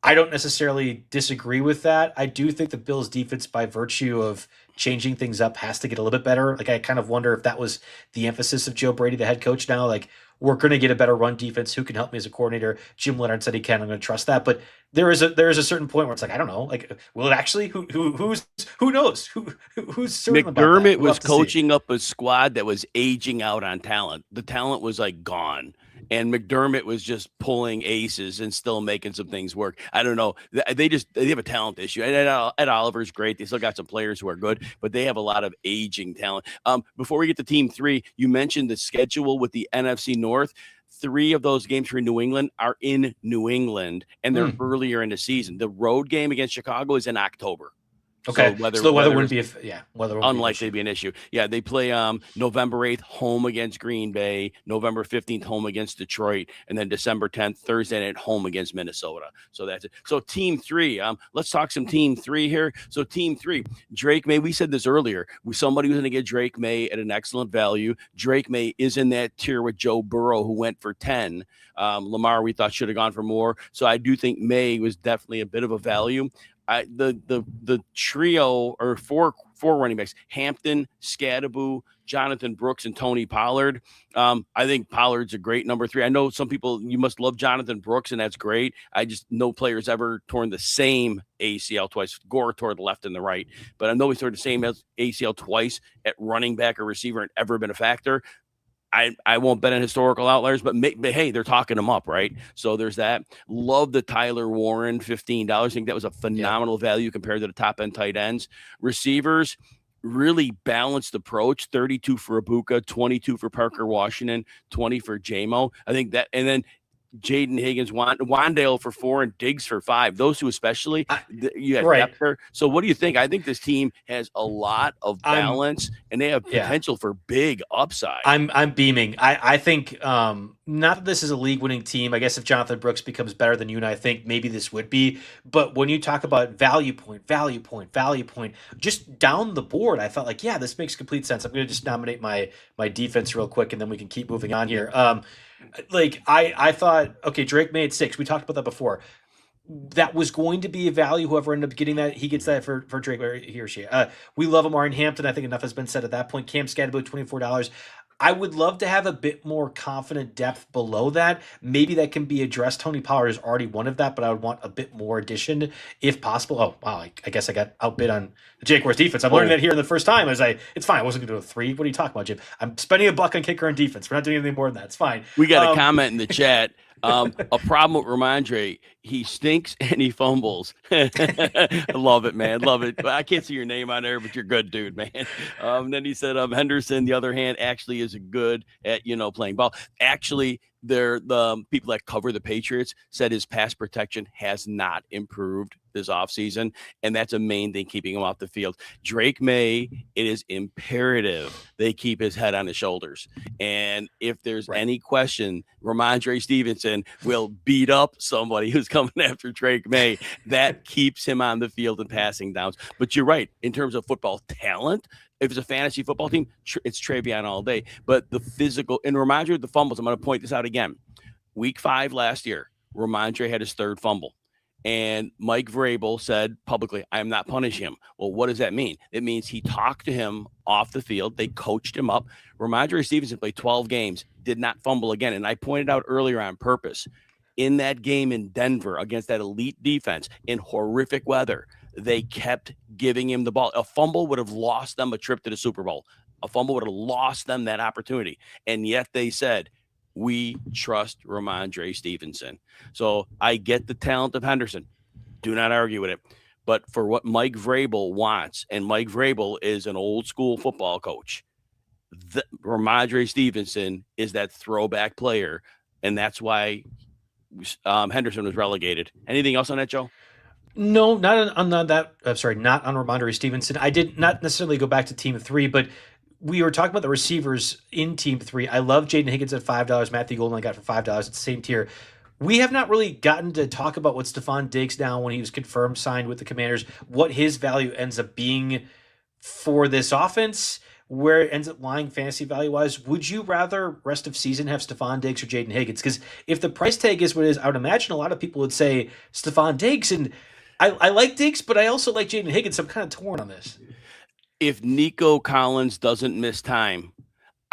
I don't necessarily disagree with that. I do think the Bills defense, by virtue of changing things up, has to get a little bit better. Like, I kind of wonder if that was the emphasis of Joe Brady, the head coach now. Like, we're going to get a better run defense. Who can help me as a coordinator? Jim Leonard said he can. I'm going to trust that. But there is a certain point where it's like, I don't know. Like, will it actually? Who knows? Who's certain about that? McDermott was coaching up a squad that was aging out on talent. The talent was like gone. And McDermott was just pulling aces and still making some things work. I don't know. They have a talent issue. And Ed Oliver's great. They still got some players who are good, but they have a lot of aging talent. Before we get to Team 3, you mentioned the schedule with the NFC North. 3 of those games for New England are in New England, and they're earlier in the season. The road game against Chicago is in October. So Okay, so the weather weather wouldn't is be weather won't be an unlikely issue. to be an issue. Yeah, they play November 8th home against Green Bay, November 15th home against Detroit, and then December 10th Thursday night home against Minnesota. So that's it. So team 3, let's talk some team 3 here. So team 3, Drake May, we said this earlier. Somebody was going to get Drake May at an excellent value. Drake May is in that tier with Joe Burrow, who went for 10. Lamar, we thought, should have gone for more. So I do think May was definitely a bit of a value. The trio or four running backs: Hampton, Scadaboo, Jonathan Brooks, and Tony Pollard. I think Pollard's a great number 3. I know some people, you must love Jonathan Brooks, and that's great. I just no player's ever torn the same ACL twice. Gore tore the left and the right, but I know he's torn the same ACL twice at running back or receiver and ever been a factor. I won't bet on historical outliers, but hey, they're talking them up, right? So there's that. Love the Tyler Warren, $15. I think that was a phenomenal value compared to the top end tight ends. Receivers, really balanced approach: 32 for Ibuka, 22 for Parker Washington, 20 for JMO. I think that, and then Jaden Higgins, Wandale for 4, and Diggs for 5. Those two especially, you have depth there. So what do you think? I think this team has a lot of balance, and they have potential for big upside. I'm beaming. I think not that this is a league-winning team. I guess if Jonathan Brooks becomes better than you and I think, maybe this would be. But when you talk about value point, just down the board, I felt like, this makes complete sense. I'm going to just nominate my defense real quick, and then we can keep moving on here. I thought, okay, Drake made 6. We talked about that before. That was going to be a value. Whoever ended up getting that, he gets that for Drake, he or she. We love Amari Hampton. I think enough has been said at that point. Cam Scadaboo, $24. I would love to have a bit more confident depth below that. Maybe that can be addressed. Tony Pollard is already one of that, but I would want a bit more addition if possible. Oh, wow. I guess I got outbid on the Jaguars defense. I'm learning that here in the first time. It's fine. I wasn't going to do a 3. What are you talking about, Jim? I'm spending $1 on kicker and defense. We're not doing anything more than that. It's fine. We got a comment in the chat. A problem with Ramondre: he stinks and he fumbles. I love it, man. Love it. I can't see your name on there, but you're good, dude, man. Then he said, Henderson, the other hand, actually is good at, playing ball. Actually, the people that cover the Patriots said his pass protection has not improved this offseason, and that's a main thing keeping him off the field. Drake May, it is imperative they keep his head on his shoulders. And if there's any question, Ramondre Stevenson will beat up somebody who's coming after Drake May. That keeps him on the field and passing downs. But you're right, in terms of football talent, if it's a fantasy football team, it's Travion all day. But the physical, and Ramondre with the fumbles, I'm going to point this out again. Week 5 last year, Ramondre had his 3rd fumble. And Mike Vrabel said publicly, I am not punishing him. Well, what does that mean? It means he talked to him off the field. They coached him up. Ramondre Stevenson played 12 games, did not fumble again. And I pointed out earlier on purpose, in that game in Denver against that elite defense in horrific weather, they kept giving him the ball. A fumble would have lost them a trip to the Super Bowl. A fumble would have lost them that opportunity. And yet they said, we trust Ramondre Stevenson. So I get the talent of Henderson. Do not argue with it. But for what Mike Vrabel wants, and Mike Vrabel is an old school football coach, Ramondre Stevenson is that throwback player. And that's why Henderson was relegated. Anything else on that, Joe? No, not on that. Not on Ramondre Stevenson. I did not necessarily go back to team 3, but we were talking about the receivers in team 3. I love Jaden Higgins at $5. Matthew Golden I got for $5. It's the same tier. We have not really gotten to talk about what Stephon Diggs now, when he was confirmed signed with the Commanders, what his value ends up being for this offense, where it ends up lying fantasy value-wise. Would you rather rest of season have Stephon Diggs or Jaden Higgins? Because if the price tag is what it is, I would imagine a lot of people would say Stephon Diggs. And I like Diggs, but I also like Jaden Higgins. So I'm kind of torn on this. If Nico Collins doesn't miss time,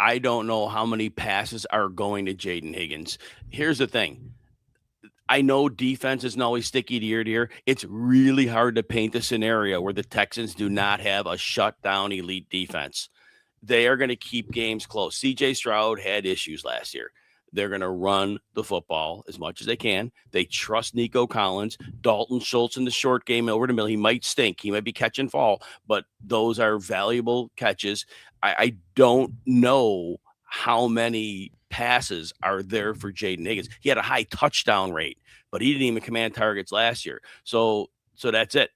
I don't know how many passes are going to Jaden Higgins. Here's the thing. I know defense isn't always sticky to year. It's really hard to paint a scenario where the Texans do not have a shutdown elite defense. They are going to keep games close. CJ Stroud had issues last year. They're going to run the football as much as they can. They trust Nico Collins. Dalton Schultz in the short game over the middle. He might stink. He might be catch and fall, but those are valuable catches. I don't know how many passes are there for Jaden Higgins. He had a high touchdown rate, but he didn't even command targets last year. So that's it,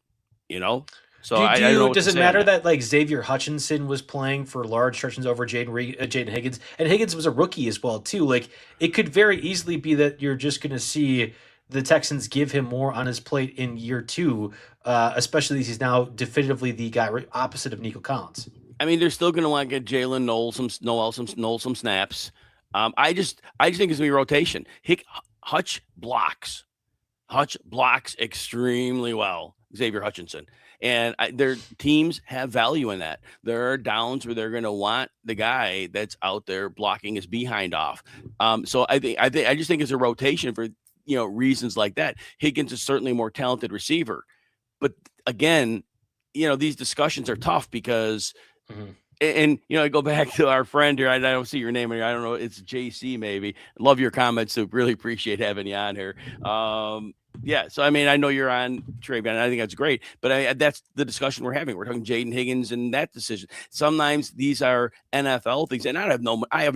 So I don't know what Does to it say on matter that. that like Xavier Hutchinson was playing for large stretches over Jaden Higgins, and Higgins was a rookie as well too? Like it could very easily be that you're just going to see the Texans give him more on his plate in year two, especially as he's now definitively the guy opposite of Nico Collins. I mean, they're still going to want to get Jalen Noel some snaps. I just think it's gonna be rotation. Hutch blocks. Hutch blocks extremely well. Xavier Hutchinson, and their teams have value in that. There are downs where they're going to want the guy that's out there blocking his behind off. So I just think it's a rotation for reasons like that. Higgins is certainly a more talented receiver, but again, these discussions are tough because Mm-hmm. and I go back to our friend here. I don't see your name here. I don't know. It's JC maybe. Love your comments, Soup. Really appreciate having you on here. Yeah. So I mean, I know you're on Travion. I think that's great. But that's the discussion we're having. We're talking Jaden Higgins and that decision. Sometimes these are NFL things, and I have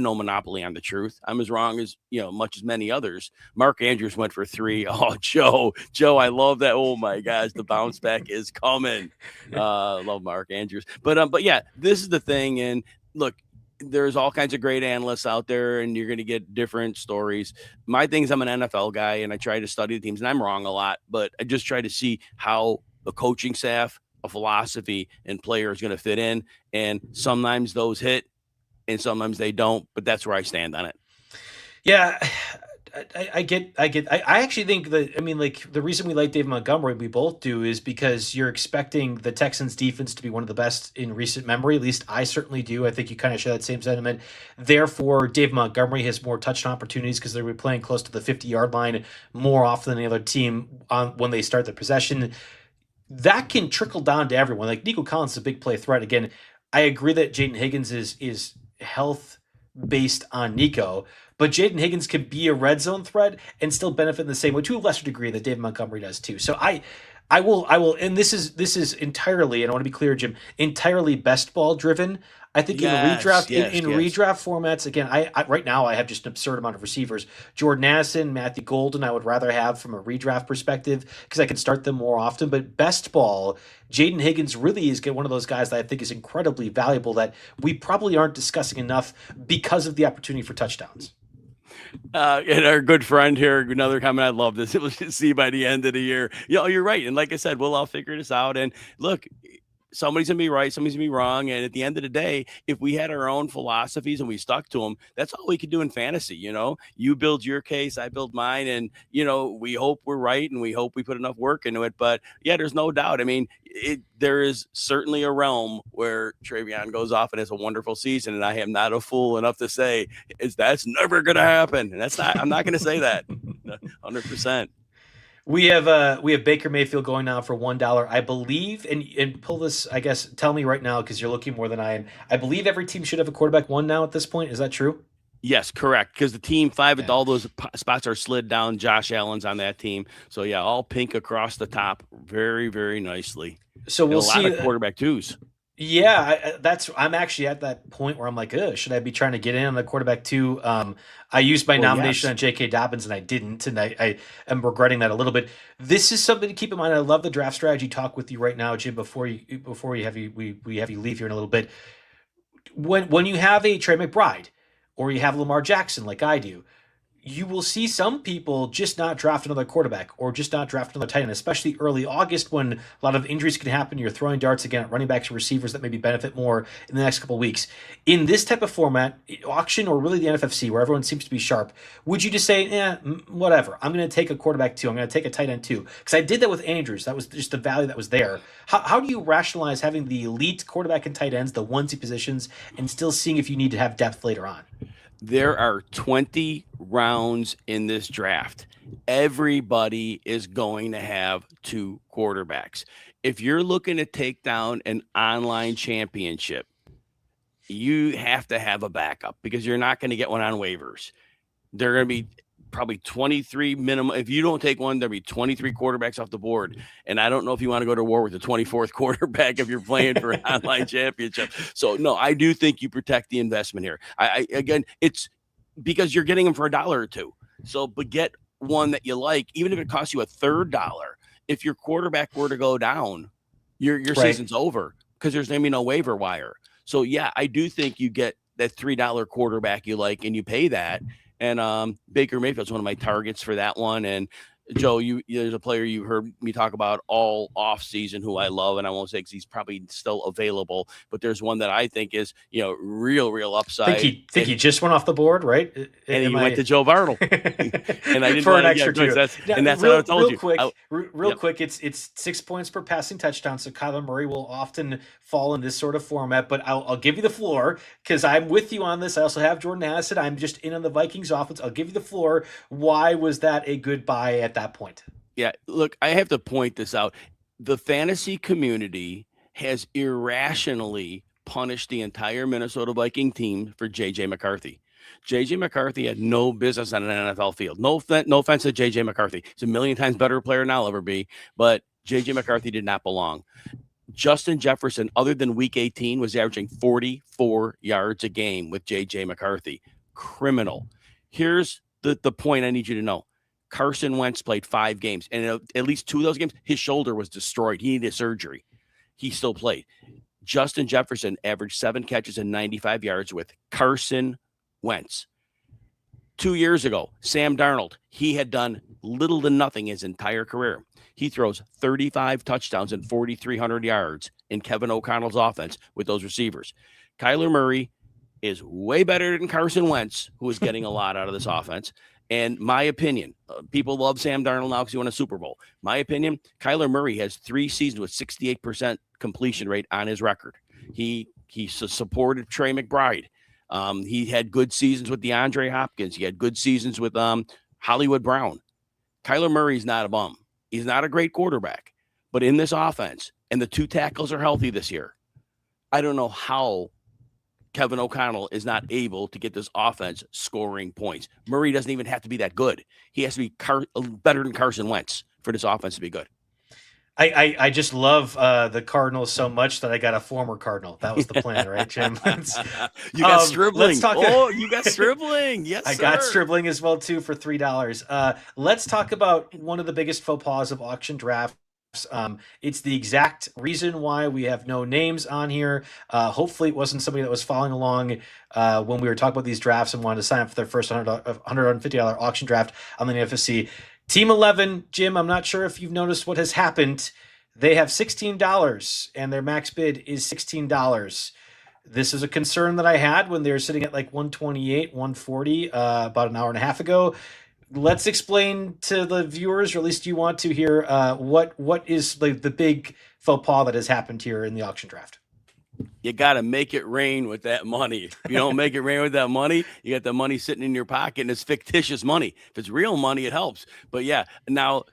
no monopoly on the truth. I'm as wrong as much as many others. Mark Andrews went for 3. Oh, Joe, I love that. Oh my gosh, the bounce back is coming. Love Mark Andrews. But yeah, this is the thing. And look, there's all kinds of great analysts out there, and you're going to get different stories. My thing is, I'm an NFL guy, and I try to study the teams, and I'm wrong a lot, but I just try to see how the coaching staff, a philosophy, and player is going to fit in. And sometimes those hit, and sometimes they don't. But that's where I stand on it. Yeah, I actually think that, I mean, like, the reason we like Dave Montgomery, we both do, is because you're expecting the Texans defense to be one of the best in recent memory. At least I certainly do. I think you kind of share that same sentiment. Therefore, Dave Montgomery has more touchdown opportunities because they're going to be playing close to the 50-yard line more often than any other team when they start the possession. That can trickle down to everyone. Like, Nico Collins is a big play threat. Again, I agree that Jaden Higgins is health based on Nico, but Jaden Higgins can be a red zone threat and still benefit in the same way, to a lesser degree, that Dave Montgomery does too. So I will, and this is entirely, and I want to be clear, Jim, entirely best ball driven. I think in Yes, redraft, in, yes, in yes. redraft formats, again, I right now I have just an absurd amount of receivers. Jordan Addison, Matthew Golden, I would rather have from a redraft perspective because I can start them more often. But best ball, Jaden Higgins really is one of those guys that I think is incredibly valuable that we probably aren't discussing enough because of the opportunity for touchdowns. And our good friend here, another comment. I love this. It was to see by the end of the year. You're right. And like I said, we'll all figure this out. And look, somebody's gonna be right, somebody's gonna be wrong. And at the end of the day, if we had our own philosophies and we stuck to them, that's all we could do in fantasy. You build your case, I build mine, and we hope we're right and we hope we put enough work into it. But yeah, there's no doubt. I mean, there is certainly a realm where Travion goes off and has a wonderful season, and I am not a fool enough to say that's never gonna happen. And I'm not gonna say that 100%. We have Baker Mayfield going now for $1, I believe, and pull this. I guess tell me right now because you're looking more than I am. I believe every team should have a quarterback one now at this point. Is that true? Yes, correct. Because the team 5 Yeah. all those spots are slid down. Josh Allen's on that team. So yeah, all pink across the top, very, very nicely. So And we'll a lot see. of quarterback twos. Yeah, I'm actually at that point where I'm like, should I be trying to get in on the quarterback too? I used my Well, nomination yes. on J.K. Dobbins and I didn't, and I am regretting that a little bit. This is something to keep in mind. I love the draft strategy talk with you right now, Jim. We have you leave here in a little bit. When you have a Trey McBride or you have Lamar Jackson like I do, you will see some people just not draft another quarterback or just not draft another tight end, especially early August when a lot of injuries can happen. You're throwing darts again at running backs and receivers that maybe benefit more in the next couple of weeks. In this type of format, auction or really the NFFC, where everyone seems to be sharp, would you just say, whatever, I'm going to take a quarterback too. I'm going to take a tight end too. Because I did that with Andrews. That was just the value that was there. How do you rationalize having the elite quarterback and tight ends, the onesie positions, and still seeing if you need to have depth later on? There are 20 rounds in this draft. Everybody is going to have 2 quarterbacks. If you're looking to take down an online championship, you have to have a backup because you're not going to get one on waivers. There are going to be probably 23 minimum. If you don't take one, there'll be 23 quarterbacks off the board. And I don't know if you want to go to war with the 24th quarterback if you're playing for an online championship. So no, I do think you protect the investment here. Again, it's because you're getting them for $1 or $2. So, but get one that you like, even if it costs you $1/3. If your quarterback were to go down, your Right. season's over because there's going to be no waiver wire. So yeah, I do think you get that $3 quarterback you like, and you pay that. And Baker Mayfield's one of my targets for that one. And Joe, there's a player you heard me talk about all off season who I love, and I won't say because he's probably still available, but there's one that I think is real upside. Think he just went off the board, right? And he went to Joe Bartle, and I didn't for want an to extra two. and that's what I told you. Real quick, it's 6 points per passing touchdown. So Kyler Murray will often fall in this sort of format, but I'll give you the floor because I'm with you on this. I also have Jordan Addison. I'm just in on the Vikings offense. I'll give you the floor. Why was that a good buy at that point? Yeah, look, I have to point this out. The fantasy community has irrationally punished the entire Minnesota Viking team for J.J. McCarthy. J.J. McCarthy had no business on an NFL field. No offense to J.J. McCarthy. He's a million times better player than I'll ever be, but J.J. McCarthy did not belong. Justin Jefferson, other than week 18, was averaging 44 yards a game with J.J. McCarthy. Criminal. Here's the point I need you to know. Carson Wentz played 5 games, and at least 2 of those games, his shoulder was destroyed. He needed surgery. He still played. Justin Jefferson averaged 7 catches and 95 yards with Carson Wentz. 2 years ago, Sam Darnold, he had done little to nothing his entire career. He throws 35 touchdowns and 4,300 yards in Kevin O'Connell's offense with those receivers. Kyler Murray is way better than Carson Wentz, who is getting a lot out of this offense. And my opinion, people love Sam Darnold now because he won a Super Bowl. My opinion, Kyler Murray has 3 seasons with 68% completion rate on his record. He supported Trey McBride. He had good seasons with DeAndre Hopkins. He had good seasons with Hollywood Brown. Kyler Murray's not a bum. He's not a great quarterback. But in this offense, and the 2 tackles are healthy this year, I don't know how Kevin O'Connell is not able to get this offense scoring points. Murray doesn't even have to be that good. He has to be better than Carson Wentz for this offense to be good. I just love the Cardinals so much that I got a former Cardinal. That was the plan, right, Jim? You got Stribling. You got Stribling. Yes, I got Stribling as well, too, for $3. Let's talk about one of the biggest faux pas of auction drafts. It's the exact reason why we have no names on here. Hopefully it wasn't somebody that was following along when we were talking about these drafts and wanted to sign up for their first $150 auction draft on the NFFC. Team 11, Jim, I'm not sure if you've noticed what has happened. They have $16 and their max bid is $16. This is a concern that I had when they were sitting at like 128, 140 about an hour and a half ago. Let's explain to the viewers, or at least you want to hear, what is like the big faux pas that has happened here in the auction draft. You got to make it rain with that money. If you don't make it rain with that money, you got the money sitting in your pocket, and it's fictitious money. If it's real money, it helps. But yeah, now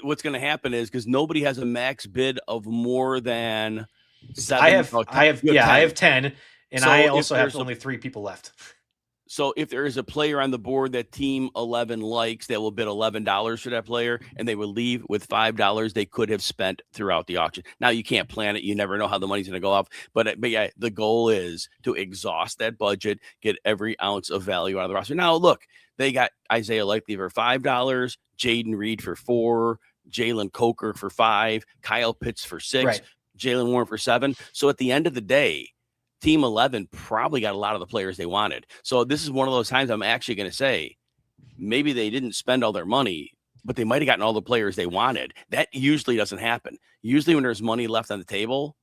what's going to happen is because nobody has a max bid of more than 7. I have 10, and so I also have only 3 people left. So if there is a player on the board that Team 11 likes, they will bid $11 for that player, and they will leave with $5 they could have spent throughout the auction. Now, you can't plan it. You never know how the money's going to go off. But yeah, the goal is to exhaust that budget, get every ounce of value out of the roster. Now, look, they got Isaiah Likely for $5, Jaden Reed for $4, Jalen Coker for $5, Kyle Pitts for $6, right. Jalen Warren for $7. So at the end of the day, Team 11 probably got a lot of the players they wanted. So this is one of those times I'm actually going to say maybe they didn't spend all their money, but they might have gotten all the players they wanted. That usually doesn't happen. Usually when there's money left on the table,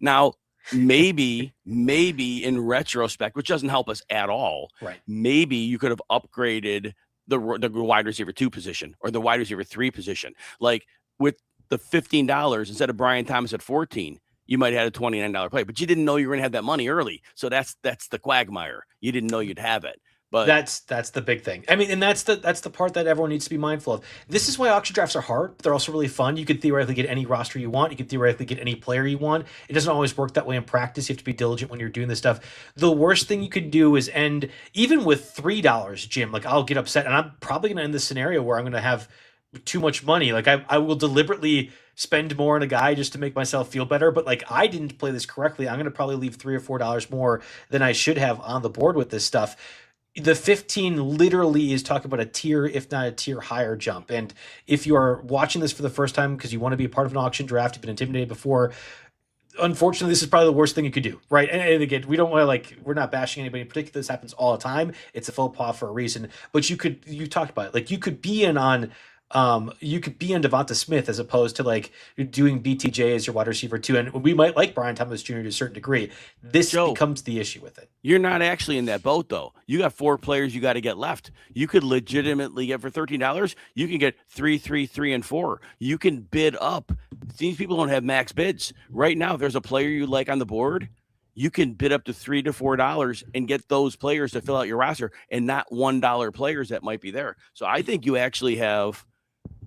now maybe in retrospect, which doesn't help us at all. Right. Maybe you could have upgraded the wide receiver 2 position or the wide receiver 3 position. Like with the $15 instead of Brian Thomas at 14, you might have had a $29 play, but you didn't know you were going to have that money early. So that's the quagmire. You didn't know you'd have it. But that's the big thing. I mean, and that's the part that everyone needs to be mindful of. This is why auction drafts are hard, but they're also really fun. You could theoretically get any roster you want. You could theoretically get any player you want. It doesn't always work that way in practice. You have to be diligent when you're doing this stuff. The worst thing you could do is end, even with $3, Jim, like I'll get upset, and I'm probably going to end this scenario where I'm going to have too much money. Like I will deliberately spend more on a guy just to make myself feel better. But like, I didn't play this correctly. I'm going to probably leave $3 or $4 more than I should have on the board with this stuff. the 15 literally is talking about a tier, if not a tier higher jump. And if you are watching this for the first time because you want to be a part of an auction draft, you've been intimidated before, unfortunately, this is probably the worst thing you could do, right? And again, we don't want to we're not bashing anybody in particular. This happens all the time. It's a faux pas for a reason. But you talked about it. Like you could be on Devonta Smith as opposed to like doing BTJ as your wide receiver too. And we might like Brian Thomas Jr. to a certain degree. This Joe, becomes the issue with it. you're not actually in that boat though. You got 4 players you got to get left. You could legitimately get for $13. You can get 3, 3, 3, and 4. You can bid up. These people don't have max bids right now. If there's a player you like on the board, you can bid up to $3 to $4 and get those players to fill out your roster, and not $1 players that might be there. So I think you actually have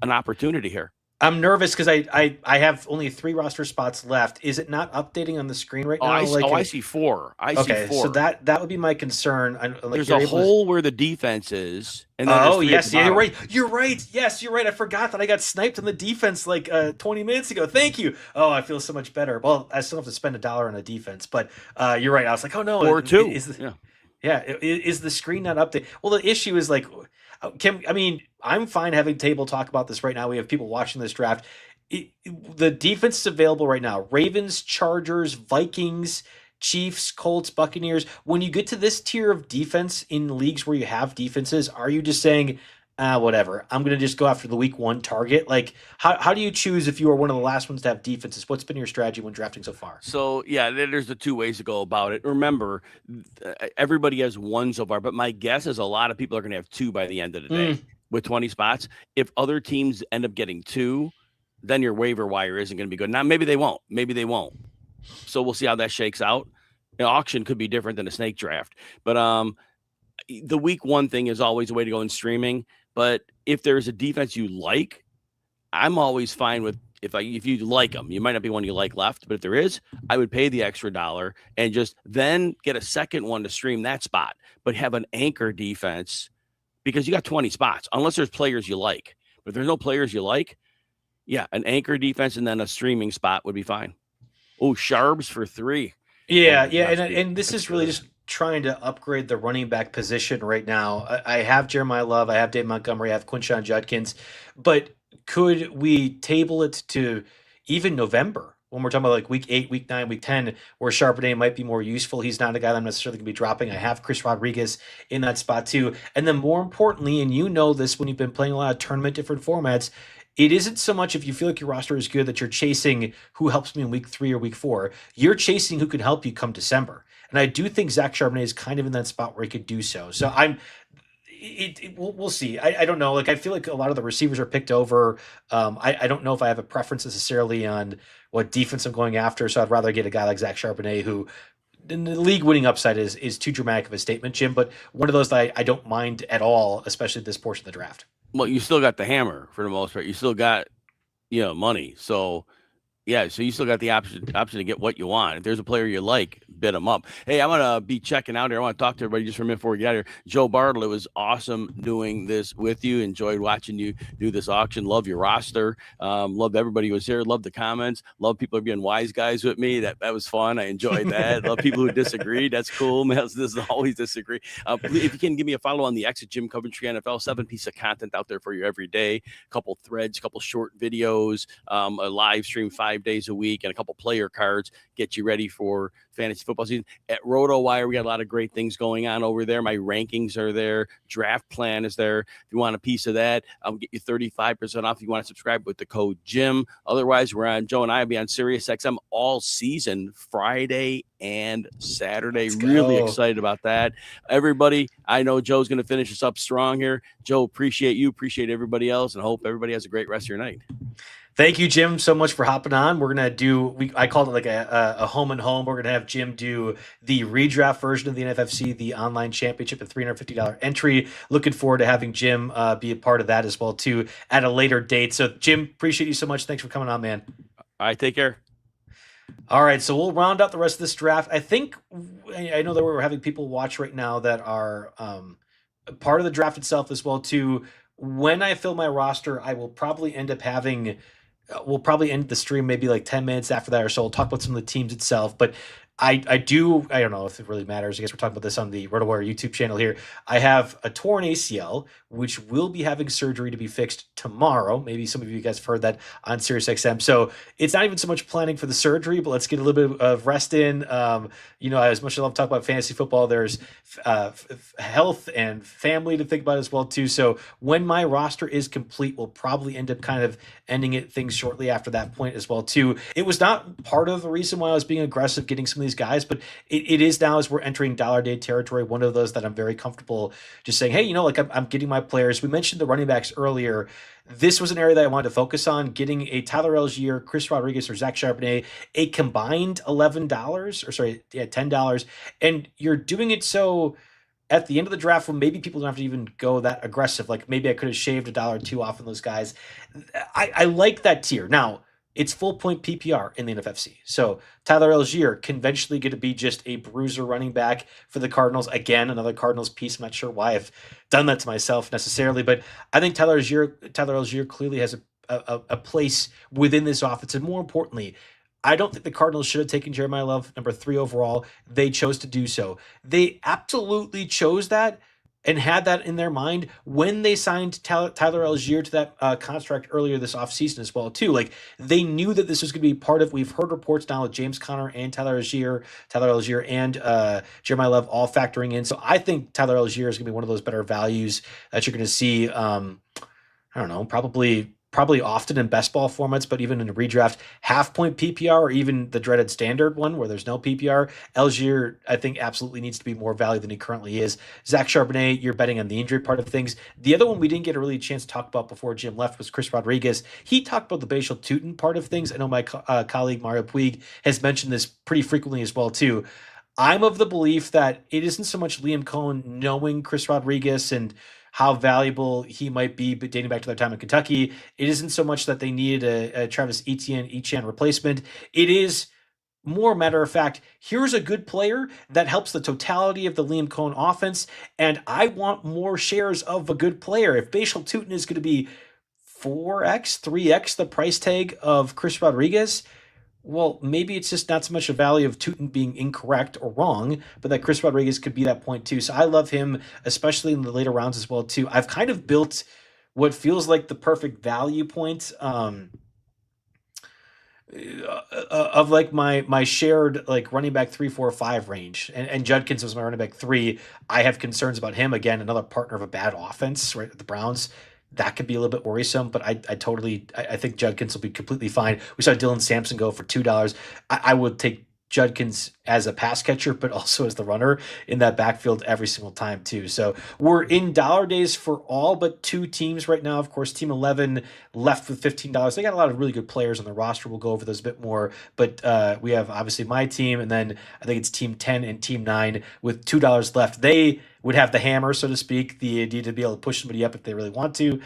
an opportunity here. I'm nervous because I have only 3 roster spots left. Is it not updating on the screen right now? I see 4. I see 4. So that would be my concern. There's a hole where the defense is. And then yes, yeah, you're right. You're right. Yes, you're right. I forgot that I got sniped on the defense 20 minutes ago. Thank you. Oh, I feel so much better. Well, I still have to spend $1 on a defense, but you're right. I was like, oh no, or 2. Is the screen not updated? Well, the issue is I'm fine having table talk about this right now. We have people watching this draft. The defense is available right now. Ravens, Chargers, Vikings, Chiefs, Colts, Buccaneers. When you get to this tier of defense in leagues where you have defenses, are you just saying, whatever, I'm going to just go after the week 1 target? Like, how do you choose if you are one of the last ones to have defenses? What's been your strategy when drafting so far? So, yeah, there's the 2 ways to go about it. Remember, everybody has 1 so far, but my guess is a lot of people are going to have 2 by the end of the day with 20 spots. If other teams end up getting 2, then your waiver wire isn't going to be good. Now, maybe they won't. So we'll see how that shakes out. An auction could be different than a snake draft. But the week 1 thing is always a way to go in streaming. But if there's a defense you like, I'm always fine with if you like them. You might not be one you like left, but if there is, I would pay the extra $1 and just then get a second one to stream that spot, but have an anchor defense because you got 20 spots, unless there's players you like. But if there's no players you like, yeah, an anchor defense and then a streaming spot would be fine. Oh, Sharbs for 3. Yeah, and this is really just trying to upgrade the running back position right now. I have Jeremiah Love, I have Dave Montgomery, I have Quinshon Judkins, but could we table it to even November when we're talking about like week 8, week 9, week 10, where Charbonnet might be more useful? He's not a guy that I'm necessarily going to be dropping. I have Chris Rodriguez in that spot too. And then more importantly, and you know this when you've been playing a lot of tournament, different formats, it isn't so much if you feel like your roster is good that you're chasing who helps me in week 3 or week 4. You're chasing who can help you come December. And I do think Zach Charbonnet is kind of in that spot where he could do so. So we'll see. I don't know. Like, I feel like a lot of the receivers are picked over. I don't know if I have a preference necessarily on what defense I'm going after. So I'd rather get a guy like Zach Charbonnet who, the league winning upside is too dramatic of a statement, Jim, but one of those that I don't mind at all, especially this portion of the draft. Well, you still got the hammer for the most part. You still got, money. So, yeah, so you still got the option to get what you want. If there's a player you like, bid them up. Hey, I'm going to be checking out here. I want to talk to everybody just for a minute before we get out here. Joe Bartel, it was awesome doing this with you. Enjoyed watching you do this auction. Love your roster. Loved everybody who was here. Love the comments. Love people being wise guys with me. That was fun. I enjoyed that. Love people who disagreed. That's cool. Man, this is always disagree. If you can give me a follow on the X at Jim Coventry NFL, 7 pieces of content out there for you every day. A couple threads, a couple short videos, a live stream 5 days a week, and a couple player cards get you ready for fantasy football season. At RotoWire, we got a lot of great things going on over there. My rankings are there. Draft plan is there. If you want a piece of that, I'll get you 35% off if you want to subscribe with the code JIM. Otherwise, Joe and I will be on Sirius XM all season, Friday and Saturday. Really excited about that. Everybody, I know Joe's going to finish us up strong here. Joe, appreciate you, appreciate everybody else, and hope everybody has a great rest of your night. Thank you, Jim, so much for hopping on. We're going to do, I called it like a home and home. We're going to have Jim do the redraft version of the NFFC, the online championship, a $350 entry. Looking forward to having Jim be a part of that as well, too, at a later date. So, Jim, appreciate you so much. Thanks for coming on, man. All right, take care. All right, so we'll round out the rest of this draft. I know that we're having people watch right now that are part of the draft itself as well, too. When I fill my roster, I will probably end up having... We'll probably end the stream maybe like 10 minutes after that or so. We'll talk about some of the teams itself. But I don't know if it really matters. I guess we're talking about this on the RotoWire YouTube channel here. I have a torn ACL, which will be having surgery to be fixed tomorrow. Maybe some of you guys have heard that on SiriusXM. So it's not even so much planning for the surgery, but let's get a little bit of rest in. As much as I love to talk about fantasy football, there's health and family to think about as well too. So when my roster is complete, we'll probably end up kind of ending things shortly after that point as well too. It was not part of the reason why I was being aggressive getting some of these guys, but it is now as we're entering dollar day territory, one of those that I'm very comfortable just saying, hey, I'm getting my players. We mentioned the running backs earlier. This was an area that I wanted to focus on, getting a Tyler Algier, Chris Rodriguez, or Zach Charbonnet, a combined $10. And you're doing it so at the end of the draft when maybe people don't have to even go that aggressive. Like maybe I could have shaved $1 or $2 off on those guys. I like that tier. Now, it's full point PPR in the NFFC. So Tyler Algier conventionally going to be just a bruiser running back for the Cardinals. Again, another Cardinals piece. I'm not sure why I've done that to myself necessarily, but I think Tyler Algier clearly has a place within this offense. And more importantly, I don't think the Cardinals should have taken Jeremiah Love number 3 overall. They chose to do so. They absolutely chose that and had that in their mind when they signed Tyler Algier to that contract earlier this offseason as well, too. Like, they knew that this was going to be part of, we've heard reports now with James Conner and Tyler Algier and Jeremiah Love all factoring in. So I think Tyler Algier is going to be one of those better values that you're going to see, I don't know, probably often in best ball formats, but even in a redraft, half point PPR or even the dreaded standard one where there's no PPR, Algier, I think, absolutely needs to be more value than he currently is. Zach Charbonnet, you're betting on the injury part of things. The other one we didn't get a really chance to talk about before Jim left was Chris Rodriguez. He talked about the Bashal Tutin part of things. I know my colleague Mario Puig has mentioned this pretty frequently as well, too. I'm of the belief that it isn't so much Liam Cohen knowing Chris Rodriguez and how valuable he might be, but dating back to their time in Kentucky. It isn't so much that they needed a Travis Etienne replacement. It is more matter of fact, here's a good player that helps the totality of the Liam Cohen offense, and I want more shares of a good player. If Bashal Tutin is going to be 4x, 3x the price tag of Chris Rodriguez, well, maybe it's just not so much a value of Tutin being incorrect or wrong, but that Chris Rodriguez could be that point too. So I love him, especially in the later rounds as well too. I've kind of built what feels like the perfect value point of like my shared like running back 3, 4, 5 range. And Judkins was my running back 3. I have concerns about him. Again, another partner of a bad offense, right? The Browns. That could be a little bit worrisome, but I think Judkins will be completely fine. We saw Dylan Sampson go for $2. I would take Judkins as a pass catcher, but also as the runner in that backfield every single time too. So we're in dollar days for all but 2 teams right now. Of course, Team 11 left with $15. They got a lot of really good players on the roster. We'll go over those a bit more, but we have obviously my team, and then I think it's Team 10 and Team 9 with $2 left. They would have the hammer, so to speak, the idea to be able to push somebody up if they really want to.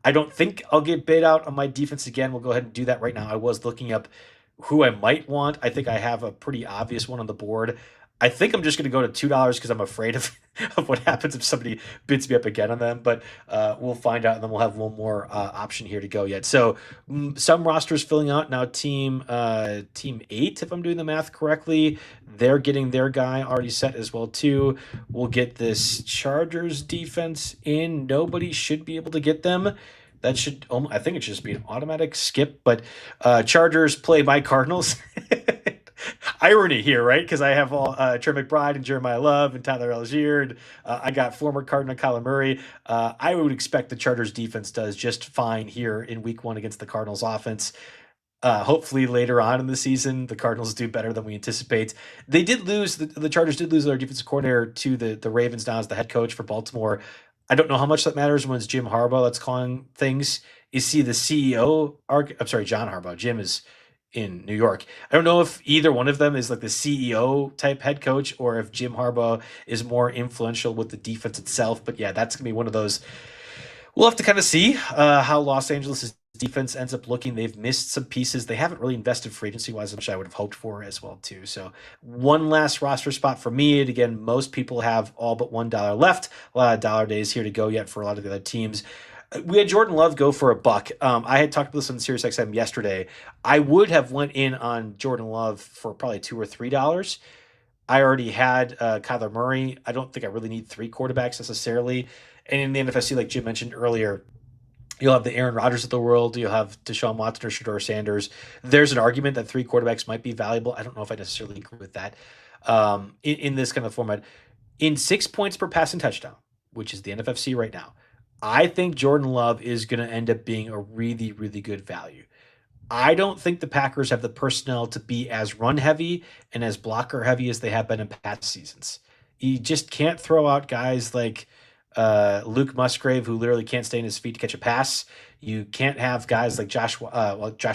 I don't think I'll get bait out on my defense again. We'll go ahead and do that right now. I was looking up who I might want. I think I have a pretty obvious one on the board. I think I'm just going to go to $2 because I'm afraid of what happens if somebody bids me up again on them. But we'll find out, and then we'll have one more option here to go yet. So some rosters filling out now. Team 8, if I'm doing the math correctly, they're getting their guy already set as well too. We'll get this Chargers defense in. Nobody should be able to get them. That should, I think it should just be an automatic skip, but Chargers play my Cardinals. Irony here, right? Because I have all Trey McBride and Jeremiah Love and Tyler Algier. And, I got former Cardinal Kyler Murray. I would expect the Chargers defense does just fine here in week 1 against the Cardinals offense. Hopefully later on in the season, the Cardinals do better than we anticipate. They did lose, the Chargers did lose their defensive coordinator to the Ravens now as the head coach for Baltimore. I don't know how much that matters when it's Jim Harbaugh that's calling things. Is he the CEO? I'm sorry, John Harbaugh. Jim is in New York. I don't know if either one of them is like the CEO type head coach or if Jim Harbaugh is more influential with the defense itself. But yeah, that's going to be one of those. We'll have to kind of see how Los Angeles' defense ends up looking. They've missed some pieces. They haven't really invested free agency-wise, which I would have hoped for as well, too. So one last roster spot for me. And again, most people have all but $1 left. A lot of dollar days here to go yet for a lot of the other teams. We had Jordan Love go for $1. I had talked about this on SiriusXM yesterday. I would have went in on Jordan Love for probably $2 or $3. I already had Kyler Murray. I don't think I really need three quarterbacks necessarily. And in the NFFC, like Jim mentioned earlier, you'll have the Aaron Rodgers of the world. You'll have Deshaun Watson or Shador Sanders. There's an argument that three quarterbacks might be valuable. I don't know if I necessarily agree with that in this kind of format. In 6 points per passing touchdown, which is the NFFC right now, I think Jordan Love is going to end up being a really, really good value. I don't think the Packers have the personnel to be as run heavy and as blocker heavy as they have been in past seasons. You just can't throw out guys like Luke Musgrave, who literally can't stay on his feet to catch a pass. You can't have guys like Josh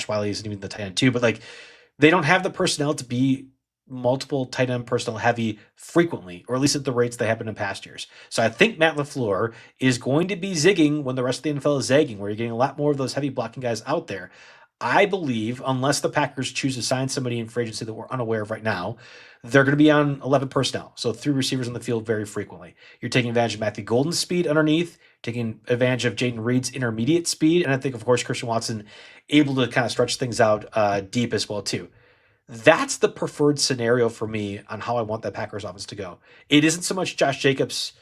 Wiley isn't even the tight end too, but like they don't have the personnel to be multiple tight end personnel heavy frequently, or at least at the rates they have been in past years. So I think Matt LaFleur is going to be zigging when the rest of the NFL is zagging, where you're getting a lot more of those heavy blocking guys out there. I believe, unless the Packers choose to sign somebody in free agency that we're unaware of right now, they're going to be on 11 personnel. So 3 receivers on the field very frequently. You're taking advantage of Matthew Golden's speed underneath, taking advantage of Jaden Reed's intermediate speed, and I think, of course, Christian Watson able to kind of stretch things out deep as well, too. That's the preferred scenario for me on how I want that Packers offense to go. It isn't so much Josh Jacobs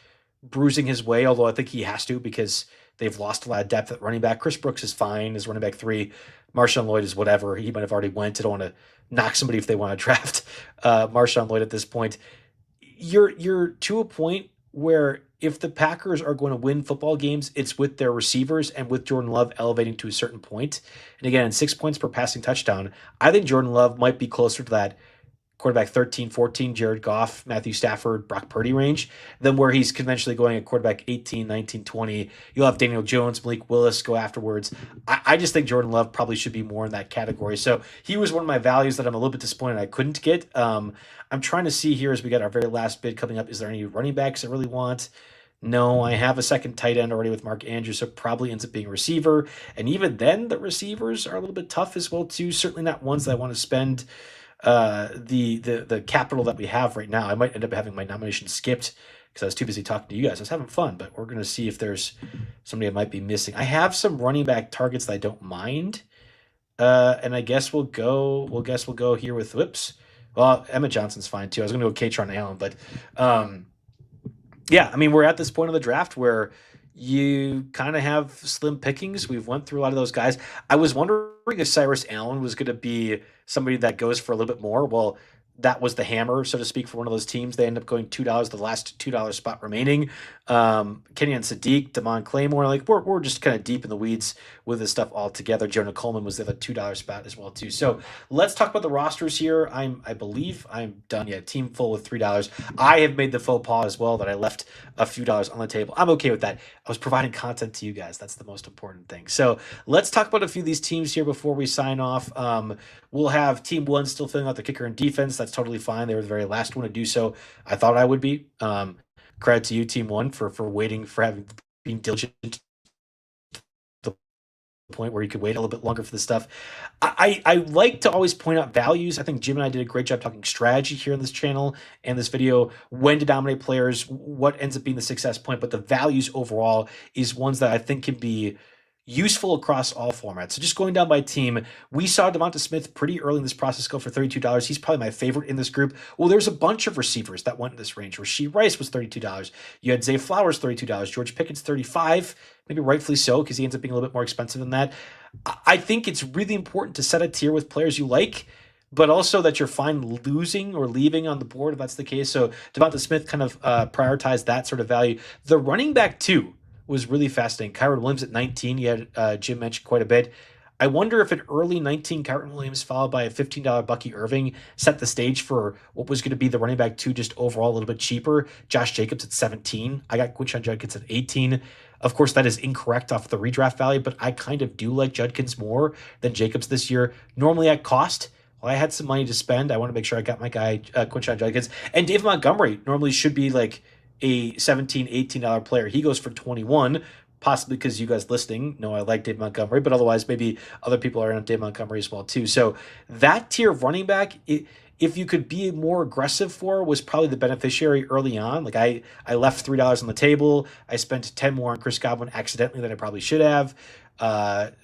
bruising his way, although I think he has to because they've lost a lot of depth at running back. Chris Brooks is fine as running back 3. Marshawn Lloyd is whatever. He might have already went. I don't want to knock somebody if they want to draft Marshawn Lloyd at this point. You're to a point where if the Packers are going to win football games, it's with their receivers and with Jordan Love elevating to a certain point. And again, 6 points per passing touchdown, I think Jordan Love might be closer to that quarterback 13, 14, Jared Goff, Matthew Stafford, Brock Purdy range than where he's conventionally going at quarterback 18, 19, 20. You'll have Daniel Jones, Malik Willis go afterwards. I just think Jordan Love probably should be more in that category. So he was one of my values that I'm a little bit disappointed I couldn't get. I'm trying to see here as we got our very last bid coming up. Is there any running backs I really want? No, I have a second tight end already with Mark Andrews, so probably ends up being a receiver. And even then, the receivers are a little bit tough as well, too. Certainly not ones that I want to spend the capital that we have right now. I might end up having my nomination skipped because I was too busy talking to you guys. I was having fun, but we're going to see if there's somebody I might be missing. I have some running back targets that I don't mind. And I guess we'll go here with whoops. Well, Emmett Johnson's fine too. I was going to go Katron Allen, but yeah, I mean, we're at this point of the draft where you kind of have slim pickings. We've went through a lot of those guys. I was wondering if Cyrus Allen was going to be somebody that goes for a little bit more. Well, that was the hammer, so to speak, for one of those teams. They end up going $2, the last $2 spot remaining. Kenyon Sadiq, Damon Claymore, like we're just kind of deep in the weeds with this stuff all together. Jonah Coleman was the other $2 spot as well too. So let's talk about the rosters here. I believe I'm done. Yeah, team full with $3. I have made the faux pas as well that I left a few dollars on the table. I'm okay with that. I was providing content to you guys. That's the most important thing. So let's talk about a few of these teams here before we sign off. We'll have Team 1 still filling out the kicker and defense. That's totally fine. They were the very last one to do so. I thought I would be. Credit to you, Team 1, for waiting, for being diligent to the point where you could wait a little bit longer for this stuff. I like to always point out values. I think Jim and I did a great job talking strategy here on this channel and this video, when to dominate players, what ends up being the success point, but the values overall is ones that I think can be useful across all formats. So just going down by team, we saw Devonta Smith pretty early in this process go for $32. He's probably my favorite in this group. Well, there's a bunch of receivers that went in this range. Rashee Rice was $32. You had Zay Flowers, $32. George Pickens, $35. Maybe rightfully so, because he ends up being a little bit more expensive than that. I think it's really important to set a tier with players you like, but also that you're fine losing or leaving on the board if that's the case. So Devonta Smith kind of prioritized that sort of value. The running back, too, was really fascinating. Kyron Williams at 19, he had Jim mentioned quite a bit. I wonder if an early 19 Kyron Williams followed by a $15 Bucky Irving set the stage for what was going to be the running back 2 just overall a little bit cheaper. Josh Jacobs at 17. I got Quinshon Judkins at 18. Of course, that is incorrect off the redraft value, but I kind of do like Judkins more than Jacobs this year. Normally at cost, well, I had some money to spend. I want to make sure I got my guy Quinshon Judkins. And Dave Montgomery normally should be like a $17, $18 player. He goes for 21, possibly because you guys listening know I like Dave Montgomery, but otherwise maybe other people are on Dave Montgomery as well too. So that tier of running back, if you could be more aggressive for was probably the beneficiary early on. Like I left $3 on the table. I spent 10 more on Chris Godwin accidentally than I probably should have.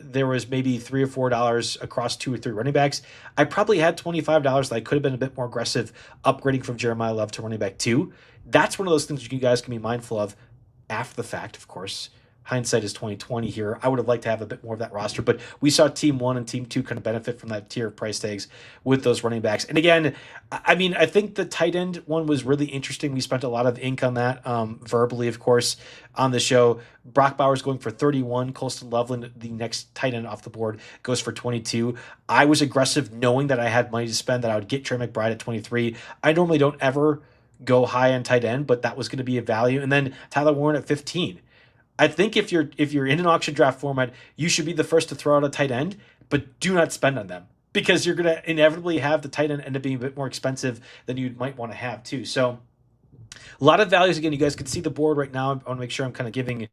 There was maybe $3 or $4 across 2 or 3 running backs. I probably had $25 that I could have been a bit more aggressive, upgrading from Jeremiah Love to running back 2. That's one of those things you guys can be mindful of after the fact, of course. Hindsight is 2020 here. I would have liked to have a bit more of that roster, but we saw Team 1 and Team 2 kind of benefit from that tier of price tags with those running backs. And again, I mean, I think the tight end one was really interesting. We spent a lot of ink on that verbally, of course, on the show. Brock Bowers going for 31. Colston Loveland, the next tight end off the board, goes for 22. I was aggressive knowing that I had money to spend, that I would get Trey McBride at 23. I normally don't ever go high on tight end, but that was going to be a value. And then Tyler Warren at 15. I think if you're in an auction draft format, you should be the first to throw out a tight end, but do not spend on them, because you're going to inevitably have the tight end end up being a bit more expensive than you might want to have too. So a lot of values. Again, you guys can see the board right now. I want to make sure I'm kind of giving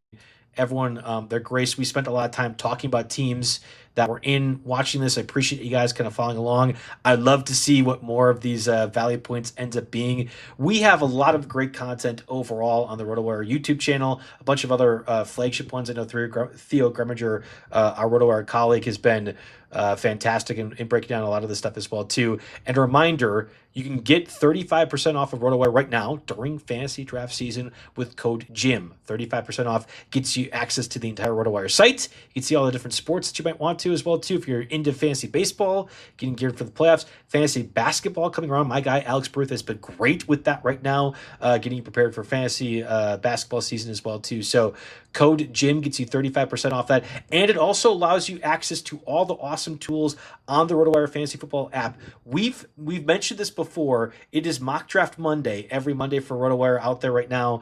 everyone their grace. We spent a lot of time talking about teams that were in watching this. I appreciate you guys kind of following along. I'd love to see what more of these value points ends up being. We have a lot of great content overall on the RotoWire YouTube channel, a bunch of other flagship ones. I know Theo Greminger, our RotoWire colleague, has been fantastic in breaking down a lot of this stuff as well too. And a reminder, you can get 35% off of RotoWire right now during fantasy draft season with code JIM. 35% off gets you access to the entire RotoWire site. You can see all the different sports that you might want to as well too. If you're into fantasy baseball, getting geared for the playoffs, fantasy basketball coming around. My guy Alex Bruth has been great with that right now, getting you prepared for fantasy basketball season as well too. So code JIM gets you 35% off that, and it also allows you access to all the awesome tools on the RotoWire Fantasy Football app. We've mentioned this before. It is Mock Draft Monday, every Monday for RotoWire out there right now.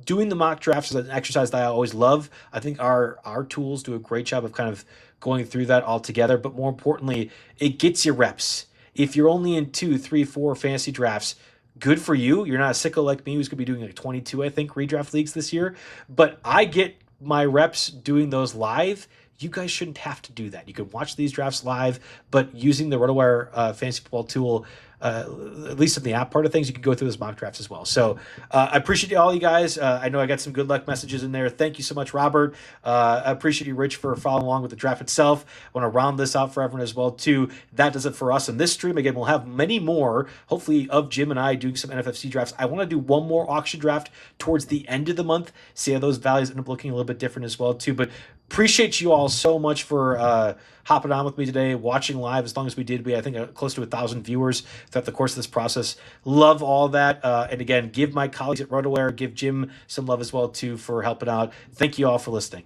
Doing the mock drafts is an exercise that I always love. I think our tools do a great job of kind of going through that all together, but more importantly, it gets you reps. If you're only in 2, 3, 4 fantasy drafts, good for you. You're not a sicko like me who's going to be doing like 22, I think, redraft leagues this year. But I get my reps doing those live. You guys shouldn't have to do that. You can watch these drafts live, but using the RotoWire Fantasy Football tool, at least in the app part of things, you can go through those mock drafts as well. So I appreciate all you guys. I know I got some good luck messages in there. Thank you so much, Robert. I appreciate you, Rich, for following along with the draft itself. I want to round this out for everyone as well, too. That does it for us in this stream. Again, we'll have many more, hopefully, of Jim and I doing some NFFC drafts. I want to do one more auction draft towards the end of the month, see how those values end up looking a little bit different as well, too. But appreciate you all so much for hopping on with me today, watching live as long as we did. We, I think, close to 1,000 viewers throughout the course of this process. Love all that. And again, give my colleagues at RotoWire, give Jim some love as well, too, for helping out. Thank you all for listening.